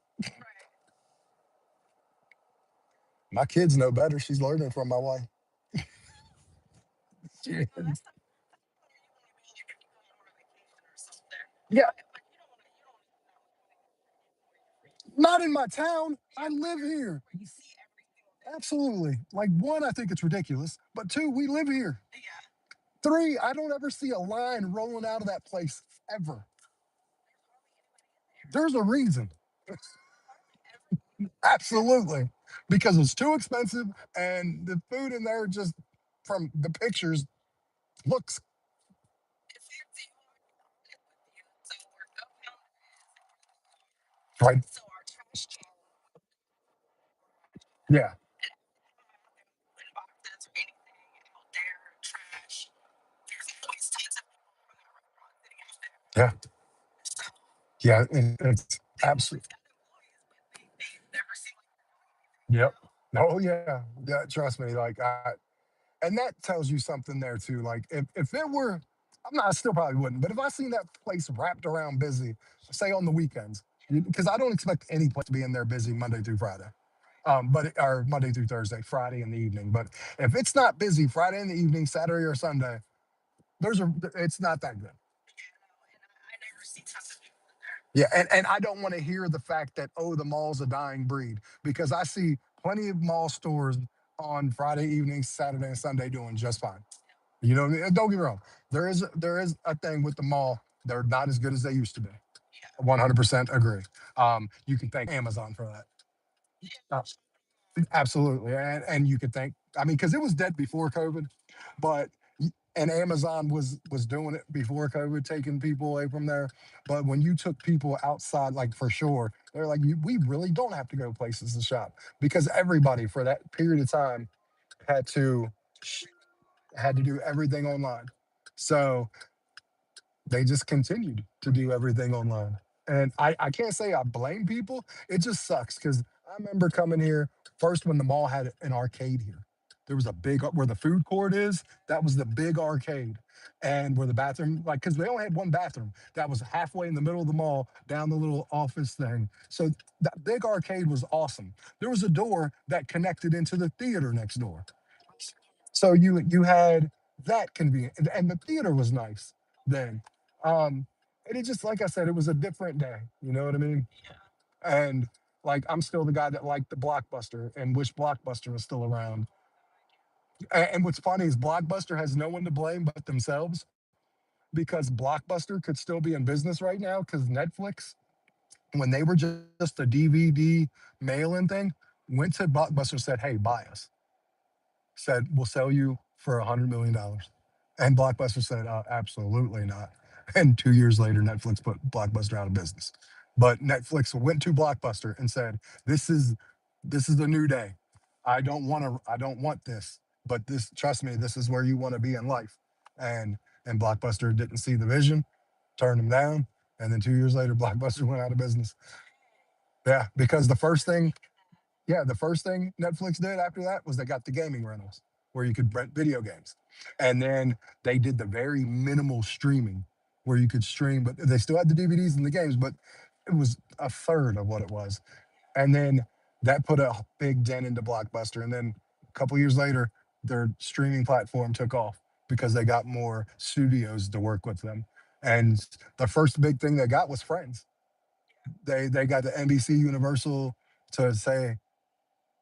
My kids know better. She's learning from my wife. Yeah, yeah, not in my town. I live here. Absolutely. Like one, I think it's ridiculous. But two, we live here. Three, I don't ever see a line rolling out of that place ever. There's a reason. Absolutely. Because it's too expensive and the food in there just from the pictures looks right. Yeah. Yeah. Yeah. It's absolutely. Yep. Oh yeah. Yeah. Trust me. Like and that tells you something there too. Like if it were, I'm not, I still probably wouldn't, but if I seen that place wrapped around busy, say on the weekends, because I don't expect any place to be in there busy Monday through Friday, or Monday through Thursday, Friday in the evening. But if it's not busy Friday in the evening, Saturday or Sunday, it's not that good. Yeah, and I don't want to hear the fact that oh the mall's a dying breed because I see plenty of mall stores on Friday evenings, Saturday and Sunday doing just fine. You know, what I mean? And don't get me wrong. There is a thing with the mall. They're not as good as they used to be. 100% agree. You can thank Amazon for that. Uh, absolutely, and you could thank. I mean, because it was dead before COVID, But and Amazon was doing it before COVID, taking people away from there. But when you took people outside, like for sure, they're like, we really don't have to go places to shop because everybody for that period of time had to had to do everything online. So they just continued to do everything online. And I can't say I blame people. It just sucks because I remember coming here first when the mall had an arcade here. There was a big, where the food court is, that was the big arcade. And where the bathroom, like, because they only had one bathroom that was halfway in the middle of the mall down the little office thing. So that big arcade was awesome. There was a door that connected into the theater next door. So you had that convenient, and the theater was nice then. And it just like I said, it was a different day. You know what I mean? And like I'm still the guy that liked the Blockbuster and wish Blockbuster was still around. And what's funny is Blockbuster has no one to blame but themselves because Blockbuster could still be in business right now because Netflix, when they were just a DVD mail-in thing, went to Blockbuster and said, "Hey, buy us." Said, "We'll sell you for $100 million." And Blockbuster said, "Absolutely not." And 2 years later, Netflix put Blockbuster out of business. But Netflix went to Blockbuster and said, this is the new day. I don't want this, but this, trust me, this is where you want to be in life." And Blockbuster didn't see the vision, turned them down, and then 2 years later, Blockbuster went out of business. Yeah, because the first thing Netflix did after that was they got the gaming rentals where you could rent video games. And then they did the very minimal streaming where you could stream, but they still had the DVDs and the games, but it was a third of what it was. And then that put a big dent into Blockbuster. And then a couple years later, their streaming platform took off because they got more studios to work with them. And the first big thing they got was Friends. They got the NBC Universal to say,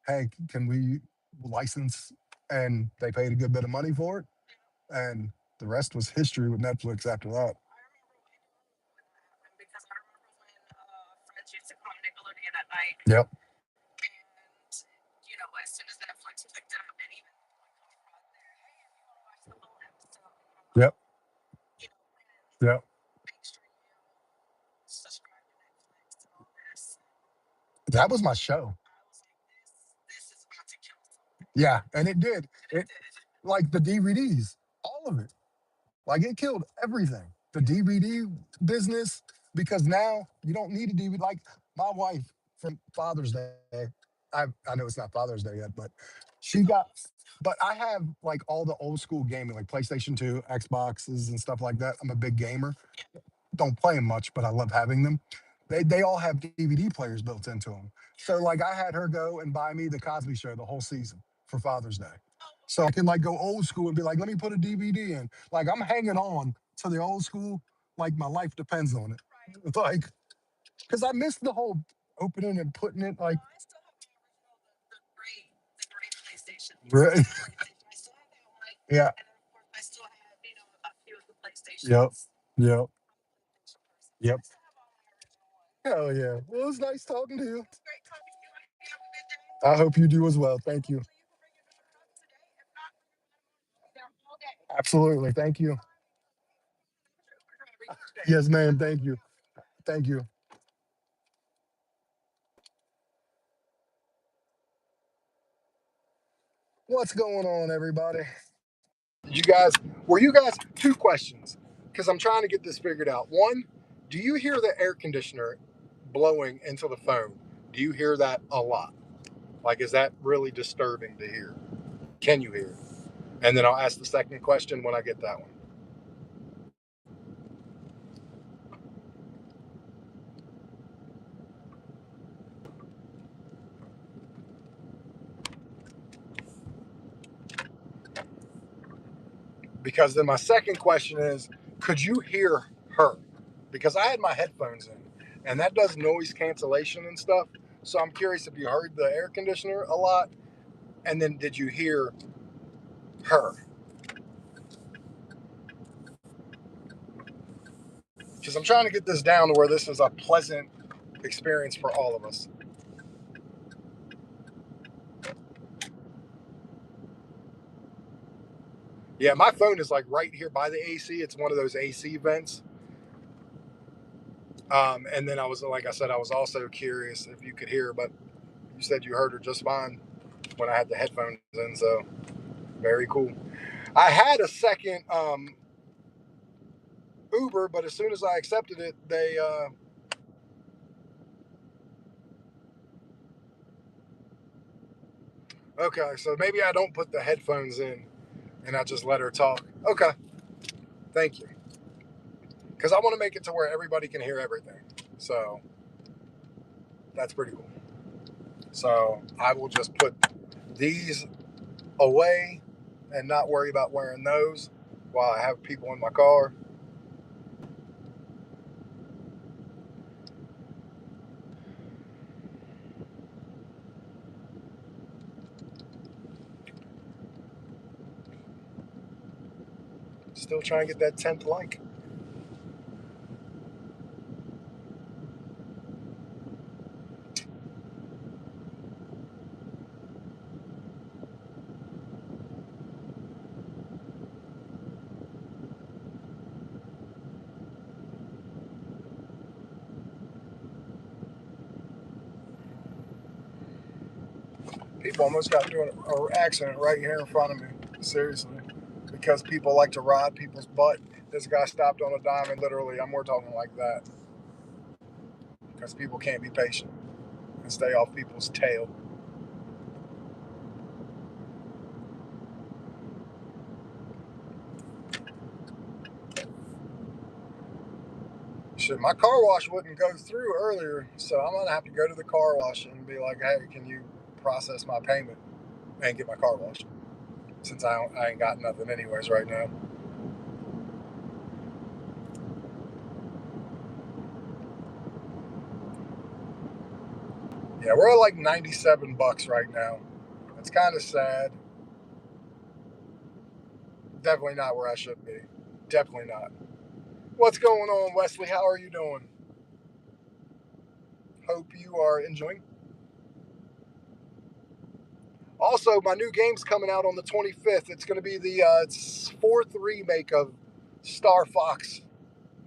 "Hey, can we license?" And they paid a good bit of money for it. And the rest was history with Netflix after that. Yep. Yep. Yep. That was my show. Yeah. And it did. It like the DVDs, all of it. Like it killed everything. The DVD business, because now you don't need a DVD. Like my wife from Father's Day, I know it's not Father's Day yet, but she got, but I have like all the old school gaming, like PlayStation 2, Xboxes, and stuff like that. I'm a big gamer. Don't play them much, but I love having them. They all have DVD players built into them. So like I had her go and buy me the Cosby Show the whole season for Father's Day. So I can like go old school and be like, let me put a DVD in. Like I'm hanging on to the old school, like my life depends on it. Like, because I missed the whole opening and putting it like right. Yeah. Yep. Yep. Yep. Hell yeah. Well, it was nice talking to you. I hope you do as well. Thank you. Absolutely. Thank you. Yes, ma'am. Thank you. Thank you. What's going on, everybody? You guys, were you guys two questions? Because I'm trying to get this figured out. One, do you hear the air conditioner blowing into the phone? Do you hear that a lot? Like, is that really disturbing to hear? Can you hear it? And then I'll ask the second question when I get that one. Because then my second question is, could you hear her? Because I had my headphones in, and that does noise cancellation and stuff. So I'm curious if you heard the air conditioner a lot, and then did you hear her? Because I'm trying to get this down to where this is a pleasant experience for all of us. Yeah, my phone is like right here by the AC. It's one of those AC vents. And then I was, like I said, I was also curious if you could hear, but you said you heard her just fine when I had the headphones in. So very cool. I had a second Uber, but as soon as I accepted it, they okay. So maybe I don't put the headphones in and I just let her talk. Okay, thank you. Because I want to make it to where everybody can hear everything. So that's pretty cool. So I will just put these away and not worry about wearing those while I have people in my car. Still trying to get that 10th like. People almost got into an accident right here in front of me. Seriously. Because people like to ride people's butt. This guy stopped on a dime and literally, we're talking like that. Because people can't be patient and stay off people's tail. Shit, my car wash wouldn't go through earlier, so I'm gonna have to go to the car wash and be like, "Hey, can you process my payment and get my car washed?" Since I ain't got nothing anyways right now. Yeah, we're at like $97 right now. It's kind of sad. Definitely not where I should be. Definitely not. What's going on, Wesley? How are you doing? Hope you are enjoying. Also, my new game's coming out on the 25th. It's going to be the fourth remake of Star Fox,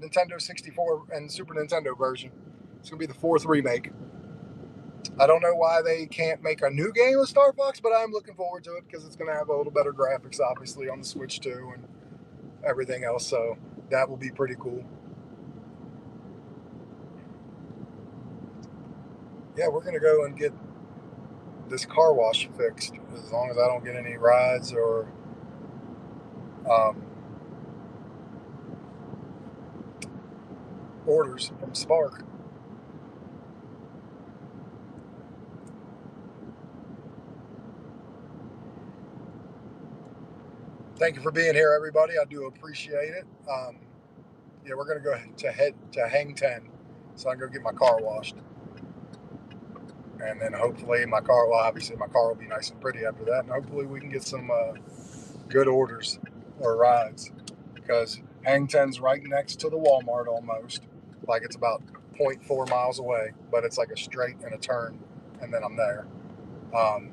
Nintendo 64 and Super Nintendo version. It's going to be the fourth remake. I don't know why they can't make a new game of Star Fox, but I'm looking forward to it because it's going to have a little better graphics, obviously, on the Switch too, and everything else. So that will be pretty cool. Yeah, we're going to go and get this car wash fixed as long as I don't get any rides or um, orders from Spark. Thank you for being here, everybody. I do appreciate it. Yeah, we're gonna go to head to Hang Ten, so I can go get my car washed, and then hopefully obviously my car will be nice and pretty after that, and hopefully we can get some good orders or rides, because Hang Ten's right next to the Walmart almost, like it's about zero point 0.4 miles away, but it's like a straight and a turn, and then I'm there. Um,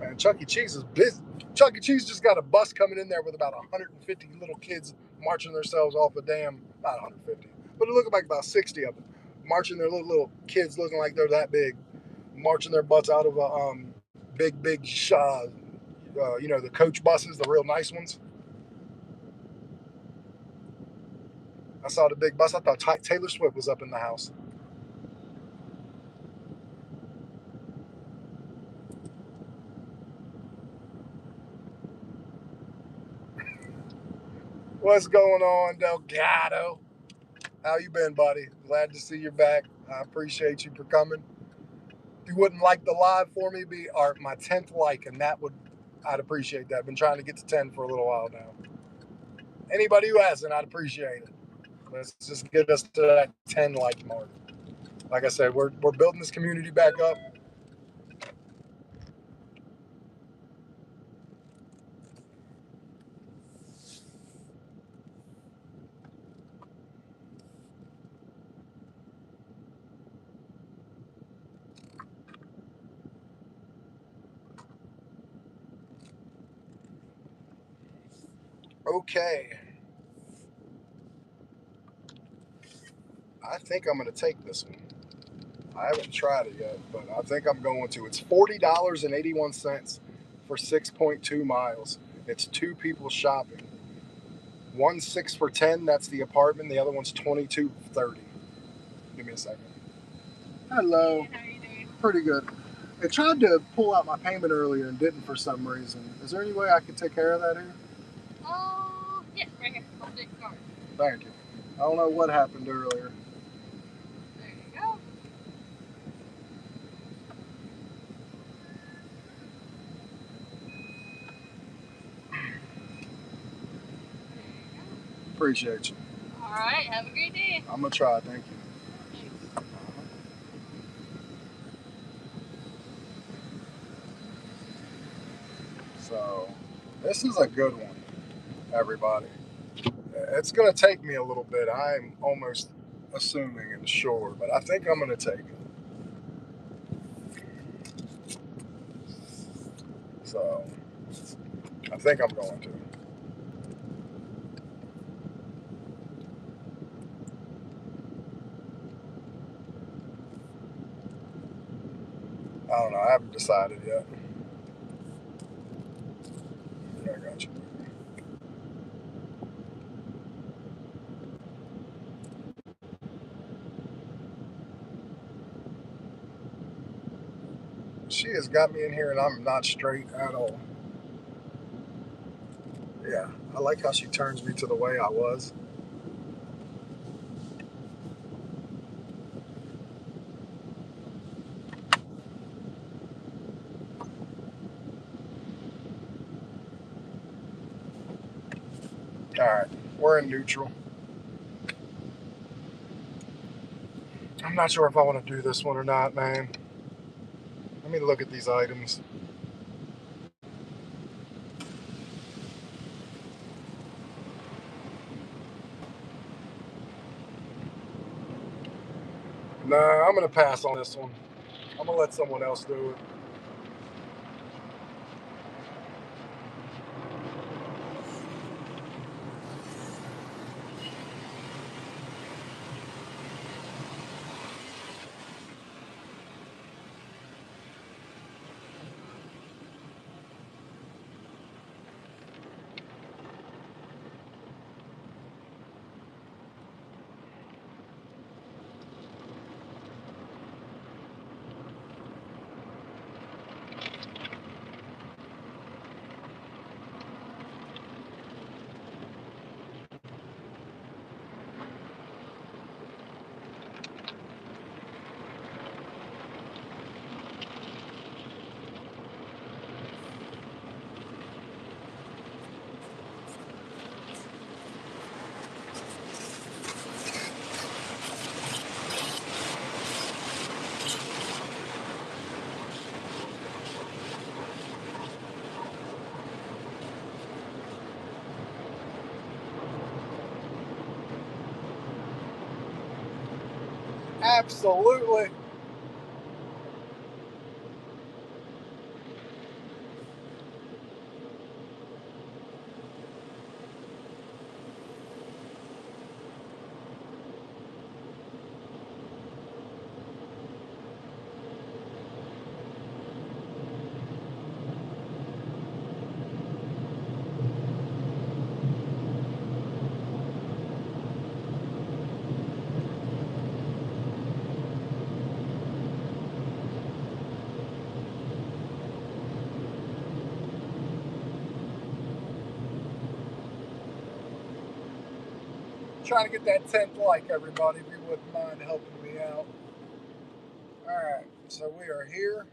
Man, Chuck E. Cheese is busy. Chuck E. Cheese just got a bus coming in there with about 150 little kids marching themselves off the damn, not 150, but it looked like about 60 of them marching their little kids looking like they're that big, marching their butts out of a big the coach buses, the real nice ones. I saw the big bus. I thought Taylor Swift was up in the house. What's going on, Delgado? How you been, buddy? Glad to see you back. I appreciate you for coming. If you wouldn't like the live for me, be my 10th like, and I'd appreciate that. I've been trying to get to 10 for a little while now. Anybody who hasn't, I'd appreciate it. Let's just get us to that 10 like mark. Like I said, we're building this community back up. Okay. I think I'm going to take this one. I haven't tried it yet, but I think I'm going to. It's $40.81 for 6.2 miles. It's two people shopping. One's 6 for 10. That's the apartment. The other one's 22.30. Give me a second. Hello. Hey, how are you doing? Pretty good. I tried to pull out my payment earlier and didn't for some reason. Is there any way I could take care of that here? Oh, yeah, right here. I'll take the card. Thank you. I don't know what happened earlier. There you go. There you go. Appreciate you. All right, have a great day. I'm going to try. Thank you. Thanks. So, this is a good one, everybody. It's going to take me a little bit. I'm almost assuming and sure, but I think I'm going to take it. So, I think I'm going to. I don't know. I haven't decided yet. Yeah, I got you. She has got me in here and I'm not straight at all. Yeah, I like how she turns me to the way I was. All right, we're in neutral. I'm not sure if I want to do this one or not, man. Let me look at these items. Nah, I'm going to pass on this one. I'm going to let someone else do it. Absolutely. Trying to get that 10th like, everybody, if you wouldn't mind helping me out. All right, so we are here.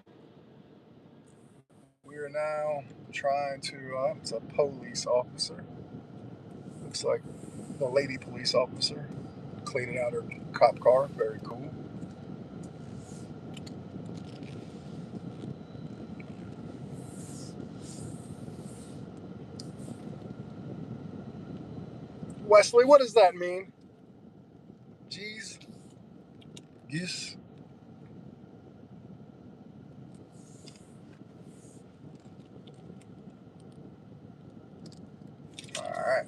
We are now trying to, it's a police officer. Looks like the lady police officer cleaning out her cop car. Very cool. Wesley, what does that mean? Geez. Geese. All right.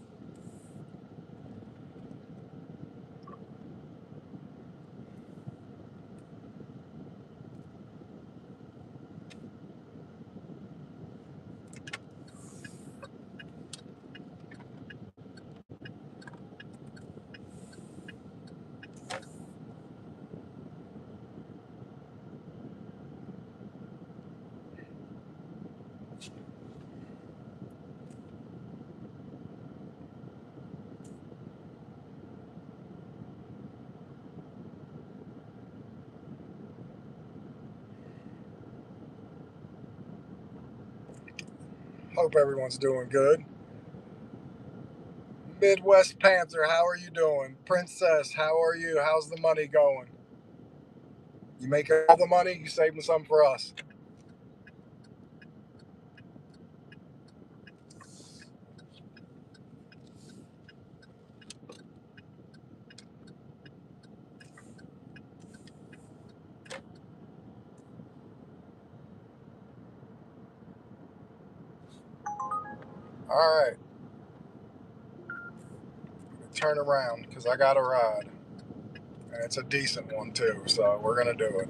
Hope everyone's doing good. Midwest Panther, how are you doing? Princess, how are you? How's the money going? You making all the money? You saving some for us? All right. Turn around because I got a ride. And it's a decent one too, so we're going to do it.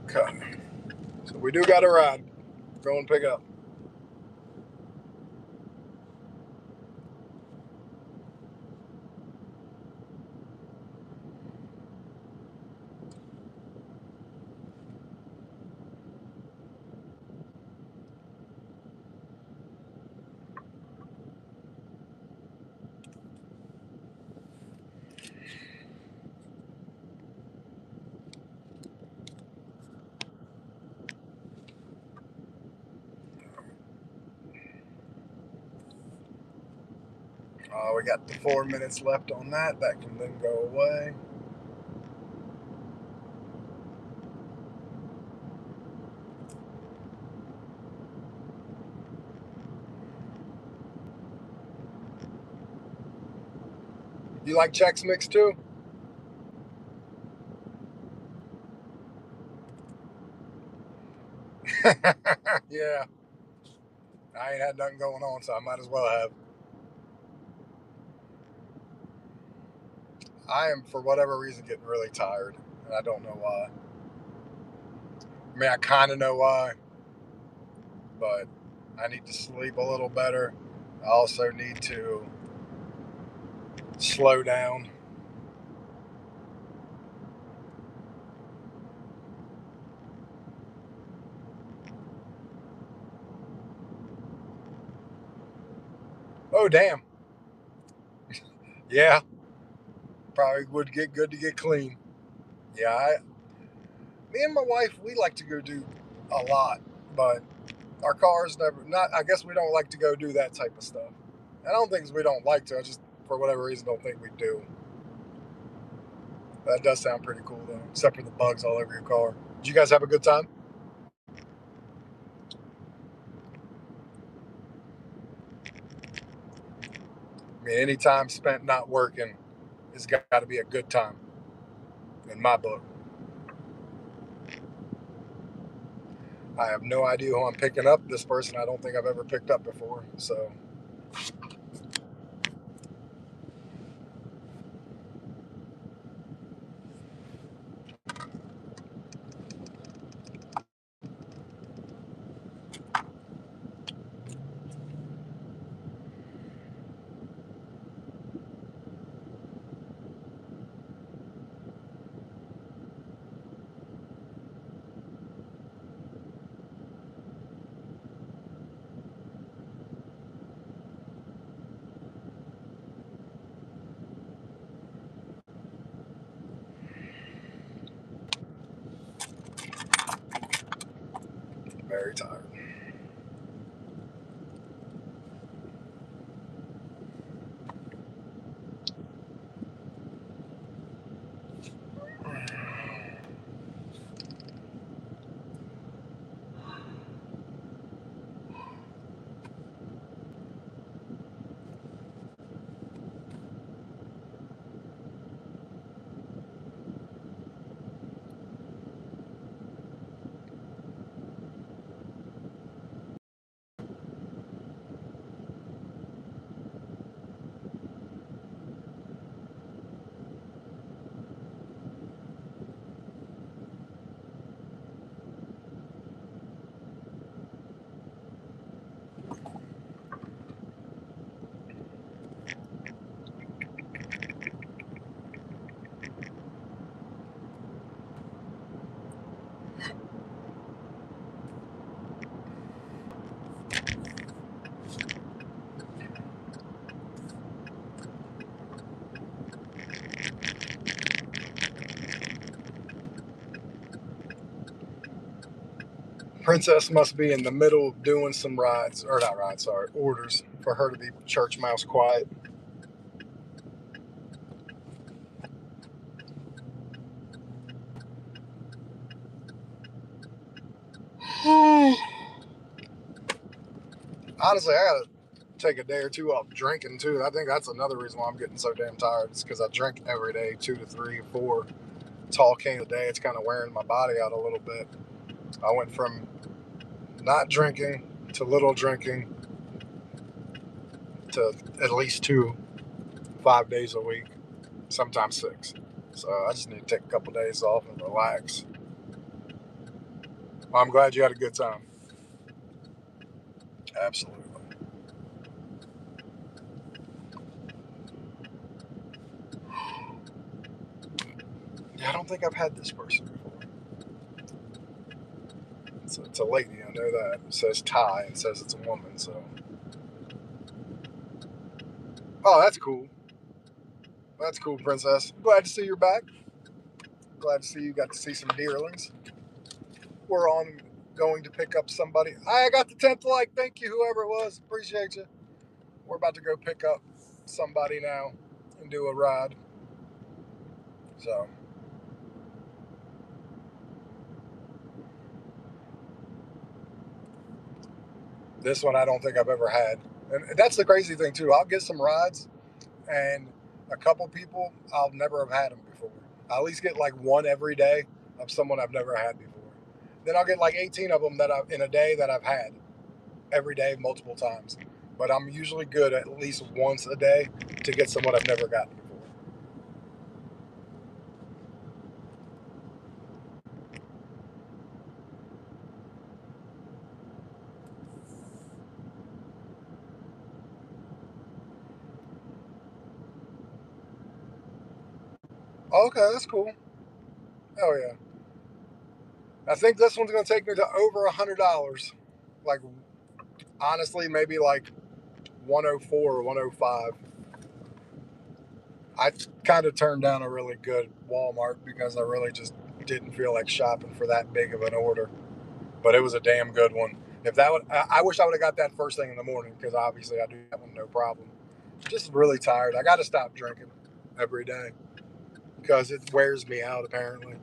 Okay. So we do got a ride. Go and pick up. We got the 4 minutes left on that. That can then go away. You like Chex Mix too? Yeah. I ain't had nothing going on, so I might as well have. I am, for whatever reason, getting really tired, and I don't know why. I mean, I kind of know why, but I need to sleep a little better. I also need to slow down. Oh, damn. Yeah, probably would get good to get clean. Yeah, me and my wife, we like to go do a lot, but our cars never, not, I guess we don't like to go do that type of stuff. I don't think we don't like to, I just, for whatever reason, don't think we do. That does sound pretty cool, though, except for the bugs all over your car. Did you guys have a good time? I mean, any time spent not working has got to be a good time in my book. I have no idea who I'm picking up. This person I don't think I've ever picked up before. So, very tired. Princess must be in the middle of doing some rides, or not rides, sorry, orders for her to be church mouse quiet. Honestly, I gotta take a day or two off drinking too. I think that's another reason why I'm getting so damn tired. It's because I drink every day, 2 to 3 or 4 tall cans a day. It's kind of wearing my body out a little bit. I went from not drinking to little drinking to at least 2, 5 days a week, sometimes 6. So I just need to take a couple days off and relax. Well, I'm glad you had a good time. Absolutely. Yeah, I don't think I've had this person before. It's a lady, I know that. It says Ty and says it's a woman, so. Oh, that's cool. That's cool, Princess. Glad to see you're back. Glad to see you got to see some deerlings. We're on going to pick up somebody. I got the 10th like. Thank you, whoever it was. Appreciate you. We're about to go pick up somebody now and do a ride. So, this one I don't think I've ever had. And that's the crazy thing, too. I'll get some rides, and a couple people, I'll never have had them before. I at least get like one every day of someone I've never had before. Then I'll get like 18 of them that in a day that I've had every day, multiple times. But I'm usually good at least once a day to get someone I've never gotten before. Okay, that's cool. Hell yeah. I think this one's gonna take me to over $100. Like honestly, maybe like 104 or 105. I kind of turned down a really good Walmart because I really just didn't feel like shopping for that big of an order. But it was a damn good one. If that would, I wish I would have got that first thing in the morning because obviously I do that one no problem. Just really tired. I got to stop drinking every day because it wears me out apparently,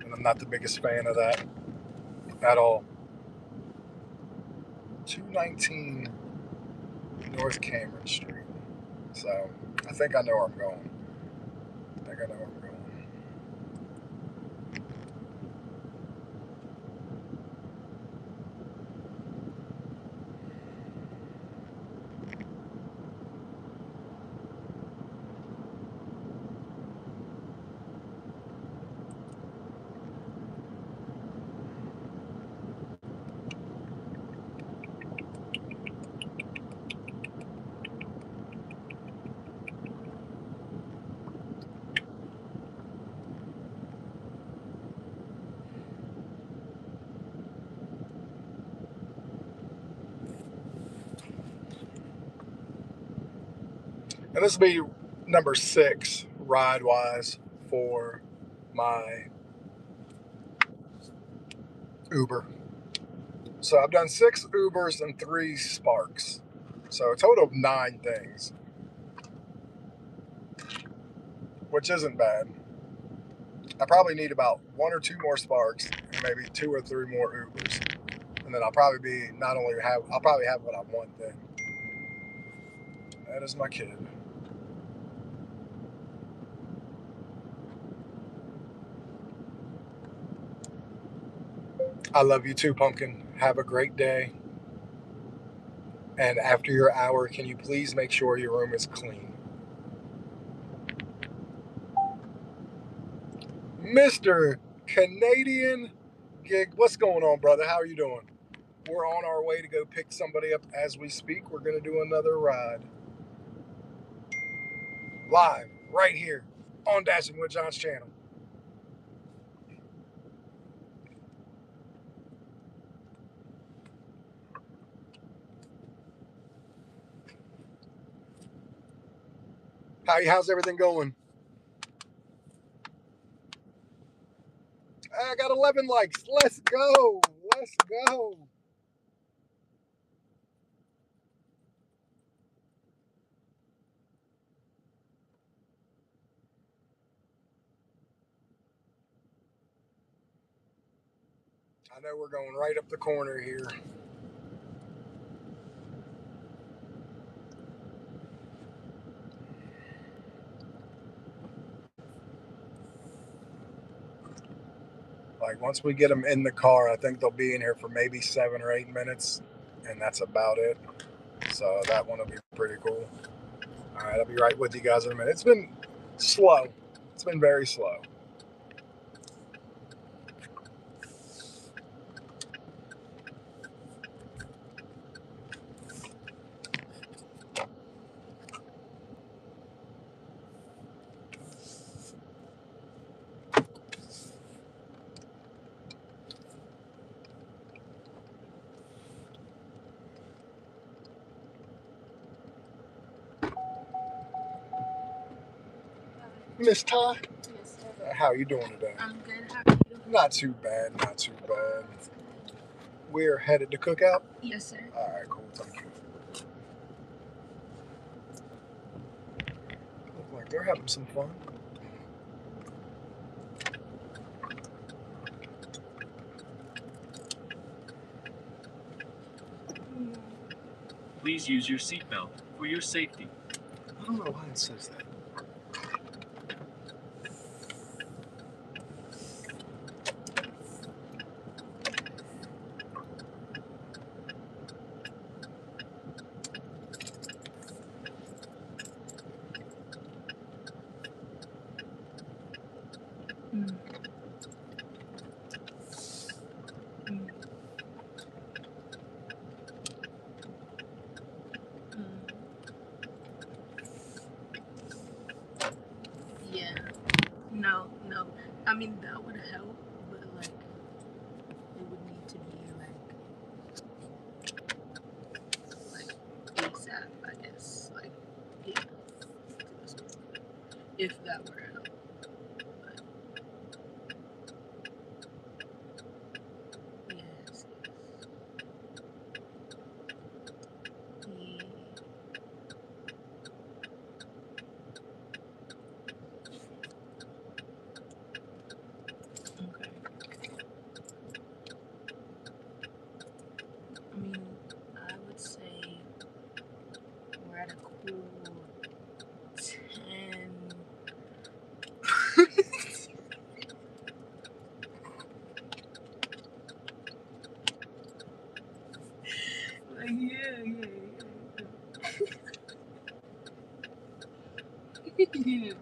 and I'm not the biggest fan of that at all. 219 North Cameron Street. So I think I know where I'm going. I think I know where I'm going. And this will be number 6 ride wise for my Uber. So I've done 6 Ubers and 3 Sparks. So a total of 9 things, which isn't bad. I probably need about 1 or 2 more Sparks and maybe 2 or 3 more Ubers. And then I'll probably I'll probably have what I want then. That is my kid. I love you too, Pumpkin. Have a great day. And after your hour, can you please make sure your room is clean? Mr. Canadian Gig, what's going on, brother? How are you doing? We're on our way to go pick somebody up as we speak. We're going to do another ride. Live, right here, on Dashing with John's channel. How's everything going? I got 11 likes. Let's go. Let's go. I know we're going right up the corner here. Like once we get them in the car, I think they'll be in here for maybe 7 or 8 minutes, and that's about it. So that one will be pretty cool. All right, I'll be right with you guys in a minute. It's been slow. It's been very slow. Miss Ty? Yes, sir. How are you doing today? I'm good. How are you? Not too bad, not too bad. We're headed to Cookout? Yes, sir. All right, cool, thank you. Look like they're having some fun. Please use your seatbelt for your safety. I don't know why it says that. Mm. Mm. Mm. Yeah. No, no. I mean, that would help, but like, it would need to be like ASAP, I guess. Like, yeah. If that were to help. But, yes, yes. Yeah. Okay. I mean, I would say we're at a cool 10. Like, yeah, yeah, yeah. Yeah.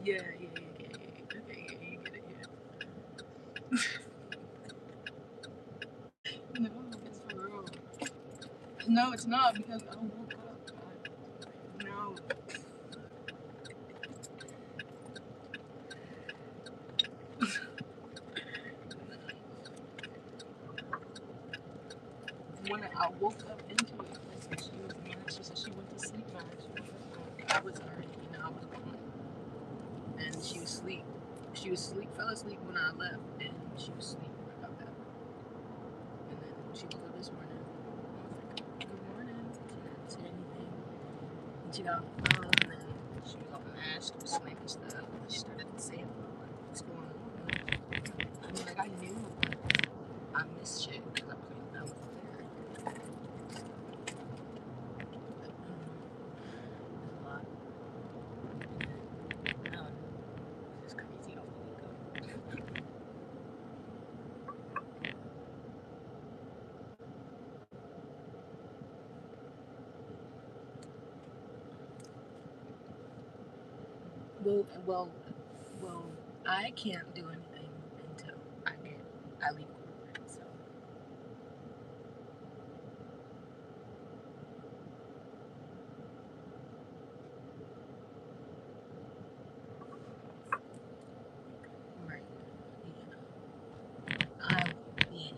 Yeah, yeah, yeah, yeah, yeah. Okay, yeah, you get it, yeah. No, it's for real. No, it's not because I woke up. No. When I woke up into it, like, she was mad. She said she went to sleep mad. I was already, I was gone. And she was asleep. She was asleep, fell asleep when I left, and she was asleep when I got back. And then she woke up this morning. I was like, good morning. She didn't say anything. And she got on the phone, and then she was all mad. She was slamming stuff. And she started saying, what's going on? I mean, like, I knew I missed shit because I was there. But, there's a lot. It's crazy how we go. Well, I can't do anything until I leave corporate, so. Right. Yeah. Yeah. I mean,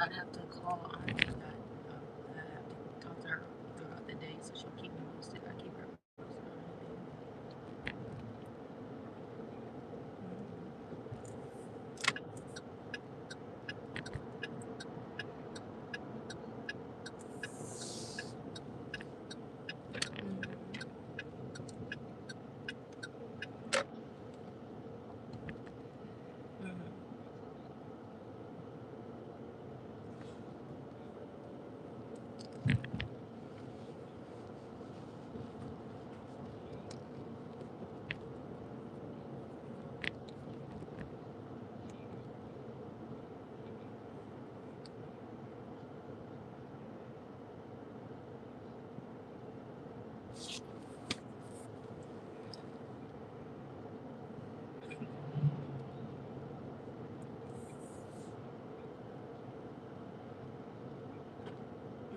I'd have to call Auntie. I have to talk to her throughout the day, so she'll keep me posted. I keep her posted on everything.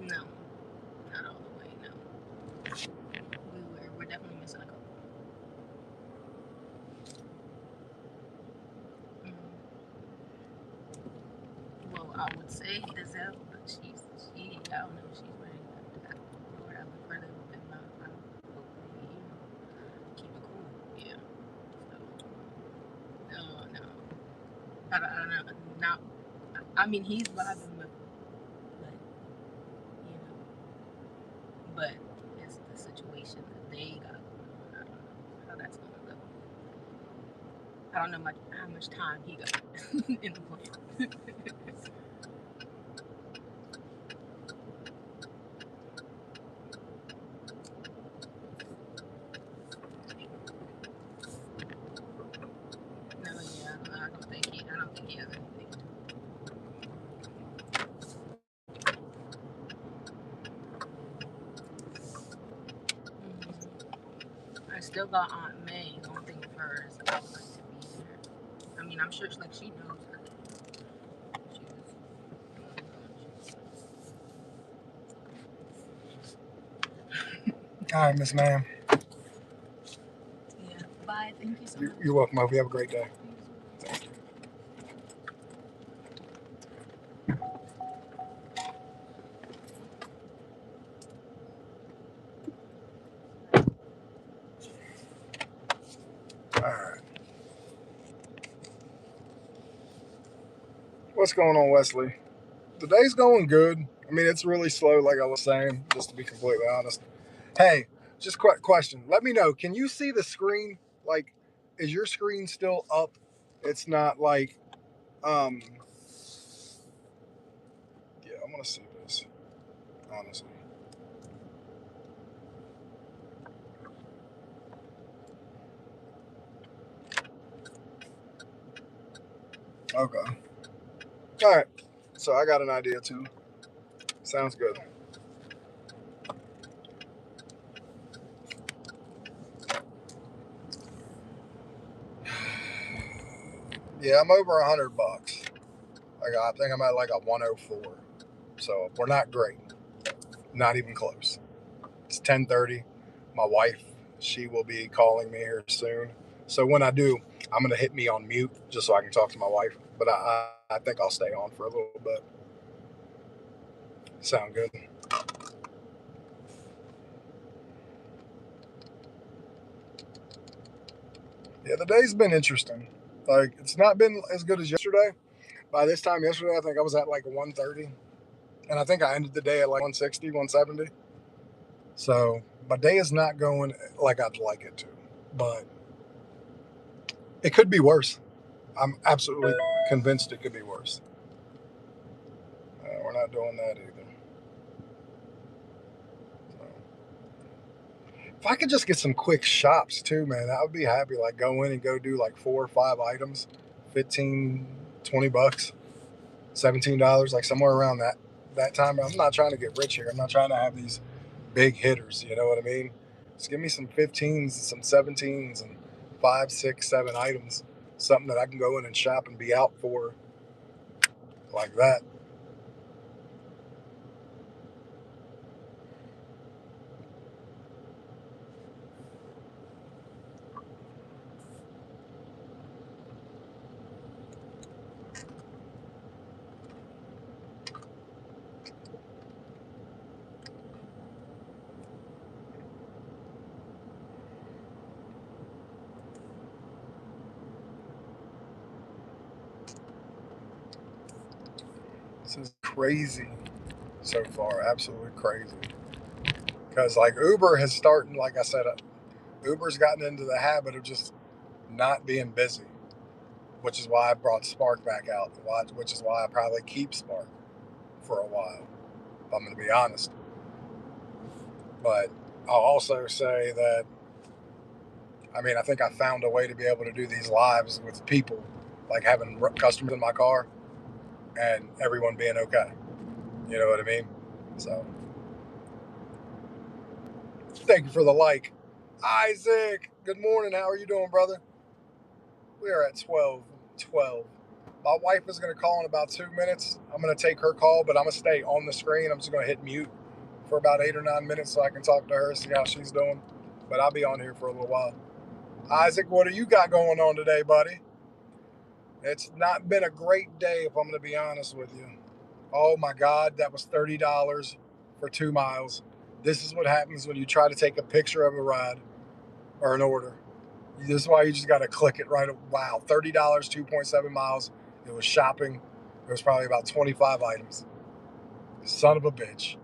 No, not all the way. No, we're definitely missing a couple. Well, I would say Gazelle, but she I don't know if she's ready to or whatever for a little bit. I hopefully keep it cool. Yeah. So no. I don't know. Not. I mean, he's vibing with, but it's the situation that they got going on. I don't know how that's gonna go. I don't know how much time he got in the plan. No, yeah, I don't think he. I don't think he has anything. I still got Aunt May. The only thing with her is I would like to be there. I mean, I'm sure like she knows her. She was, All right, Miss Ma'am. yeah. Bye. Thank you so much. You're welcome. Hope you have a great day. Thank you. All right. What's going on, Wesley? The day's going good. I mean, it's really slow, like I was saying, just to be completely honest. Hey, just quick question. Let me know. Can you see the screen? Like, is your screen still up? It's not like, um, yeah, I want to see this, honestly. Okay. All right. So I got an idea too. Sounds good. Yeah, I'm over $100. I think I'm at like a 104. So we're not great. Not even close. It's 10:30. My wife, she will be calling me here soon. So when I do, I'm gonna hit me on mute just so I can talk to my wife. But I think I'll stay on for a little bit. Sound good? Yeah, the day's been interesting. Like it's not been as good as yesterday. By this time yesterday, I think I was at like 130, and I think I ended the day at like 160, 170. So my day is not going like I'd like it to, but it could be worse. I'm absolutely convinced it could be worse. We're not doing that either. So, if I could just get some quick shops too, man, I would be happy. Like go in and go do like 4 or 5 items, 15, $20, $17, like somewhere around that time. I'm not trying to get rich here. I'm not trying to have these big hitters. You know what I mean? Just give me some 15s, some 17s, and 5, 6, 7 items. Something that I can go in and shop and be out for like that. crazy so far. Absolutely crazy. Because like Uber has started, like I said, Uber's gotten into the habit of just not being busy, which is why I brought Spark back out. Which is why I probably keep Spark for a while, if I'm going to be honest. But I'll also say that, I mean, I think I found a way to be able to do these lives with people, like having customers in my car and everyone being okay. You know what I mean? So, thank you for the like. Isaac, good morning. How are you doing, brother? We are at 12:12. My wife is going to call in about 2 minutes. I'm going to take her call, but I'm going to stay on the screen. I'm just going to hit mute for about 8 or 9 minutes so I can talk to her, see how she's doing. But I'll be on here for a little while. Isaac, what do you got going on today, buddy? It's not been a great day, if I'm going to be honest with you. Oh my God, that was $30 for 2 miles. This is what happens when you try to take a picture of a ride or an order. This is why you just got to click it right. Wow, $30, 2.7 miles. It was shopping. There was probably about 25 items. Son of a bitch.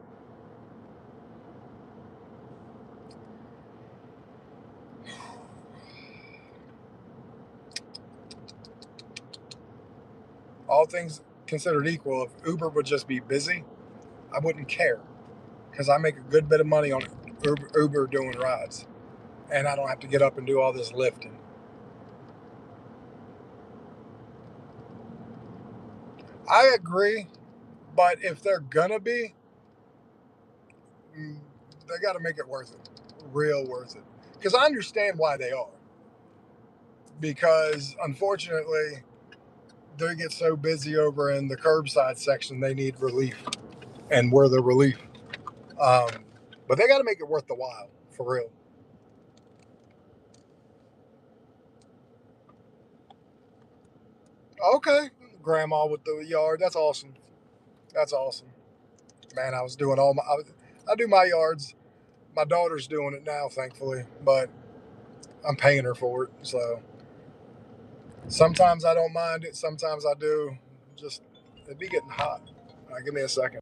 All things considered equal, if Uber would just be busy, I wouldn't care because I make a good bit of money on Uber doing rides, and I don't have to get up and do all this lifting. I agree, but if they're gonna be, they got to make it worth it, real worth it. Because I understand why they are. Because unfortunately, they get so busy over in the curbside section, they need relief, and we're the relief. Um, but they got to make it worth the while, for real. Okay, grandma with the yard. That's awesome. That's awesome. Man, I was doing I do my yards. My daughter's doing it now, thankfully, but I'm paying her for it. So sometimes I don't mind it. Sometimes I do. Just it'd be getting hot. All right, give me a second.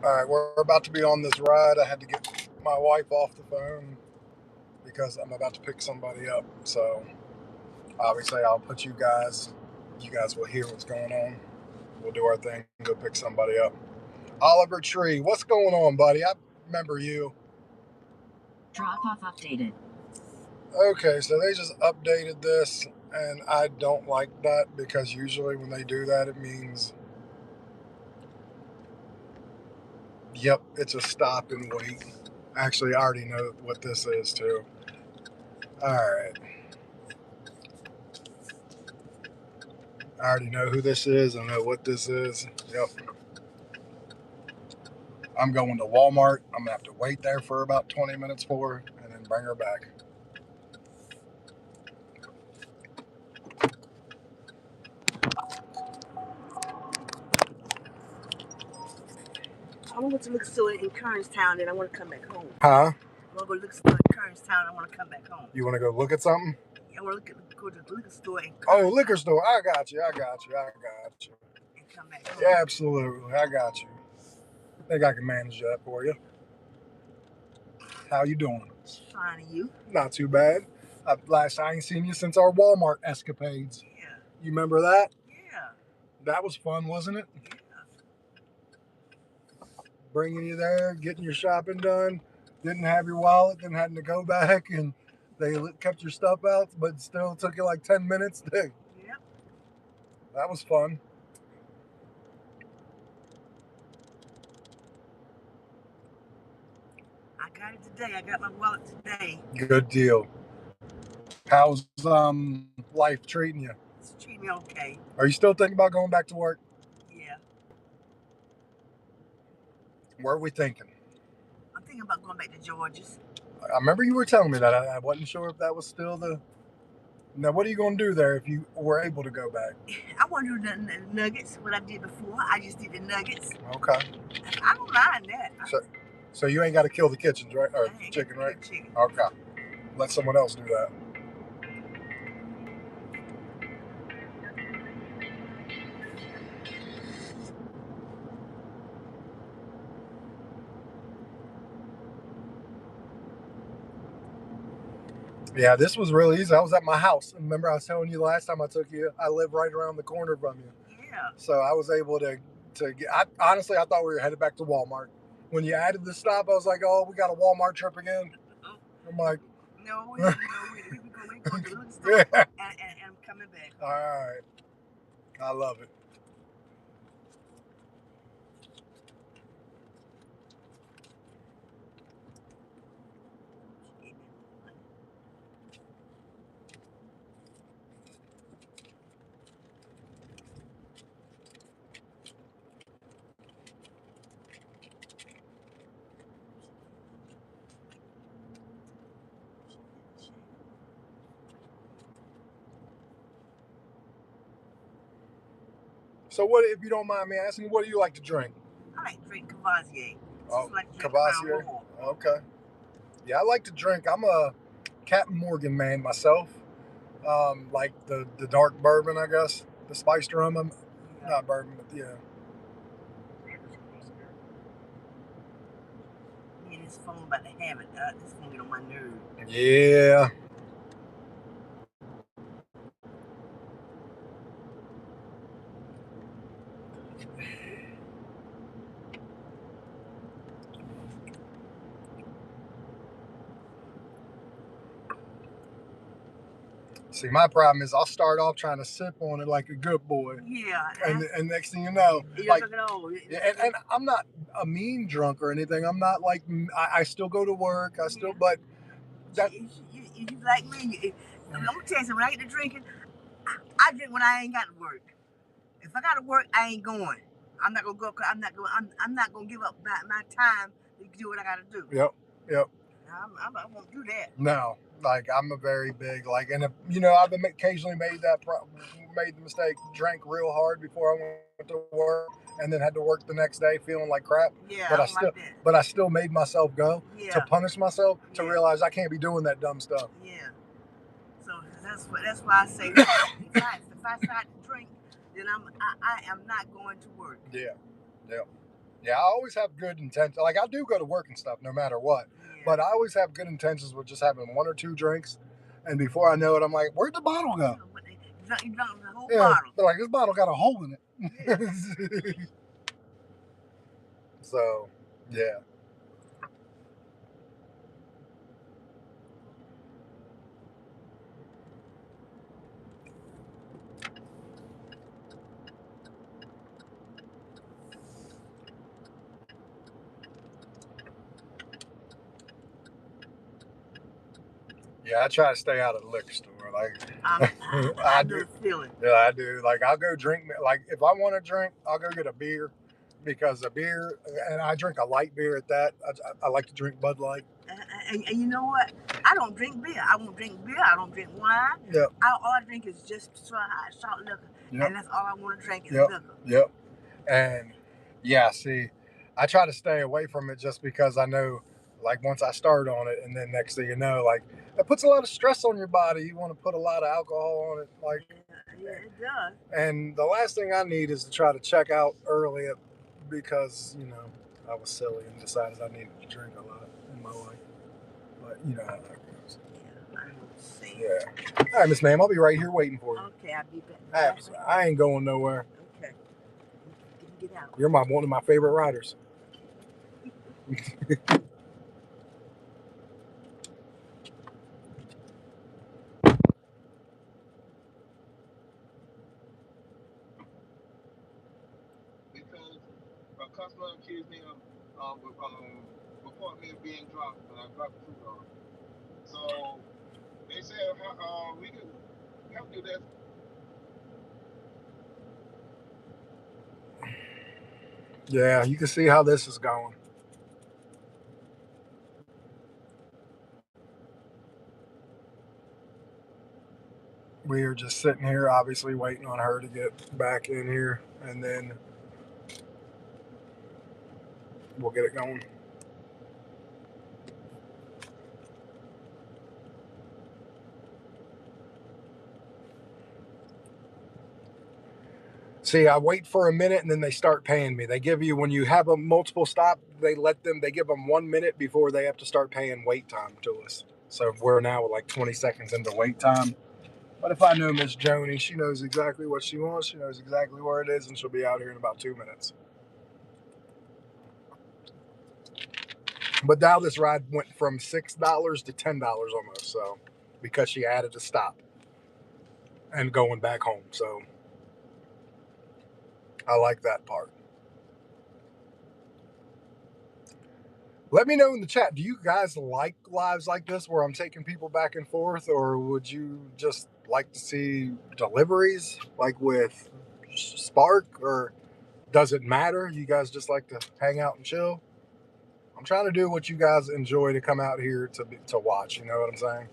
All right, we're about to be on this ride. I had to get my wife off the phone because I'm about to pick somebody up. So obviously, I'll put you guys. You guys will hear what's going on. We'll do our thing. Go pick somebody up. Oliver Tree, what's going on, buddy? I remember you. Drop off updated. Okay, so they just updated this, and I don't like that because usually when they do that, it means, yep, it's a stop and wait. Actually, I already know what this is too. All right, I already know who this is. I know what this is. Yep, I'm going to Walmart. I'm gonna have to wait there for about 20 minutes for her, and then bring her back. I want to go to the liquor store in Kernstown, and I want to come back home. Huh? I want to go to the liquor store in Kernstown. I want to come back home. You want to go look at something? I want to go to the liquor store in Oh, liquor store. I got you. I got you. I got you. and come back home. Yeah, absolutely. I got you. I think I can manage that for you. How you doing? Fine, and you? Not too bad. Last I ain't seen you since our Walmart escapades. Yeah. You remember that? Yeah. That was fun, wasn't it? Yeah. Bringing you there, getting your shopping done. Didn't have your wallet, then having to go back and they kept your stuff out, but still took you like 10 minutes. Yep. That was fun. I got it today. I got my wallet today. Good deal. How's life treating you? It's treating me okay. Are you still thinking about going back to work? Yeah. Where are we thinking? I'm thinking about going back to George's. I remember you were telling me that. I wasn't sure if that was still the. Now, what are you going to do there if you were able to go back? I want to do the nuggets, what I did before. I just did the nuggets. Okay. I don't mind that. So you ain't got to kill the chickens, right? Or I ain't chicken, got to right? kill chicken. Okay. Let someone else do that. Yeah, this was really easy. I was at my house. Remember I was telling you last time I took you, I live right around the corner from you. Yeah. So I was able to get, honestly, I thought we were headed back to Walmart. When you added the stop, I was like, oh, we got a Walmart trip again. I'm like, no, we go to the liquor store and coming back. All right. I love it. So what, if you don't mind me asking, what do you like to drink? I like to drink Cavassier. Oh, like Cavassier. Okay. Yeah, I like to drink. I'm a Captain Morgan man myself. Like the dark bourbon, I guess. The spiced rum. Not bourbon, but yeah. Me and this phone about to have it. This phone get on my nerves. Yeah. See, my problem is I'll start off trying to sip on it like a good boy. Yeah. And next thing you know, like, and I'm not a mean drunk or anything. I'm not like, I still go to work. I still, but that. You like me. I'm gonna tell you something. When I get to drinking, I drink when I ain't got to work. If I got to work, I ain't going. I'm not gonna go. I'm not gonna give up my time to do what I gotta do. Yep. I won't do that. No, like I'm a very big like, and if, you know, I've occasionally made the mistake, drank real hard before I went to work, and then had to work the next day feeling like crap. Yeah, but I still made myself go to punish myself to realize I can't be doing that dumb stuff. Yeah. So that's why I say if I start to drink, then I am not going to work. Yeah. Yeah, I always have good intentions. Like I do go to work and stuff, no matter what. Yeah. But I always have good intentions with just having one or two drinks, and before I know it, I'm like, "Where'd the bottle go?" You drank the whole Yeah, bottle. they're like, "This bottle got a hole in it." Yeah. So, yeah. Yeah, I try to stay out of the liquor store. Like I do. Yeah, I do. Like I'll go drink. Like if I want to drink, I'll go get a beer, because a beer, and I drink a light beer at that. I like to drink Bud Light. And you know what? I don't drink beer. I won't drink beer. I don't drink wine. Yep. All I drink is just salt liquor. Yep. And that's all I want to drink is yep. liquor. Yep. And yeah, see, I try to stay away from it just because I know, like, once I start on it, and then next thing you know, like, it puts a lot of stress on your body. You want to put a lot of alcohol on it, like. Yeah, it does. And the last thing I need is to try to check out early because, I was silly and decided I needed to drink a lot in my life. But you know how that goes. Yeah, I see. Yeah. All right, Miss Ma'am, I'll be right here waiting for you. Okay, I'll be back. I ain't going nowhere. Okay. Get out. You're one of my favorite riders. Because a customer accused me of before me being dropped, and I dropped the food off. So they said, we can help you this. Yeah, you can see how this is going. We are just sitting here, obviously waiting on her to get back in here, and then we'll get it going. See, I wait for a minute and then they start paying me. They give you, when you have a multiple stop, they give them 1 minute before they have to start paying wait time to us. So we're now like 20 seconds into wait time. But if I know Miss Joni, she knows exactly what she wants. She knows exactly where it is, and she'll be out here in about 2 minutes. But now this ride went from $6 to $10 almost. So because she added a stop and going back home. So I like that part. Let me know in the chat. Do you guys like lives like this where I'm taking people back and forth, or would you just like to see deliveries like with Spark, or does it matter? You guys just like to hang out and chill? I'm trying to do what you guys enjoy to come out here to watch. You know what I'm saying?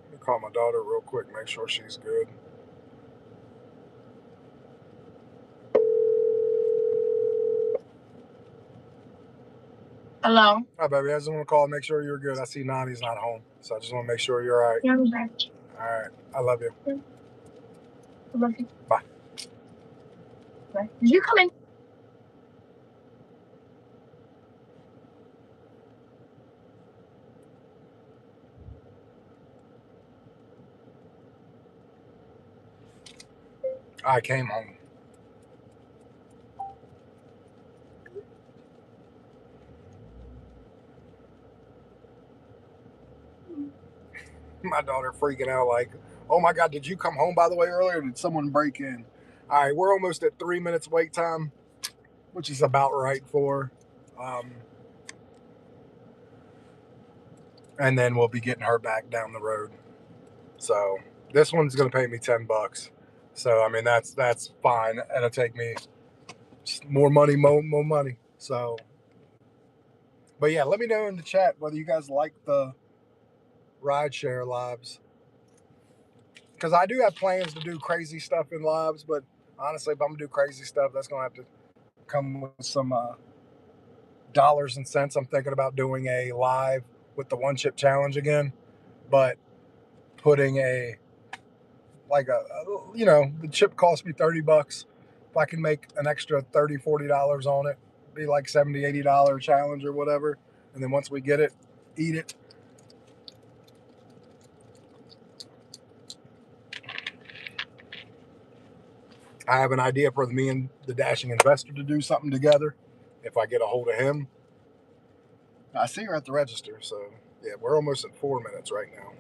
Let me call my daughter real quick, make sure she's good. Hello. Hi, baby. I just want to call and make sure you're good. I see Nani's not home, so I just want to make sure you're all right. Yeah, I'm back. All right. I love you. I love you. Bye. Bye. Did you come in? I came home. My daughter freaking out like, oh my God, did you come home by the way earlier? Or did someone break in? All right, we're almost at 3 minutes wait time, which is about right for and then we'll be getting her back down the road. So this one's going to pay me $10. So I mean that's fine. It'll take me just more money, more money. So, but yeah, let me know in the chat whether you guys like the rideshare lives, because I do have plans to do crazy stuff in lives. But honestly, if I'm gonna do crazy stuff, that's gonna have to come with some dollars and cents. I'm thinking about doing a live with the one chip challenge again, but putting a the chip cost me $30. If I can make an extra $30-$40 on it, be like $70-$80 challenge or whatever. And then once we get it, eat it. I have an idea for me and the dashing investor to do something together. If I get a hold of him, I see her at the register. So yeah, we're almost at 4 minutes right now.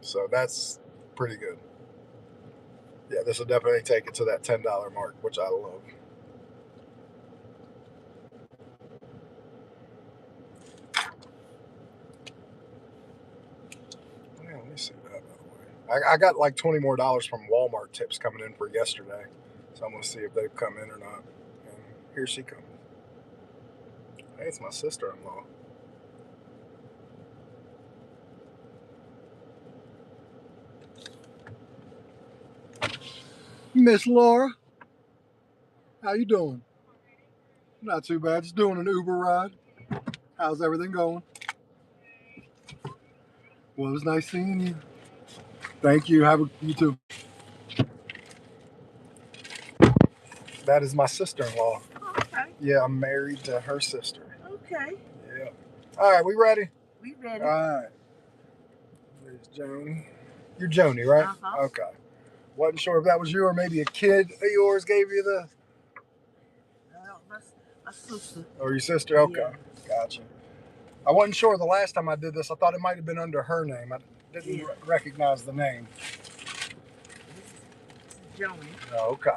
So that's pretty good. Yeah, this will definitely take it to that $10 mark, which I love. Yeah, let me see that, by the way. I got like $20 more from Walmart tips coming in for yesterday. So I'm going to see if they've come in or not. And here she comes. Hey, it's my sister-in-law. Miss Laura, how you doing? Not too bad. Just doing an Uber ride. How's everything going? Well, it was nice seeing you. Thank you. You too. That is my sister-in-law. Okay. Yeah, I'm married to her sister. Okay. Yeah. All right, we ready? We ready. All right. There's Joni. You're Joni, right? Uh-huh. Okay. Wasn't sure if that was you or maybe a kid of yours gave you the. My sister. Or your sister? Okay. Yeah. Gotcha. I wasn't sure the last time I did this. I thought it might have been under her name. I didn't recognize the name. This is Joni. Oh, okay.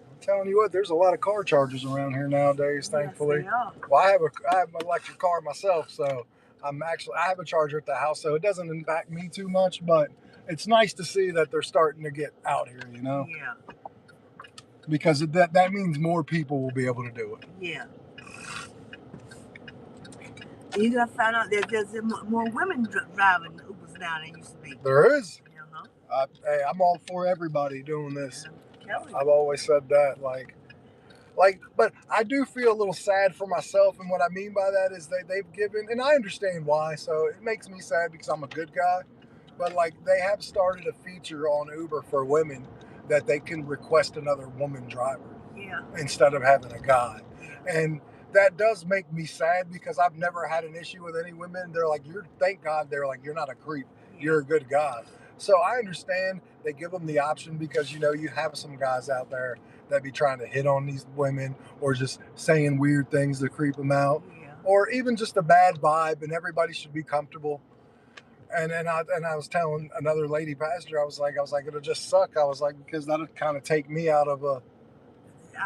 I'm telling you what, there's a lot of car chargers around here nowadays, thankfully. Yes, they are. Well, I have an electric car myself, so I have a charger at the house, so it doesn't impact me too much, but it's nice to see that they're starting to get out here, you know? Yeah. Because that means more people will be able to do it. Yeah. You gotta find out that there's more women driving Ubers now than used to be. There is. Uh-huh. Hey, I'm all for everybody doing this. Yeah, I've always said that, but I do feel a little sad for myself, and what I mean by that is they've given, and I understand why. So it makes me sad because I'm a good guy, but like they have started a feature on Uber for women that they can request another woman driver. Yeah. Instead of having a guy, and that does make me sad because I've never had an issue with any women. They're like, thank God they're like, you're not a creep, you're a good guy. So I understand they give them the option because you have some guys out there that be trying to hit on these women or just saying weird things to creep them out, or even just a bad vibe, and everybody should be comfortable. And I was telling another lady passenger, I was like, it'll just suck. I was like, because that'll kind of take me out of a.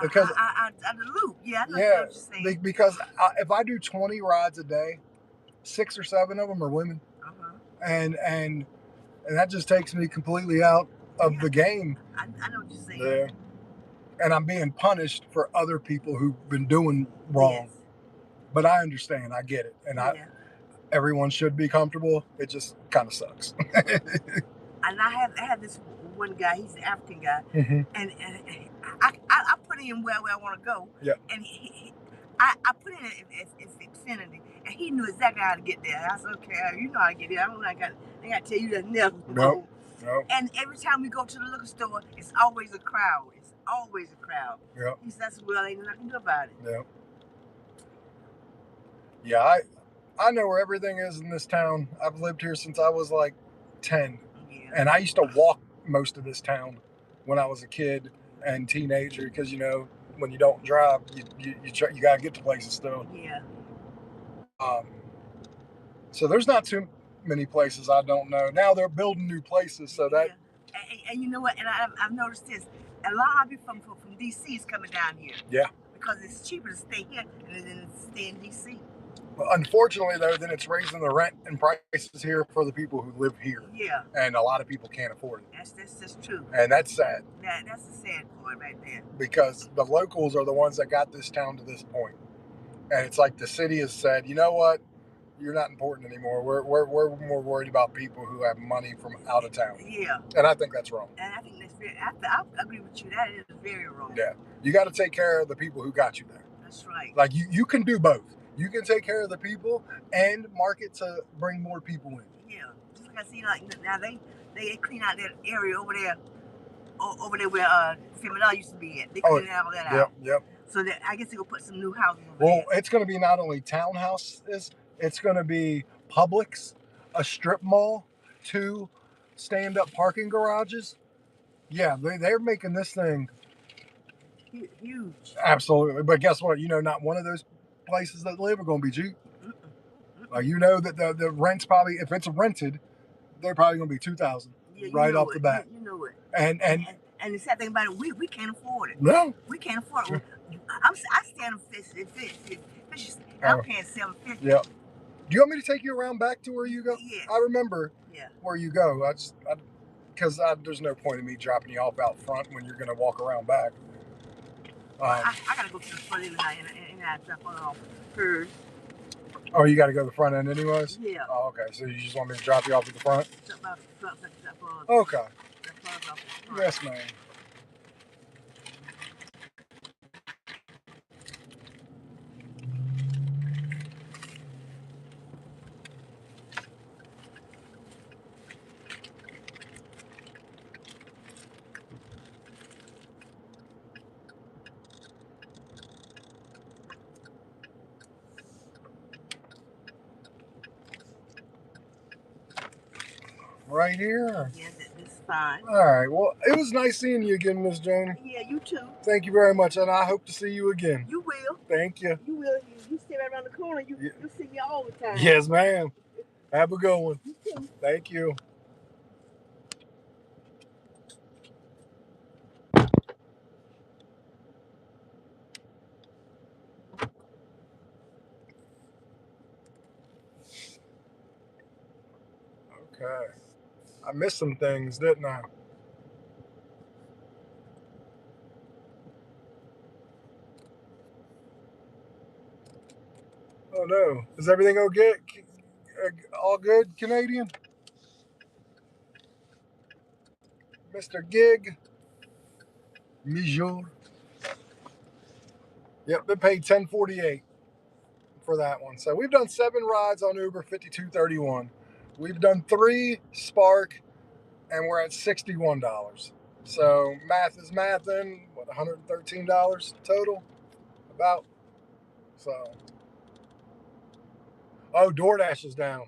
Because I the loop. Yeah, I know what you're saying. Because if I do 20 rides a day, 6 or 7 of them are women, and that just takes me completely out of the game. I know what you're saying. Yeah. And I'm being punished for other people who've been doing wrong. Yes. But I understand. I get it. And everyone should be comfortable. It just kind of sucks. And I have this one guy. He's an African guy, and I put him where I want to go. Yeah. And I put in Xfinity, and he knew exactly how to get there. I said, okay, you know how to get there. I got to tell you that never. No. And every time we go to the liquor store, it's always a crowd. It's always a crowd. Yeah. He says, well, ain't nothing to do about it. Yeah. Yeah, I know where everything is in this town. I've lived here since I was like 10. Yeah. And I used to walk most of this town when I was a kid and teenager because, when you don't drive, you got to get to places still. Yeah. So there's not too many places I don't know. Now they're building new places, so that. And you know what? And I've noticed this. A lot of people from D.C. is coming down here. Yeah. because it's cheaper to stay here than to stay in DC. Unfortunately, though, then it's raising the rent and prices here for the people who live here. Yeah. And a lot of people can't afford it. That's true. And that's sad. That's the sad part right there. Because the locals are the ones that got this town to this point. And it's like the city has said, you know what? You're not important anymore. We're more worried about people who have money from out of town. Yeah. And I think that's wrong. And I think that's I agree with you. That is very wrong. Yeah. You got to take care of the people who got you there. That's right. Like you can do both. You can take care of the people and market to bring more people in. Yeah. Just like I see, like now they clean out that area over there where Feminine used to be at. They clean all that out. Yep. So that I guess they're gonna put some new houses over there. Well, it's gonna be not only townhouses, it's gonna be Publix, a strip mall, 2 stand-up parking garages. Yeah, they're making this thing huge. Absolutely. But guess what? Not one of those places that live are going to be cheap. That the rent's probably, if it's rented, they're probably going to be $2,000 right off the bat. You know it. And the sad thing about it, we can't afford it. No, we can't afford it. I stand on fish. I'm paying $7.50. Yeah. Do you want me to take you around back to where you go? Yes. I remember where you go. Because there's no point in me dropping you off out front when you're going to walk around back. I gotta go to the front end and I drop off first. Oh, you got to go to the front end anyways? Yeah. Oh, okay. So you just want me to drop you off at the front? Drop off the front, okay. Off the front. Yes, ma'am. Right here? Yeah, that's fine. All right. Well, it was nice seeing you again, Miss Janie. Yeah, you too. Thank you very much, and I hope to see you again. You will. Thank you. You will. You stay right around the corner. You see me all the time. Yes, ma'am. Have a good one. You too. Thank you. Okay. I missed some things, didn't I? Oh no. Is everything okay? All good, Canadian? Mr. Gig? Mijou? Yep, they paid $10.48 for that one. So we've done 7 rides on Uber, $52.31. We've done 3 Spark, and we're at $61. So math is mathing. What, $113 total? About. So. Oh, DoorDash is down.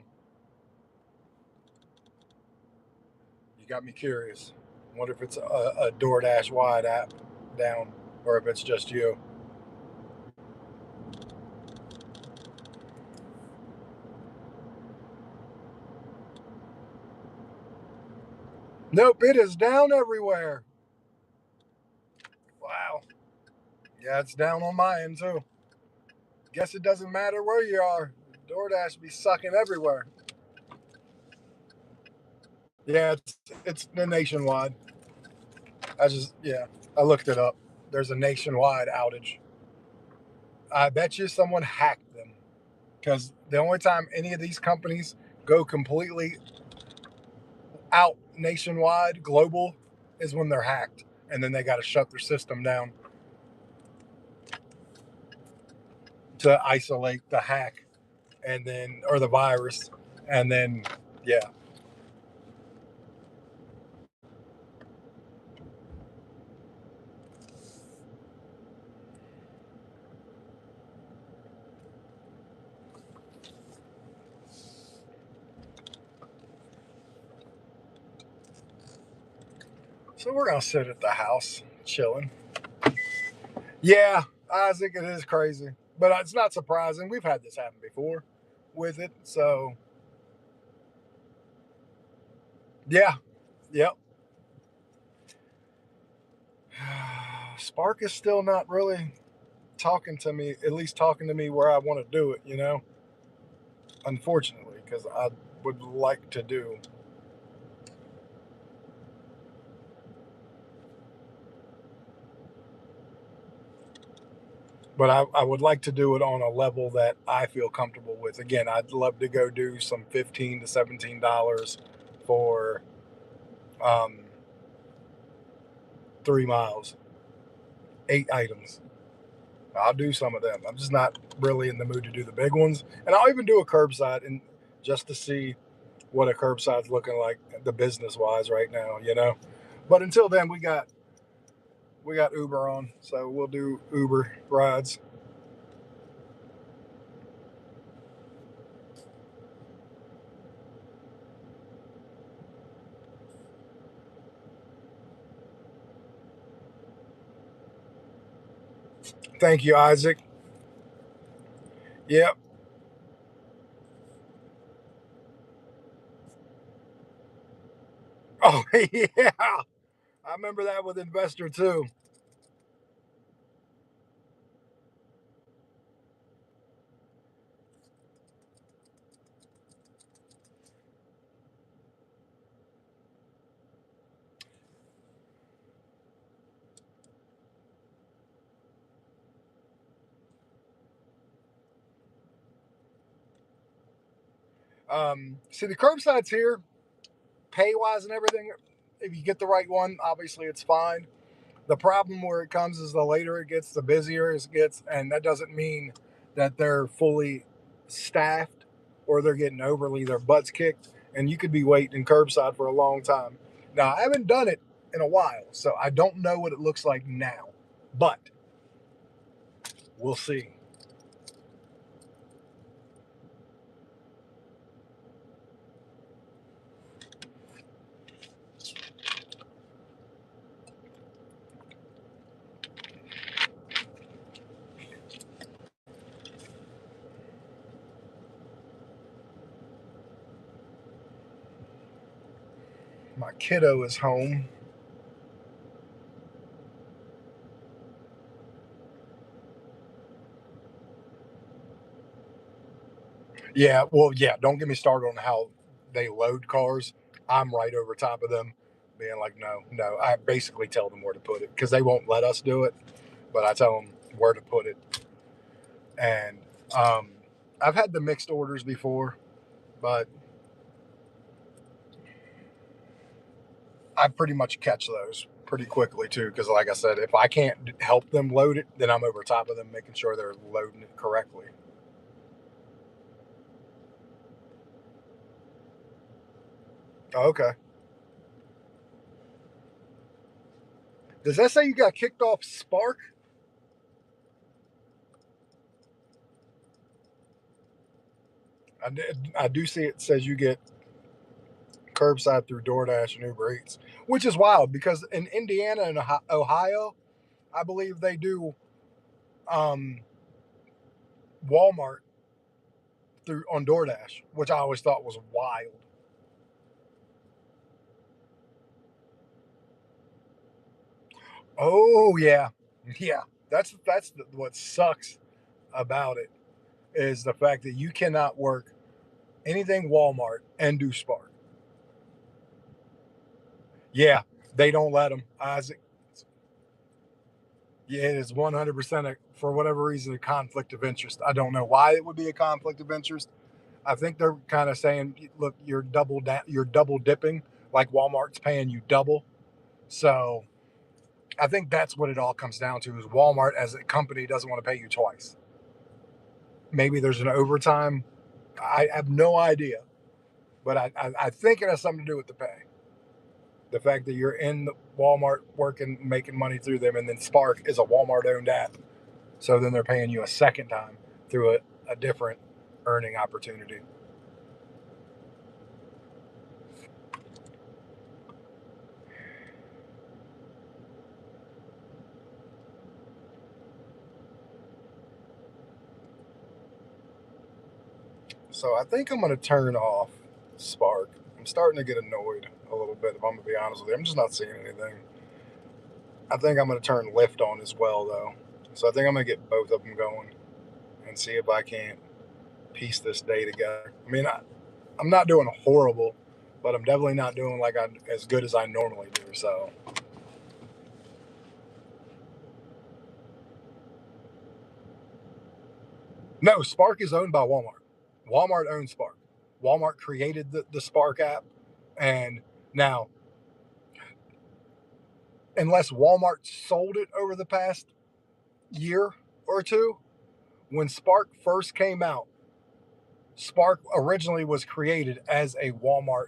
You got me curious. I wonder if it's a DoorDash wide app down, or if it's just you. Nope, it is down everywhere. Wow. Yeah, it's down on my end too. Guess it doesn't matter where you are. DoorDash be sucking everywhere. Yeah, it's nationwide. I looked it up. There's a nationwide outage. I bet you someone hacked them, because the only time any of these companies go completely out nationwide, global, is when they're hacked, and then they got to shut their system down to isolate the hack, and then, or the virus, and then, yeah. So we're gonna sit at the house, chilling. Yeah, Isaac, it is crazy, but it's not surprising. We've had this happen before with it, so yeah, yep. Spark is still not really talking to me, at least talking to me where I want to do it, unfortunately, because I would like to do. But I would like to do it on a level that I feel comfortable with. Again, I'd love to go do some $15 to $17 for 3 miles, 8 items. I'll do some of them. I'm just not really in the mood to do the big ones, and I'll even do a curbside, and just to see what a curbside's looking like, the business wise right now. But until then, we got Uber on, so we'll do Uber rides. Thank you, Isaac. Yep. Oh yeah, I remember that with Investor too. See the curbsides here, pay wise and everything. If you get the right one, obviously it's fine. The problem where it comes is the later it gets, the busier it gets, and that doesn't mean that they're fully staffed or they're getting overly their butts kicked, and you could be waiting curbside for a long time. Now I haven't done it in a while, so I don't know what it looks like now, but we'll see. My kiddo is home. Yeah, well, yeah. Don't get me started on how they load cars. I'm right over top of them, being like, no, no. I basically tell them where to put it because they won't let us do it, but I tell them where to put it. And um, I've had the mixed orders before, but I pretty much catch those pretty quickly too. Because, like I said, if I can't help them load it, then I'm over top of them making sure they're loading it correctly. Oh, okay. Does that say you got kicked off Spark? I do see it says you get curbside through DoorDash and Uber Eats, which is wild because in Indiana and Ohio, I believe they do um, Walmart through on DoorDash, which I always thought was wild. Oh yeah, yeah. That's what sucks about it is the fact that you cannot work anything Walmart and do Spark. Yeah, they don't let them. Isaac, yeah, it is 100% for whatever reason a conflict of interest. I don't know why it would be a conflict of interest. I think they're kind of saying, look, you're double dipping, like Walmart's paying you double. So I think that's what it all comes down to is Walmart as a company doesn't want to pay you twice. Maybe there's an overtime. I have no idea, but I think it has something to do with the pay. The fact that you're in Walmart working, making money through them, and then Spark is a Walmart owned app. So then they're paying you a second time through a different earning opportunity. So I think I'm going to turn off Spark. I'm starting to get annoyed a little bit, if I'm going to be honest with you. I'm just not seeing anything. I think I'm going to turn Lyft on as well, though. So I think I'm gonna get both of them going and see if I can't piece this day together. I mean, I'm not doing horrible, but I'm definitely not doing like as good as I normally do. So no, Spark is owned by Walmart. Walmart owns Spark. Walmart created the Spark app, and now unless Walmart sold it over the past year or two, when Spark first came out, Spark originally was created as a Walmart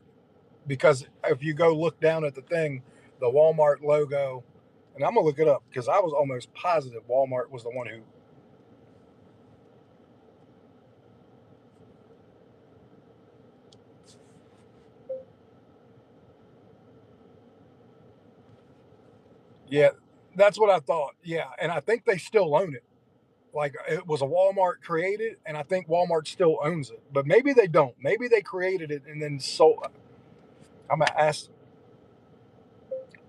because if you go look down at the thing, the Walmart logo, and I'm gonna look it up because I was almost positive Walmart was the one who. Yeah, that's what I thought. Yeah, and I think they still own it. Like it was a Walmart created, and I think Walmart still owns it. But maybe they don't. Maybe they created it and then sold. I'm gonna ask.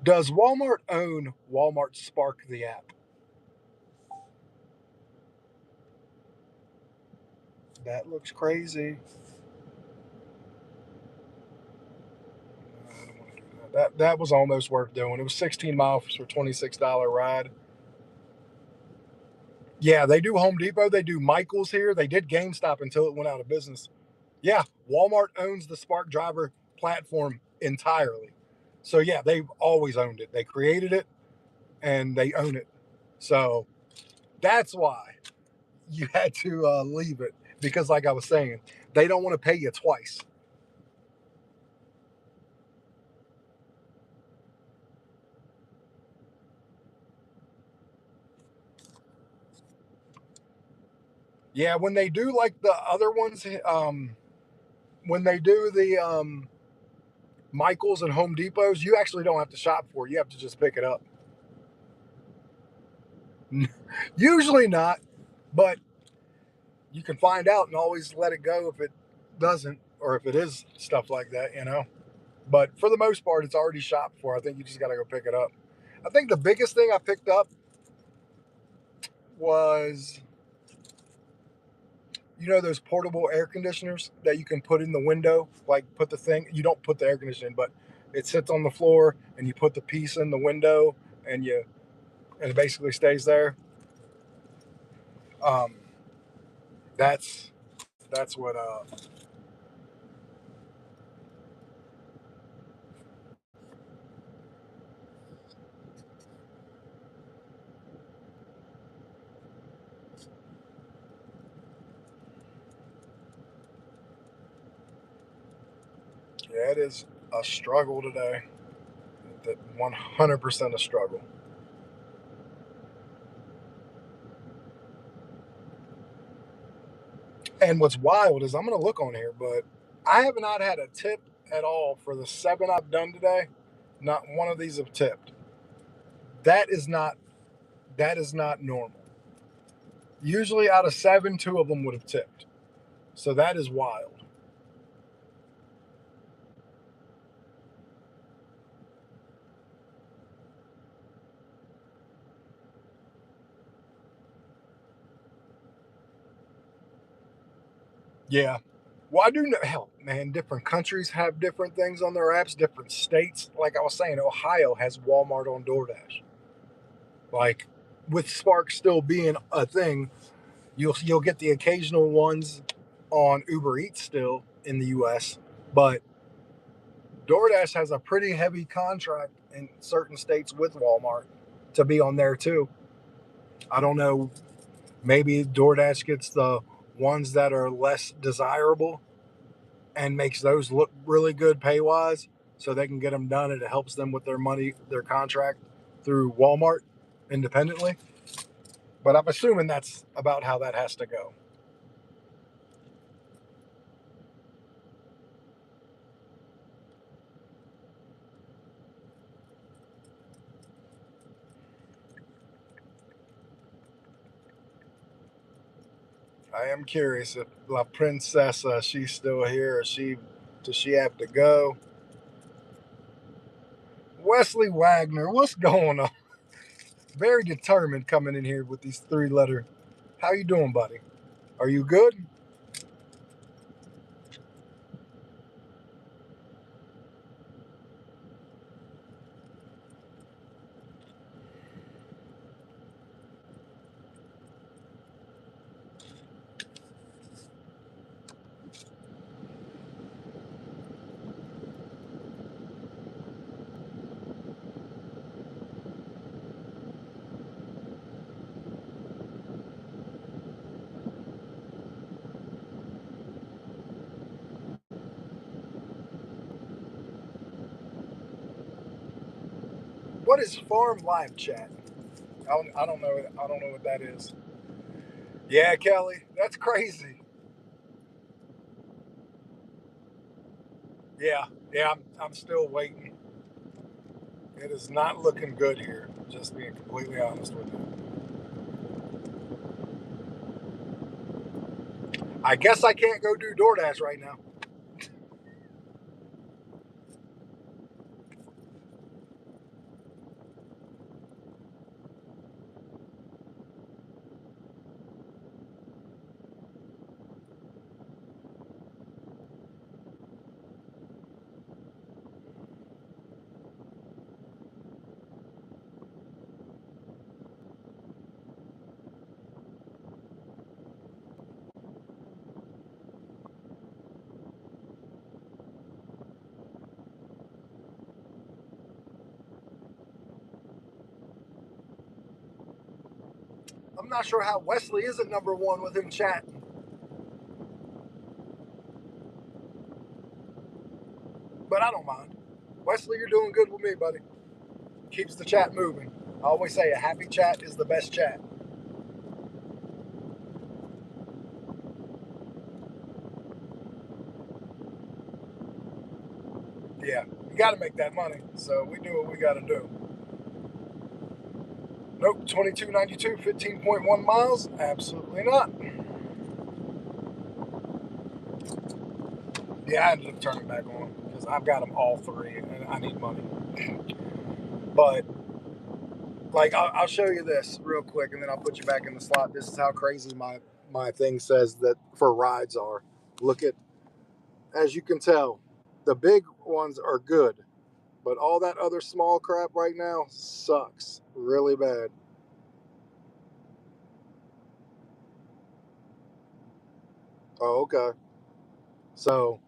Does Walmart own Walmart Spark the app? That looks crazy. I don't want to do that. That was almost worth doing. It was 16 miles for $26 ride. Yeah, they do Home Depot. They do Michaels here. They did GameStop until it went out of business. Yeah, Walmart owns the Spark Driver platform entirely. So yeah, they've always owned it. They created it and they own it. So that's why you had to leave it because, like I was saying, they don't want to pay you twice. Yeah, when they do like the other ones, when they do the Michaels and Home Depots, you actually don't have to shop for it. You have to just pick it up. Usually not, but you can find out and always let it go if it doesn't or if it is stuff like that, you know. But for the most part, it's already shopped for. I think you just got to go pick it up. I think the biggest thing I picked up was, you know, those portable air conditioners that you can put in the window, like put the thing, you don't put the air conditioner in, but it sits on the floor and you put the piece in the window and it basically stays there. Um, that's that's what yeah, it is a struggle today. That 100% a struggle. And what's wild is I'm going to look on here, but I have not had a tip at all for the 7 I've done today. Not one of these have tipped. That is not that is not normal. Usually out of 7, 2 of them would have tipped. So that is wild. Yeah. Well, I do know, hell, man, different countries have different things on their apps, different states. Like I was saying, Ohio has Walmart on DoorDash. Like with Spark still being a thing, you'll get the occasional ones on Uber Eats still in the US, but DoorDash has a pretty heavy contract in certain states with Walmart to be on there too. I don't know, maybe DoorDash gets the ones that are less desirable and makes those look really good pay wise so they can get them done and it helps them with their money, their contract through Walmart independently. But I'm assuming that's about how that has to go. I am curious if La Princesa, she's still here, or does she have to go? Wesley Wagner, what's going on? Very determined coming in here with these 3-letter. How you doing, buddy? Are you good? What is farm live chat? I don't know. I don't know what that is. Yeah, Kelly, that's crazy. Yeah, yeah, I'm still waiting. It is not looking good here. Just being completely honest with you. I guess I can't go do DoorDash right now. I'm not sure how Wesley isn't number one with him chatting, but I don't mind. Wesley, you're doing good with me, buddy. Keeps the chat moving. I always say a happy chat is the best chat. Yeah, you got to make that money. So we do what we got to do. Nope, 2292, 15.1 miles. Absolutely not. Yeah, I ended up turning back on because I've got them all three and I need money. But, like, I'll show you this real quick and then I'll put you back in the slot. This is how crazy my thing says that for rides are. Look at, as you can tell, the big ones are good. But all that other small crap right now sucks really bad. Oh, okay. So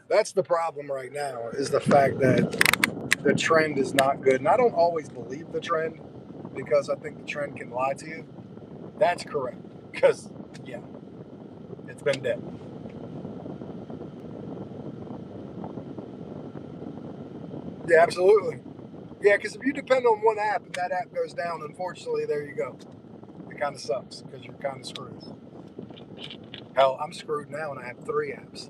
that's the problem right now is the fact that the trend is not good. And I don't always believe the trend because I think the trend can lie to you. That's correct. Because, yeah, it's been dead. Yeah, absolutely. Yeah, because if you depend on one app and that app goes down, unfortunately, there you go. It kind of sucks because you're kind of screwed. Hell, I'm screwed now and I have 3 apps,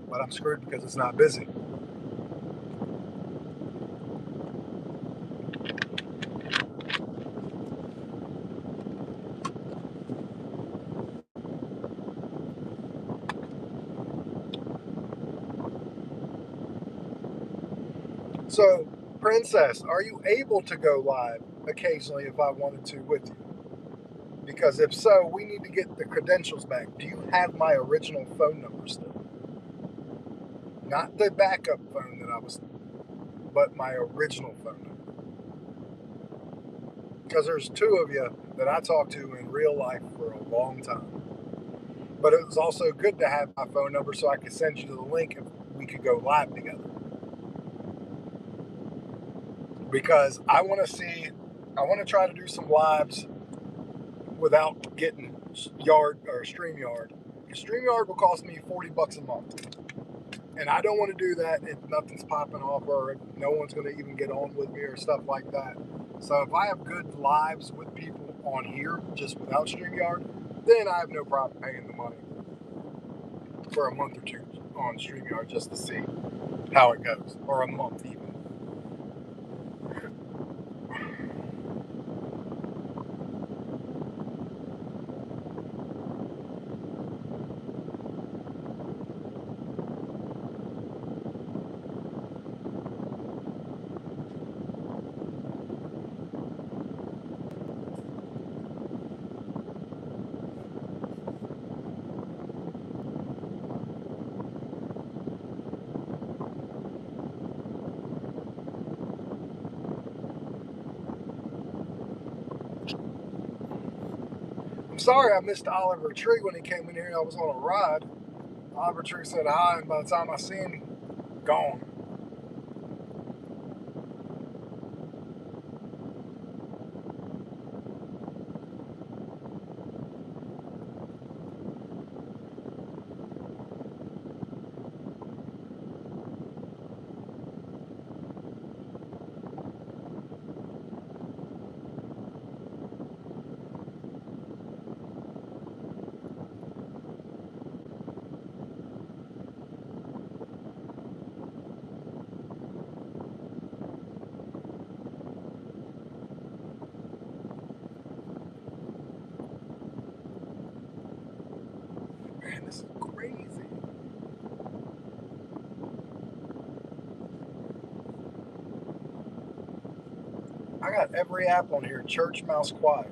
but I'm screwed because it's not busy. So, Princess, are you able to go live occasionally if I wanted to with you? Because if so, we need to get the credentials back. Do you have my original phone number still? Not the backup phone that I was, but my original phone number. Because there's 2 of you that I talked to in real life for a long time. But it was also good to have my phone number so I could send you the link if we could go live together. Because I want to try to do some lives without getting Yard or StreamYard. StreamYard will cost me $40 a month. And I don't want to do that if nothing's popping off or if no one's going to even get on with me or stuff like that. So if I have good lives with people on here just without StreamYard, then I have no problem paying the money for a month or 2 on StreamYard just to see how it goes, or a month even. sorry I missed Oliver Tree when he came in here and I was on a ride. Oliver Tree said hi, and by the time I seen him, gone. Man, this is crazy. I got every app on here, Church Mouse Quiet.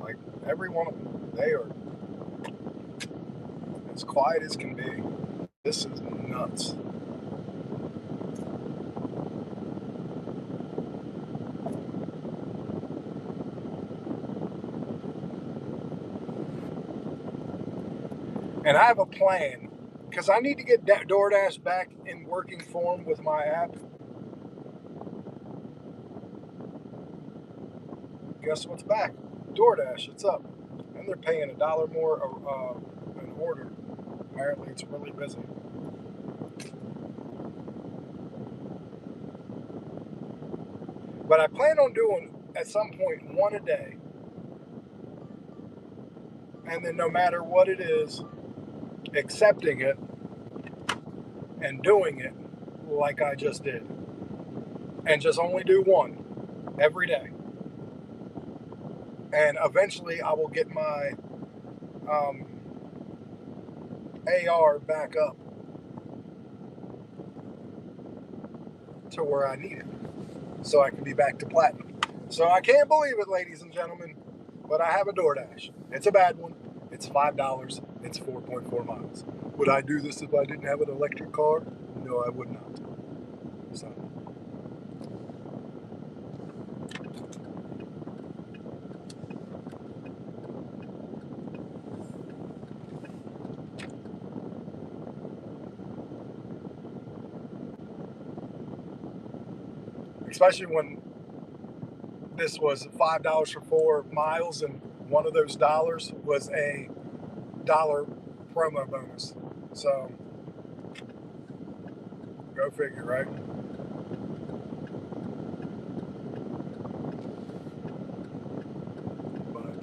Like, every one of them. They are as quiet as can be. This is nuts. And I have a plan, because I need to get DoorDash back in working form with my app. Guess what's back? DoorDash, it's up. And they're paying $1 more an order. Apparently it's really busy. But I plan on doing, at some point, one a day. And then no matter what it is, accepting it and doing it like I just did. And just only do one every day. And eventually I will get my AR back up to where I need it, so I can be back to platinum. So I can't believe it, ladies and gentlemen, but I have a DoorDash. It's a bad one. It's $5. It's 4.4 miles. Would I do this if I didn't have an electric car? No, I would not. So. Especially when this was $5 for 4 miles, and one of those dollars was a $1 promo bonus. So, go figure, right? But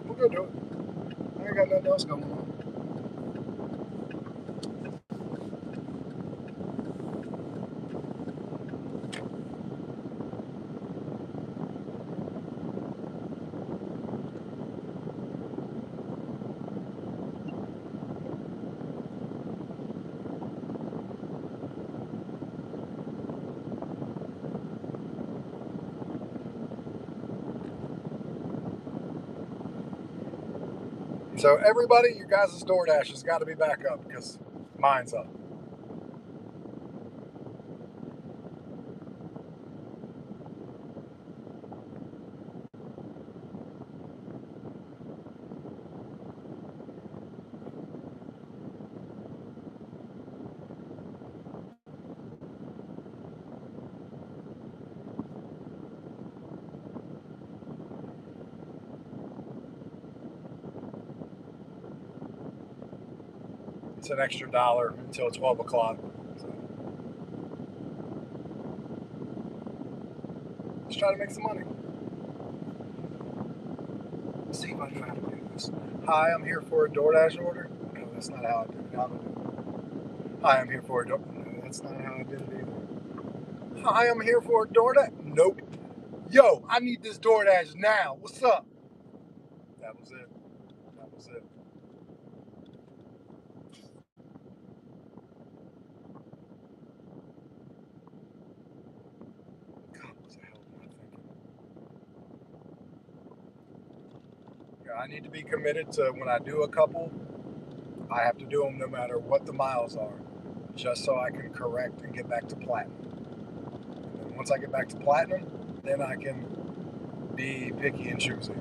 we'll go do it. I ain't got nothing else going on. So everybody, your guys' DoorDash has got to be back up because mine's up. It's an extra $1 until 12 o'clock. So just try to make some money. Let's see if I know how to do this. Hi, I'm here for a DoorDash order. No, that's not how I did it. How do I do it? Hi, I'm here for a DoorDash. No, that's not how I did it either. Hi, I'm here for a DoorDash. Nope. Yo, I need this DoorDash now. What's up? That was it. That was it. God, what the hell am I thinking? Yeah, I need to be committed to when I do a couple, I have to do them no matter what the miles are, just so I can correct and get back to platinum. And then once I get back to platinum, then I can be picky and choosy.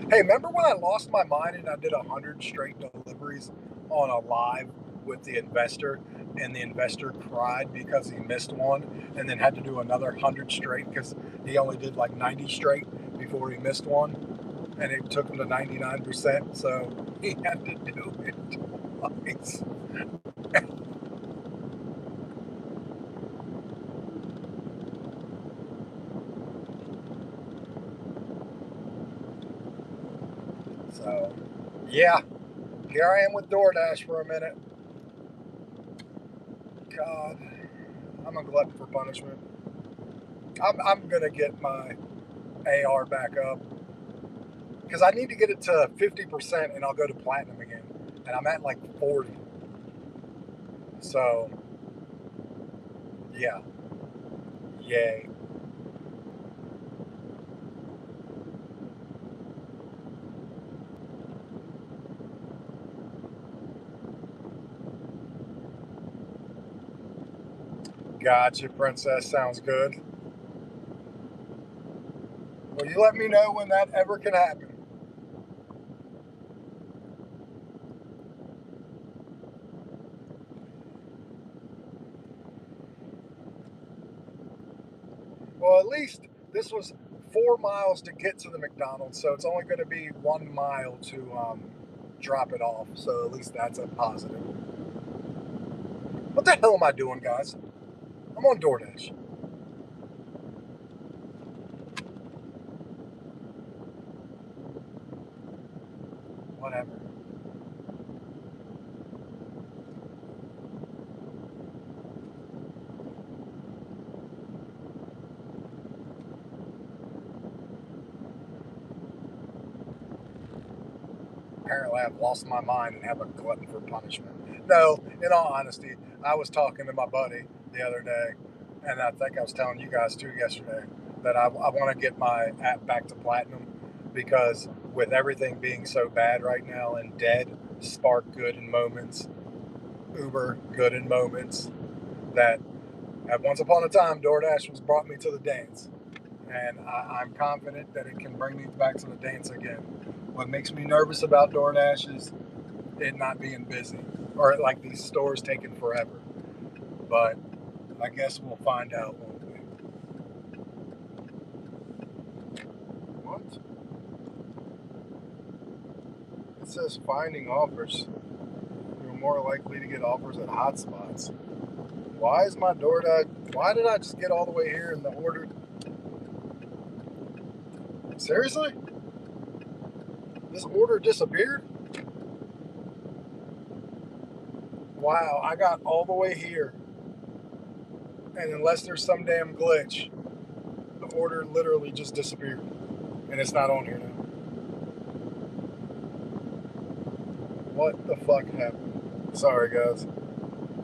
Hey, remember when I lost my mind and I did 100 straight deliveries on a live with the investor, and the investor cried because he missed one, and then had to do another 100 straight because he only did like 90 straight before he missed one, and it took him to 99%, so he had to do it twice. So, yeah, here I am with DoorDash for a minute. God, I'm a glutton for punishment. I'm gonna get my AR back up because I need to get it to 50%, and I'll go to platinum again. And I'm at like 40. So, yeah, yay. Gotcha, princess. Sounds good. Well, you let me know when that ever can happen. Well, at least this was 4 miles to get to the McDonald's, so it's only going to be 1 mile to drop it off. So at least that's a positive. What the hell am I doing, guys? I'm on DoorDash. Whatever. Apparently, I've lost my mind and have a glutton for punishment. No, in all honesty, I was talking to my buddy the other day, and I think I was telling you guys too yesterday that I want to get my app back to platinum because with everything being so bad right now and dead, Spark good in moments, Uber good in moments, that at once upon a time, DoorDash was brought me to the dance. And I'm confident that it can bring me back to the dance again. What makes me nervous about DoorDash is it not being busy or like these stores taking forever. But I guess we'll find out, won't we? What? It says finding offers. You're more likely to get offers at hotspots. Why is my DoorDash? Why did I just get all the way here and the order? Seriously? This order disappeared? Wow, I got all the way here. And unless there's some damn glitch, the order literally just disappeared. And it's not on here now. What the fuck happened? Sorry, guys.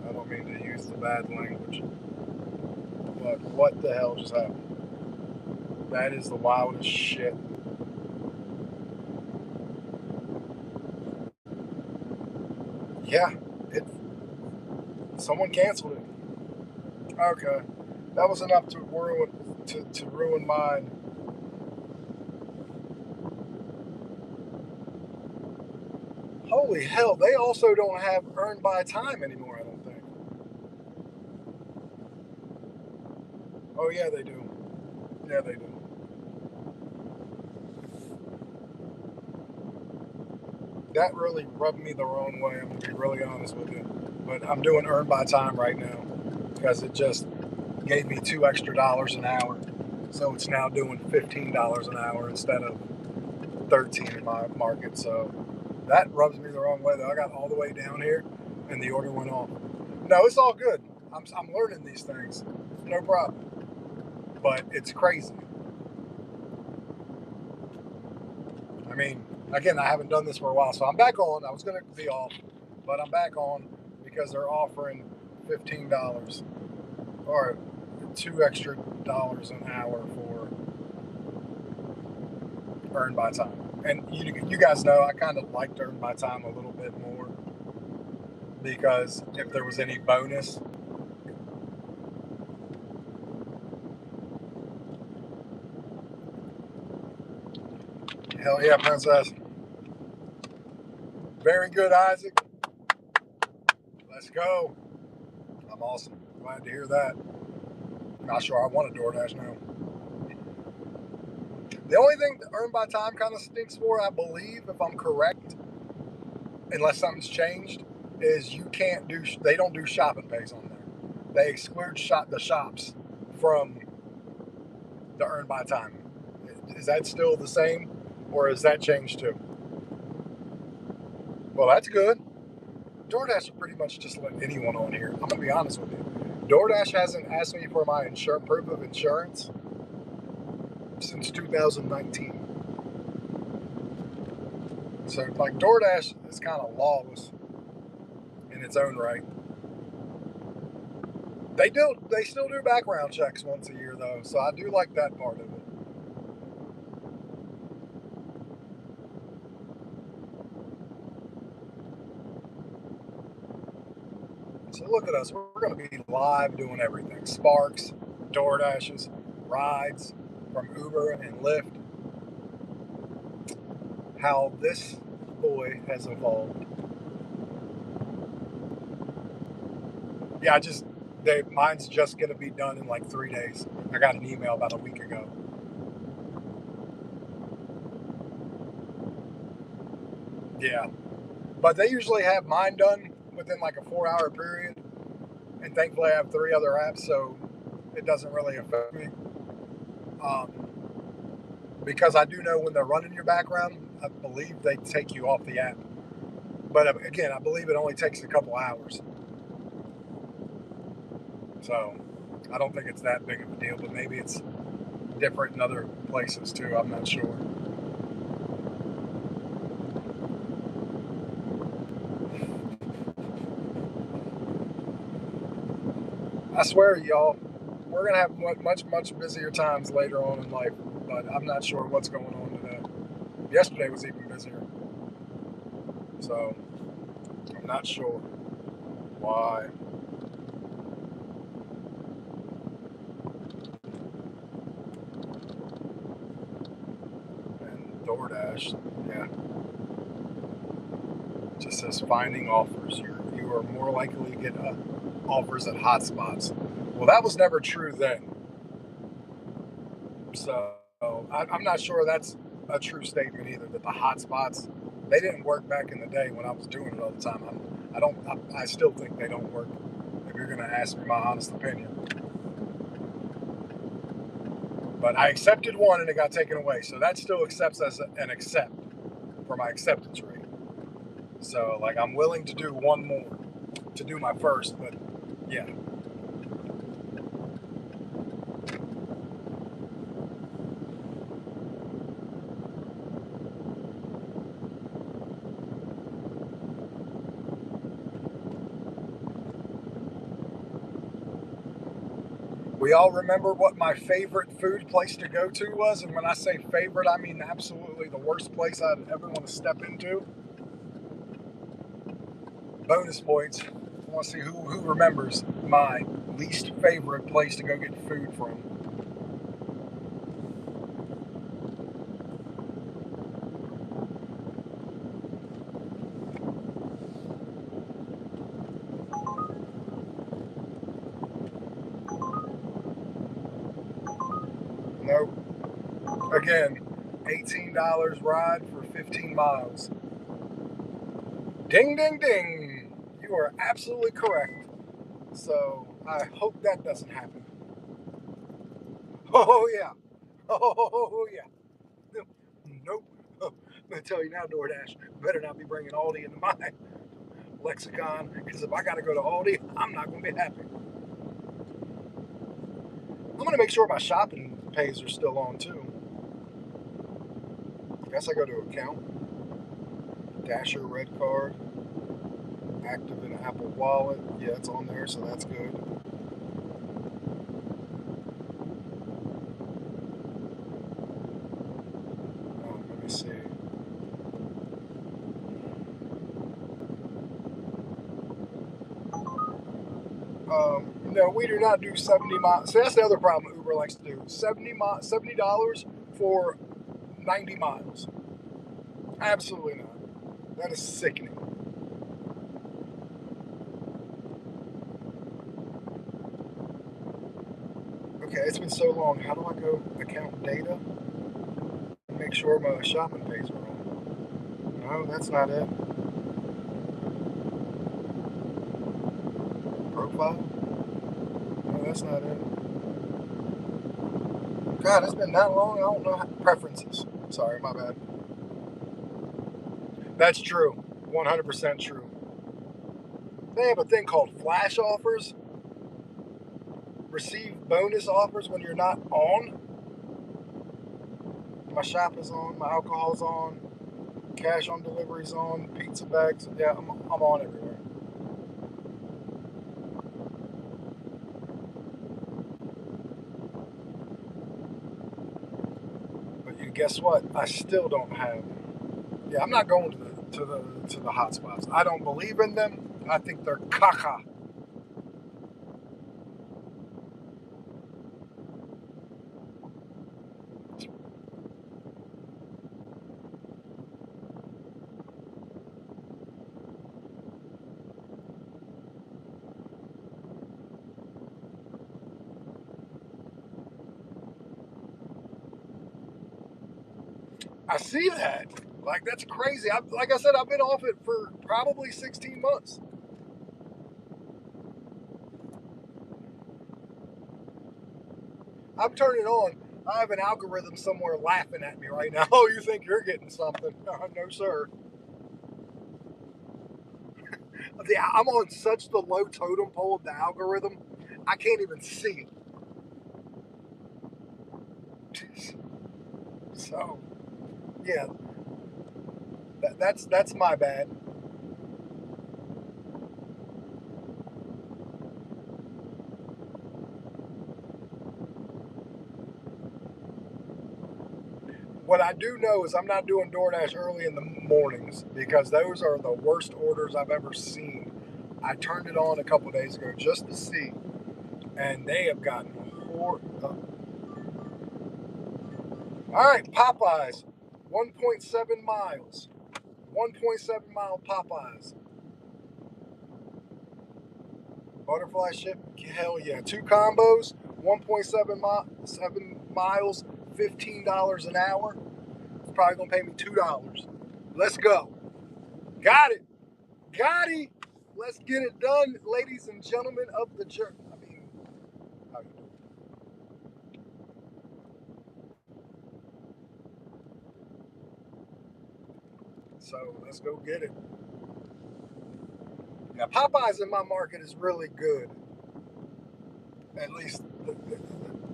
I don't mean to use the bad language. But what the hell just happened? That is the wildest shit. Yeah, it. Someone canceled it. Okay, that was enough to ruin mine. Holy hell! They also don't have earned by time anymore. I don't think. Oh yeah, they do. Yeah, they do. That really rubbed me the wrong way. I'm gonna be really honest with you. But I'm doing earn by time right now because it just gave me $2 extra an hour. So it's now doing $15 an hour instead of 13 in my market. So that rubs me the wrong way though. I got all the way down here and the order went off. No, it's all good. I'm learning these things. No problem. But it's crazy. I mean, again, I haven't done this for a while, so I'm back on. I was going to be off, but I'm back on because they're offering $15 or $2 extra an hour for earned by time. And you guys know I kind of liked earned by time a little bit more because if there was any bonus, Hell yeah, Princess. Very good, Isaac. Let's go. I'm awesome. Glad to hear that. Not sure I want a DoorDash now. The only thing that Earn by Time kind of stinks for, I believe, if I'm correct, unless something's changed, is you can't do. They don't do shopping pays on there. They exclude the shops from the Earn by Time. Is that still the same, or has that changed too? Well, that's good. DoorDash will pretty much just let anyone on here. I'm gonna be honest with you. DoorDash hasn't asked me for my proof of insurance since 2019. So, like, DoorDash is kind of lawless in its own right. They still do background checks once a year though, so I do like that part of it. So look at us. We're going to be live doing everything. Sparks, DoorDashes, rides from Uber and Lyft. How this boy has evolved. Yeah, mine's just going to be done in like 3 days. I got an email about a week ago. Yeah. But they usually have mine done within like a 4-hour period. And thankfully I have 3 other apps, so it doesn't really affect me. Because I do know when they're running your background, I believe they take you off the app. But again, I believe it only takes a couple hours. So I don't think it's that big of a deal, but maybe it's different in other places too. I'm not sure. I swear, y'all, we're going to have much busier times later on in life, but I'm not sure what's going on today. Yesterday was even busier. So I'm not sure why. And DoorDash, yeah, just says finding offers. You are more likely to get offers at hotspots. Well, that was never true then. So I'm not sure that's a true statement either. That the hotspots, they didn't work back in the day when I was doing it all the time. I still think they don't work. If you're going to ask me my honest opinion, but I accepted one and it got taken away, so that still accepts as an accept for my acceptance rate. So like I'm willing to do one more to do my first, but yeah. We all remember what my favorite food place to go to was, and when I say favorite, I mean absolutely the worst place I'd ever want to step into. Bonus points. I want to see who remembers my least favorite place to go get food from. Nope. Again, $18 ride for 15 miles. Ding, ding, ding. You are absolutely correct. So I hope that doesn't happen. Oh, yeah. Oh, yeah. Nope. I'm going to tell you now, DoorDash, better not be bringing Aldi into my lexicon, because if I got to go to Aldi, I'm not going to be happy. I'm going to make sure my shopping pays are still on, too. I guess I go to account. Dasher red card. Active in Apple Wallet. Yeah, it's on there, so that's good. Let me see. No, we do not do 70 miles. So that's the other problem Uber likes to do. $70 for 90 miles. Absolutely not. That is sickening. Okay, it's been so long. How do I go account data and make sure my shopping pays are on? No, that's not it. Profile? No, that's not it. God, it's been that long. I don't know preferences. Sorry, my bad. That's true. 100% true. They have a thing called flash offers. Receive bonus offers when you're not on. My shop is on. My alcohol's on. Cash on delivery's on. Pizza bags. Yeah, I'm on everywhere. But you guess what? I still don't have. Yeah, I'm not going to the hot spots. I don't believe in them. I think they're caca. I see that. Like that's crazy. Like I said, I've been off it for probably 16 months. I'm turning it on. I have an algorithm somewhere laughing at me right now. Oh, you think you're getting something? No, sir. I'm on such the low totem pole of the algorithm, I can't even see it. So, yeah, that's my bad. What I do know is I'm not doing DoorDash early in the mornings because those are the worst orders I've ever seen. I turned it on a couple days ago just to see, and they have gotten all right, Popeyes, 1.7 miles, 1.7 mile Popeyes. Butterfly ship, hell yeah. Two combos, 1.7 miles, $15 an hour. It's probably gonna pay me $2. Let's go. Got it. Got it. Let's get it done, ladies and gentlemen of the church. I mean, how you doing? So let's go get it. Now Popeyes in my market is really good, at least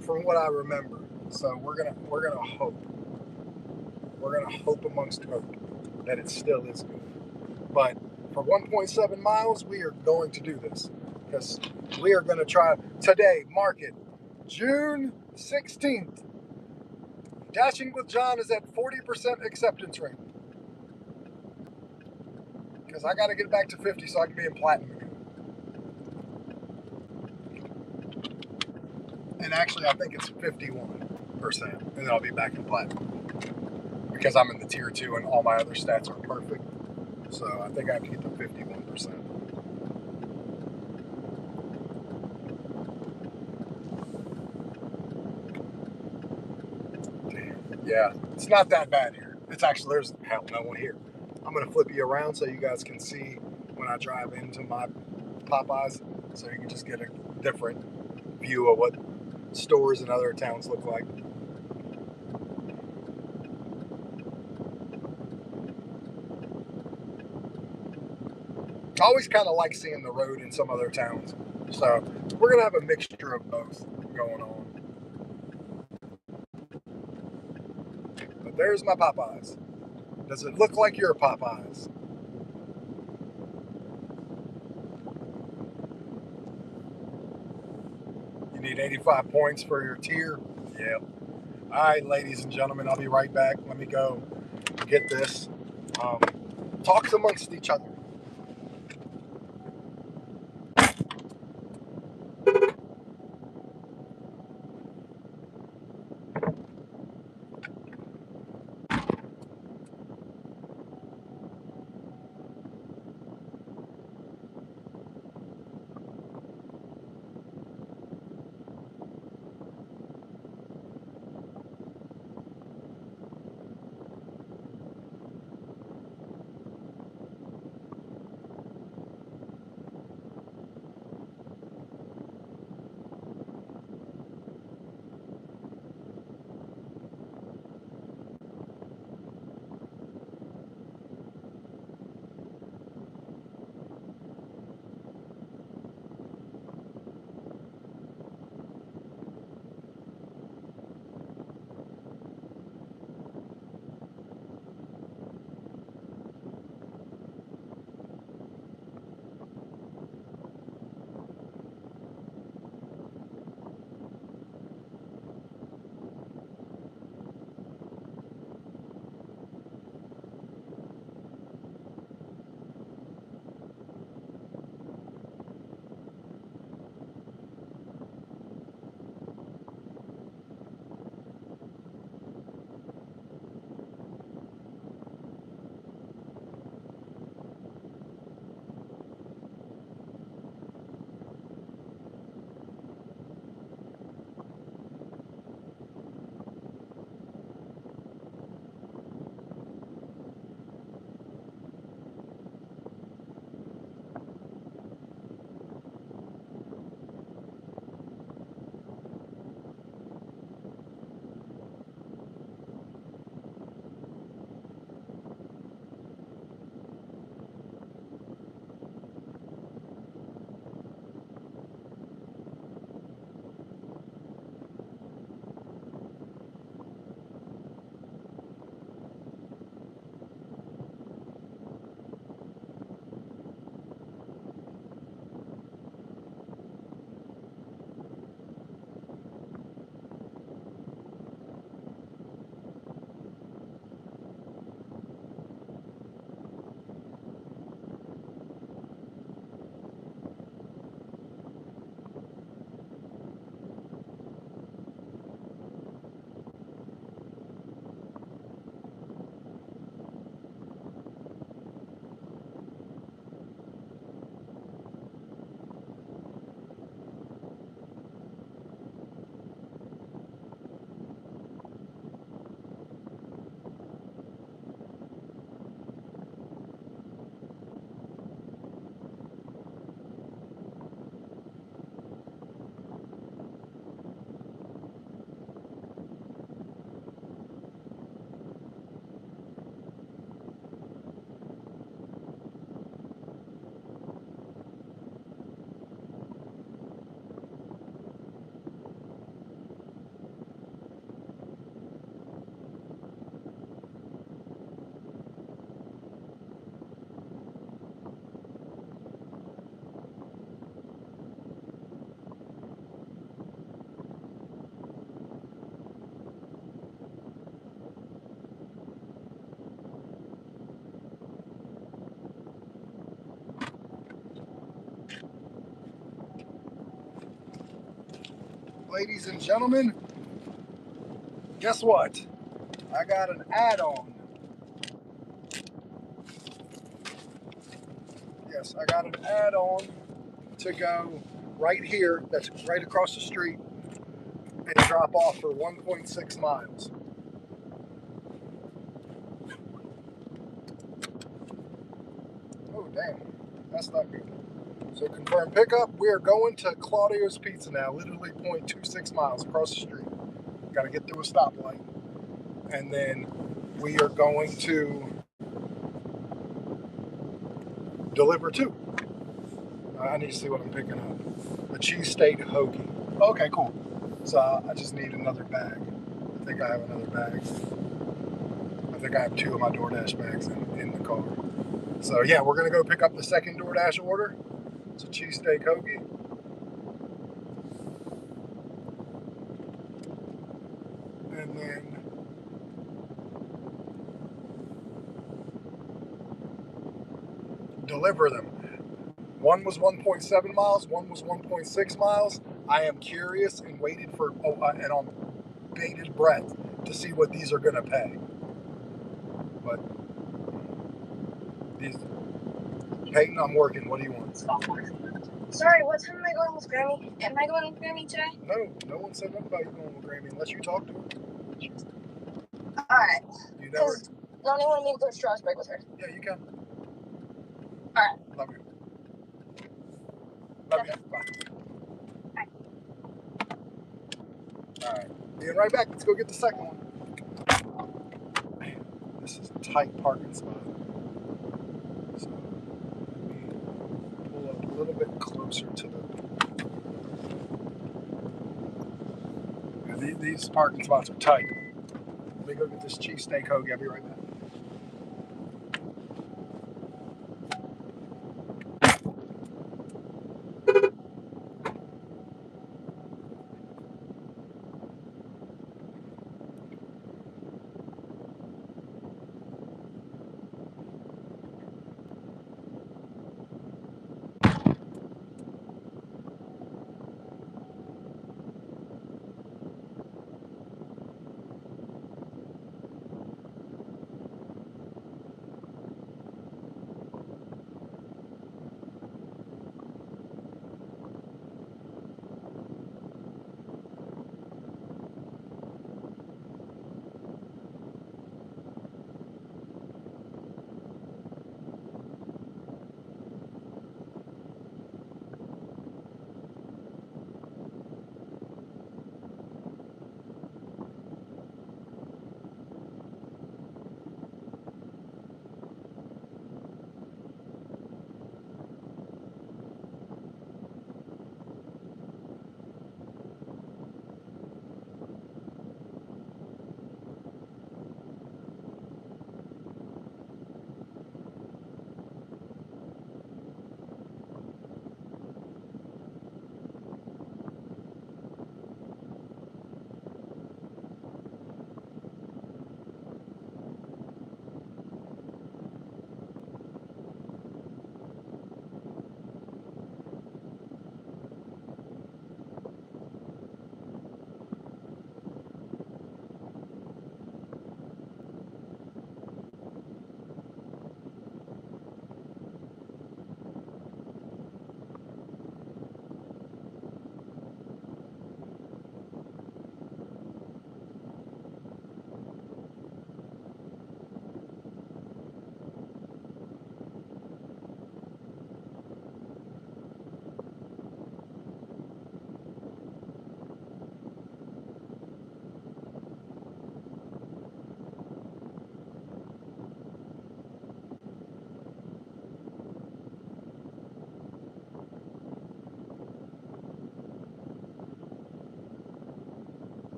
from what I remember. So we're gonna hope amongst hope that it still is good. But for 1.7 miles, we are going to do this because we are going to try today. Mark it, June 16th. Dashing with John is at 40% acceptance rate because I got to get back to 50 so I can be in platinum again. And actually, I think it's 51%, and then I'll be back in platinum because I'm in the tier 2 and all my other stats are perfect. So I think I have to get to 51%. Damn. Yeah, it's not that bad here. It's actually, there's hell no one here. I'm going to flip you around so you guys can see when I drive into my Popeyes so you can just get a different view of what stores in other towns look like. I always kind of like seeing the road in some other towns. So we're going to have a mixture of both going on. But there's my Popeyes. Does it look like your Popeyes? You need 85 points for your tier? Yeah. All right, ladies and gentlemen, I'll be right back. Let me go get this. Talks amongst each other. ladies and gentlemen, guess what? I got an add-on. Yes, I got an add-on to go right here, that's right across the street, and drop off for 1.6 miles. Oh, damn. That's not good. So confirm pickup. We are going to Claudio's Pizza now, literally 0.26 miles across the street. Got to get through a stoplight. And then we are going to deliver too. I need to see what I'm picking up. A cheesesteak hoagie. Okay, cool. So I just need another bag. I think I have another bag. I think I have 2 of my DoorDash bags in the car. So yeah, we're gonna go pick up the second DoorDash order. It's a cheesesteak hoagie. And then deliver them. One was 1.7 miles, one was 1.6 miles. I am curious and and on bated breath to see what these are gonna pay. But these, Peyton, I'm working. What do you want? Sorry, what time am I going with Grammy? Am I going with Grammy today? No one said nothing about you going with Grammy unless you talk to her. Alright. You never. Because Lonnie wanted me to go to Strasbourg with her. Yeah, you can. Alright. Love you. Love you. Bye. All right. Being right back. Let's go get the second one. Man, this is a tight parking spot. So let me pull up a little bit closer to the. Yeah, these parking spots are tight. Let me go get this cheesesteak hoagie. I'll be right back.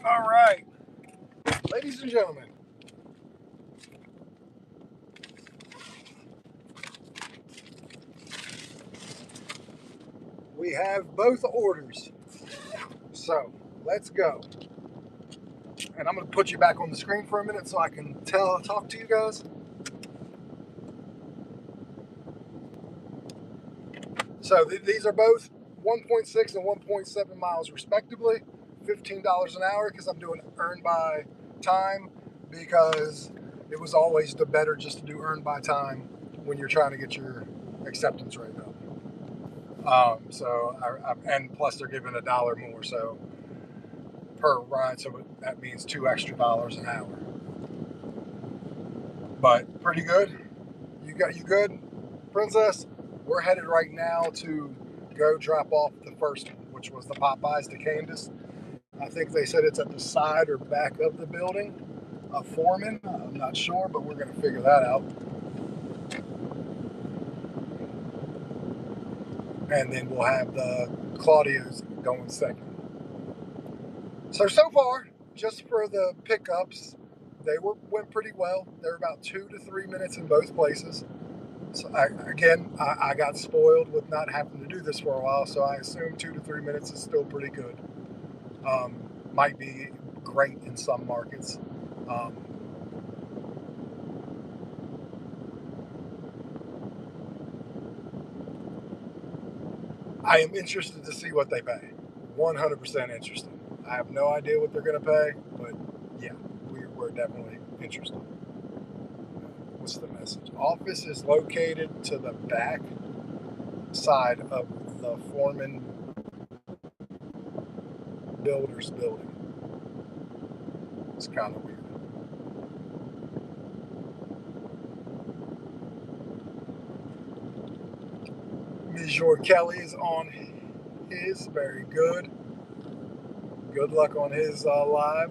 All right, ladies and gentlemen, we have both orders. So let's go. And I'm going to put you back on the screen for a minute so I can talk to you guys. So these are both 1.6 and 1.7 miles respectively. $15 an hour because I'm doing earned by time, because it was always the better just to do earned by time when you're trying to get your acceptance rate up. And plus they're giving $1 more so per ride, so that means $2 extra an hour. But pretty good. You good, Princess? We're headed right now to go drop off the first one, which was the Popeyes to Candace. I think they said it's at the side or back of the building. A Foreman, I'm not sure, but we're going to figure that out. And then we'll have the Claudio's going second. So far, just for the pickups, went pretty well. They were about 2 to 3 minutes in both places. So I got spoiled with not having to do this for a while, so I assume 2 to 3 minutes is still pretty good. Might be great in some markets. I am interested to see what they pay. 100% interested. I have no idea what they're going to pay, but yeah, we're definitely interested. What's the message? Office is located to the back side of the Foreman Builders building. It's kind of weird. Monsieur Kelly is on his. Very good. Good luck on his live.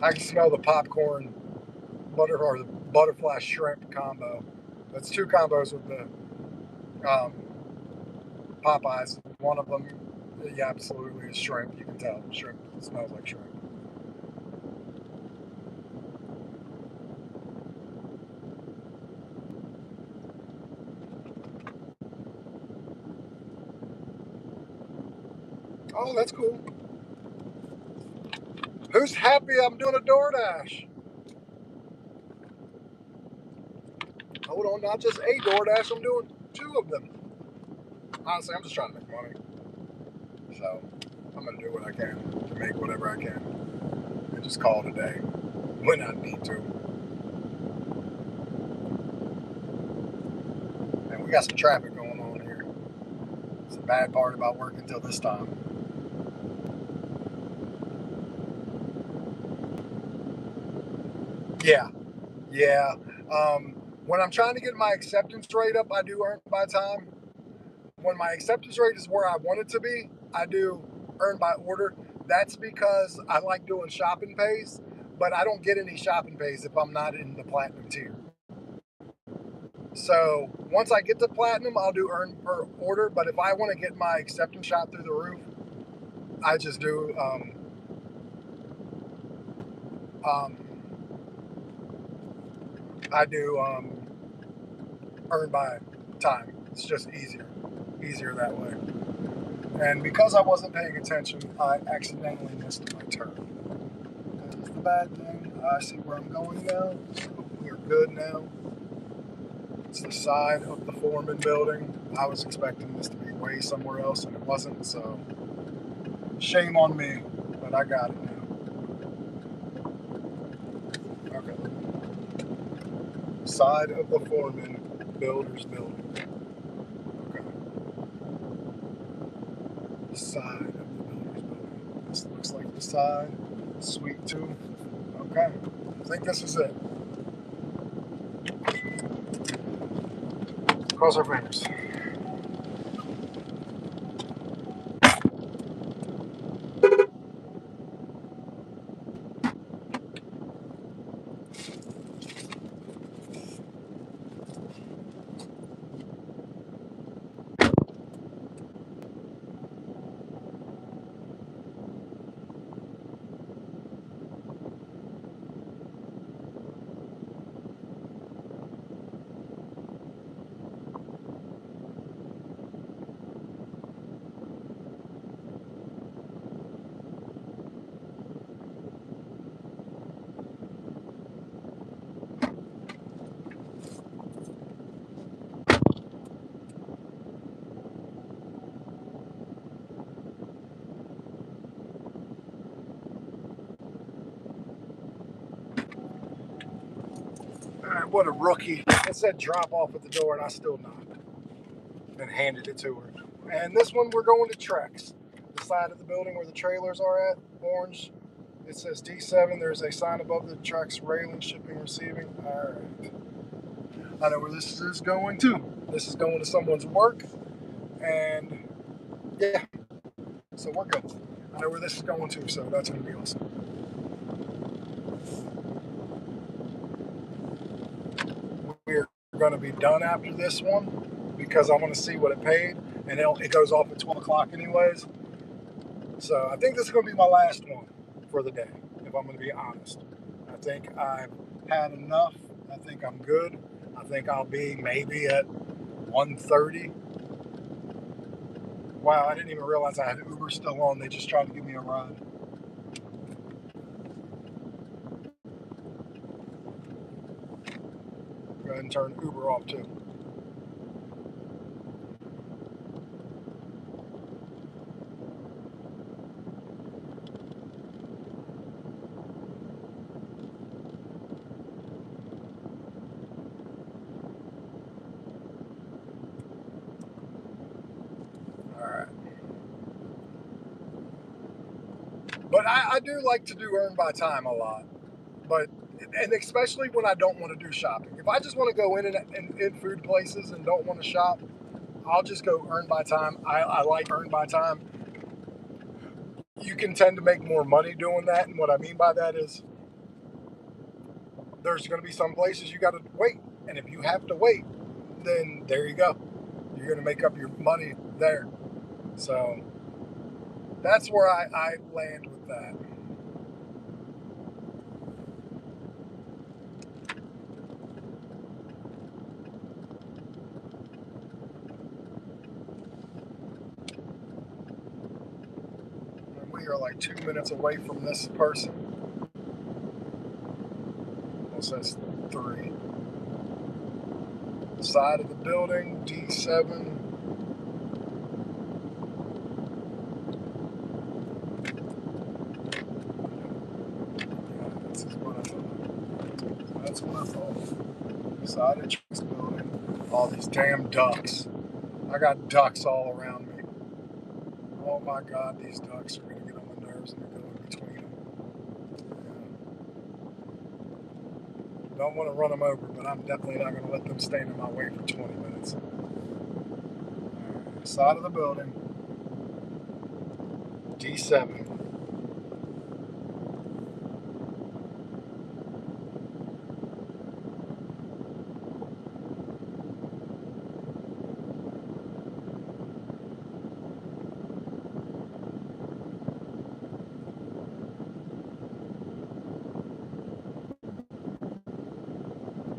I can smell the popcorn or the butterfly shrimp combo. That's 2 combos with the Popeyes. One of them, yeah, absolutely is shrimp. You can tell shrimp smells like shrimp. Oh, that's cool. Who's happy I'm doing a DoorDash? Hold on, not just a DoorDash, I'm doing 2 of them. Honestly, I'm just trying to make money. So I'm going to do what I can to make whatever I can and just call it a day when I need to. And we got some traffic going on here. It's the bad part about working till this time. Yeah. When I'm trying to get my acceptance rate up, I do earn by time. When my acceptance rate is where I want it to be, I do earn by order. That's because I like doing shopping pays, but I don't get any shopping pays if I'm not in the platinum tier. So once I get to platinum, I'll do earn per order. But if I want to get my acceptance shot through the roof, I just do earn by time. It's just easier that way. And because I wasn't paying attention, I accidentally missed my turn. That is the bad thing. I see where I'm going now, so we're good now. It's the side of the Foreman building. I was expecting this to be way somewhere else, and it wasn't, so shame on me, but I got it now. Okay. Side of the Foreman Builders building. Okay. Side of the Builders building. This looks like the side. Suite 2. Okay. I think this is it. Cross our fingers. What a rookie. It said drop off at the door, and I still knocked and handed it to her. And this one, we're going to Trex. The side of the building where the trailers are at, orange. It says D7. There's a sign above the Trex railing, shipping, receiving. All right. I know where this is going to. This is going to someone's work. And yeah, so we're good. I know where this is going to, so that's going to be awesome. We're going to be done after this one because I want to see what it paid, and it goes off at 12 o'clock anyways. So I think this is going to be my last one for the day, if I'm going to be honest. I think I've had enough. I think I'm good. I think I'll be maybe at 1:30. Wow, I didn't even realize I had Uber still on. They just tried to give me a ride. Go ahead and turn Uber off too. All right. But I do like to do earn by time a lot. But and especially when I don't want to do shopping. If I just want to go in food places and don't want to shop, I'll just go earn by time. I like earn by time. You can tend to make more money doing that. And what I mean by that is there's going to be some places you got to wait. And if you have to wait, then there you go. You're going to make up your money there. So that's where I land with that. And we are like 2 minutes away from this person. Well, it says 3. Side of the building, D7. That's what I thought. Side of Trex building. All these damn ducks. I got ducks all around me. Oh my God, these ducks are going to get on my nerves and go in between them. Yeah. Don't want to run them over, but I'm definitely not going to let them stand in my way for 20 minutes. Right. Side of the building. D7.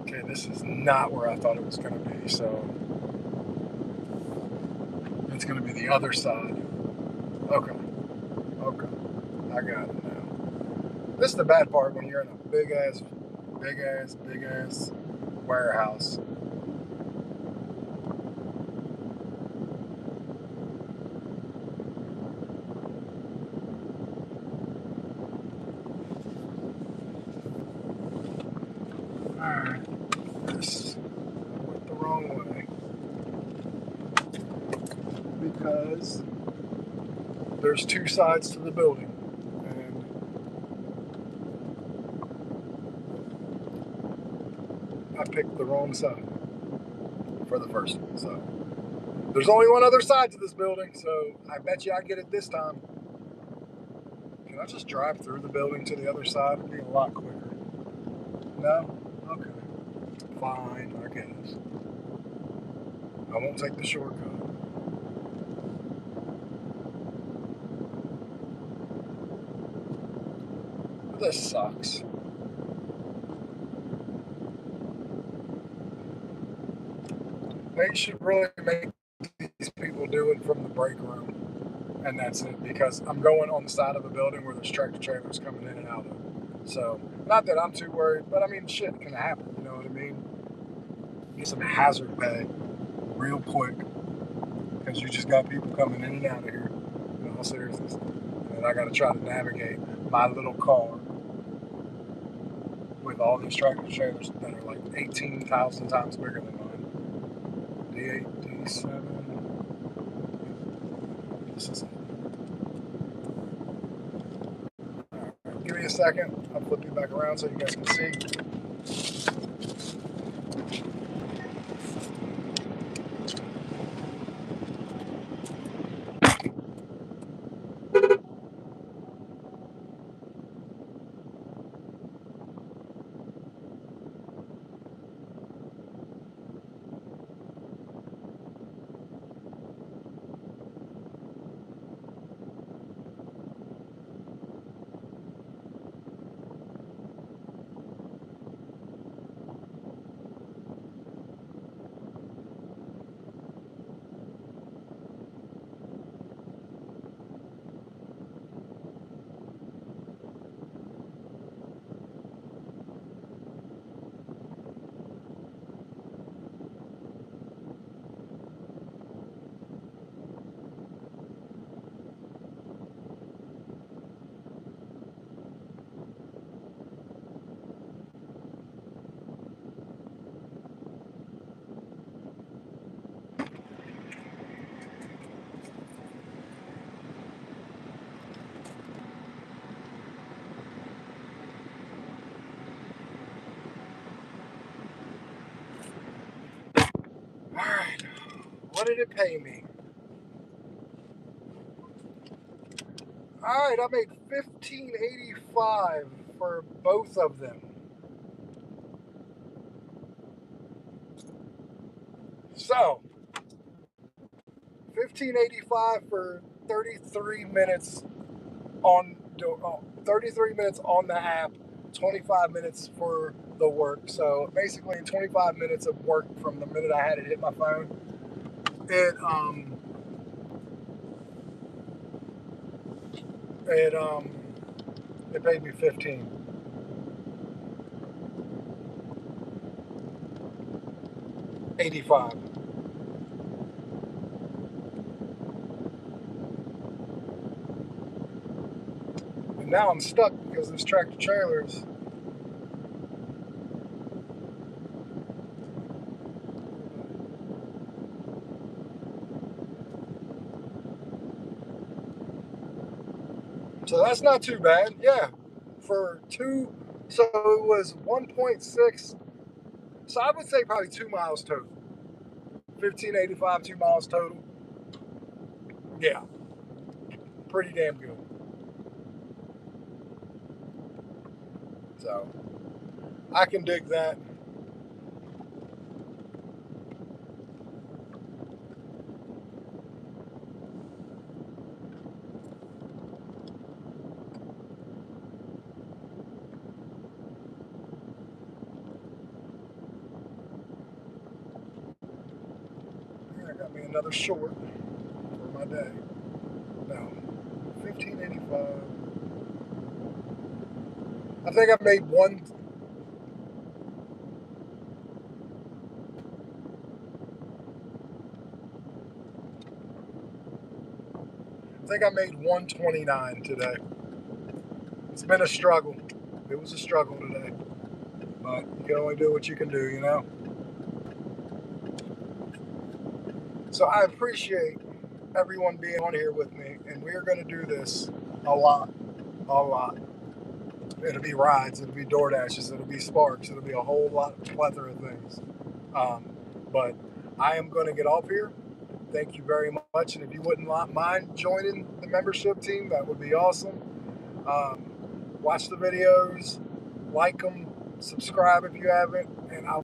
Okay, this is not where I thought it was going to be, so it's going to be the other side. Okay, I got it now. This is the bad part when you're in a big ass warehouse. Alright, this went the wrong way because there's 2 sides to the building, and I picked the wrong side for the first one. So there's only one other side to this building, so I bet you I get it this time. Can I just drive through the building to the other side? It'd be a lot quicker. No? Okay. Fine, I guess. I won't take the shortcut. This sucks. They should really make these people do it from the break room. And that's it, because I'm going on the side of the building where there's tractor trailers coming in and out of. So, not that I'm too worried, but I mean, shit can happen, you know what I mean? Get some hazard pay real quick, because you just got people coming in and out of here, in all seriousness. And I got to try to navigate my little car with all these tractor trailers that are like 18,000 times bigger than mine. D8, D7. This is it. Right, give me a second. I'll flip you back around so you guys can see. All right, what did it pay me? All right, I made $15.85 for both of them. So, $15.85 for 33 minutes on 33 minutes on the app, 25 minutes for the work. So basically 25 minutes of work from the minute I had it hit my phone. It it um it paid me 15.85. And now I'm stuck because this tractor trailers. So that's not too bad. Yeah. For two, so it was 1.6. So I would say probably 2 miles total. 15.85, 2 miles total. Yeah. Pretty damn good. So I can dig that. Yeah, I got me another short for my day. No, 15.85. I think I made one. I think I made 129 today. It's been a struggle. It was a struggle today, but you can only do what you can do, you know. So I appreciate everyone being on here with me, and we're going to do this a lot, a lot. It'll be rides, it'll be door dashes, it'll be sparks, it'll be a whole lot of plethora of things. But I am going to get off here. Thank you very much, and if you wouldn't mind joining the membership team, that would be awesome. Watch the videos, like them, subscribe if you haven't, and I'll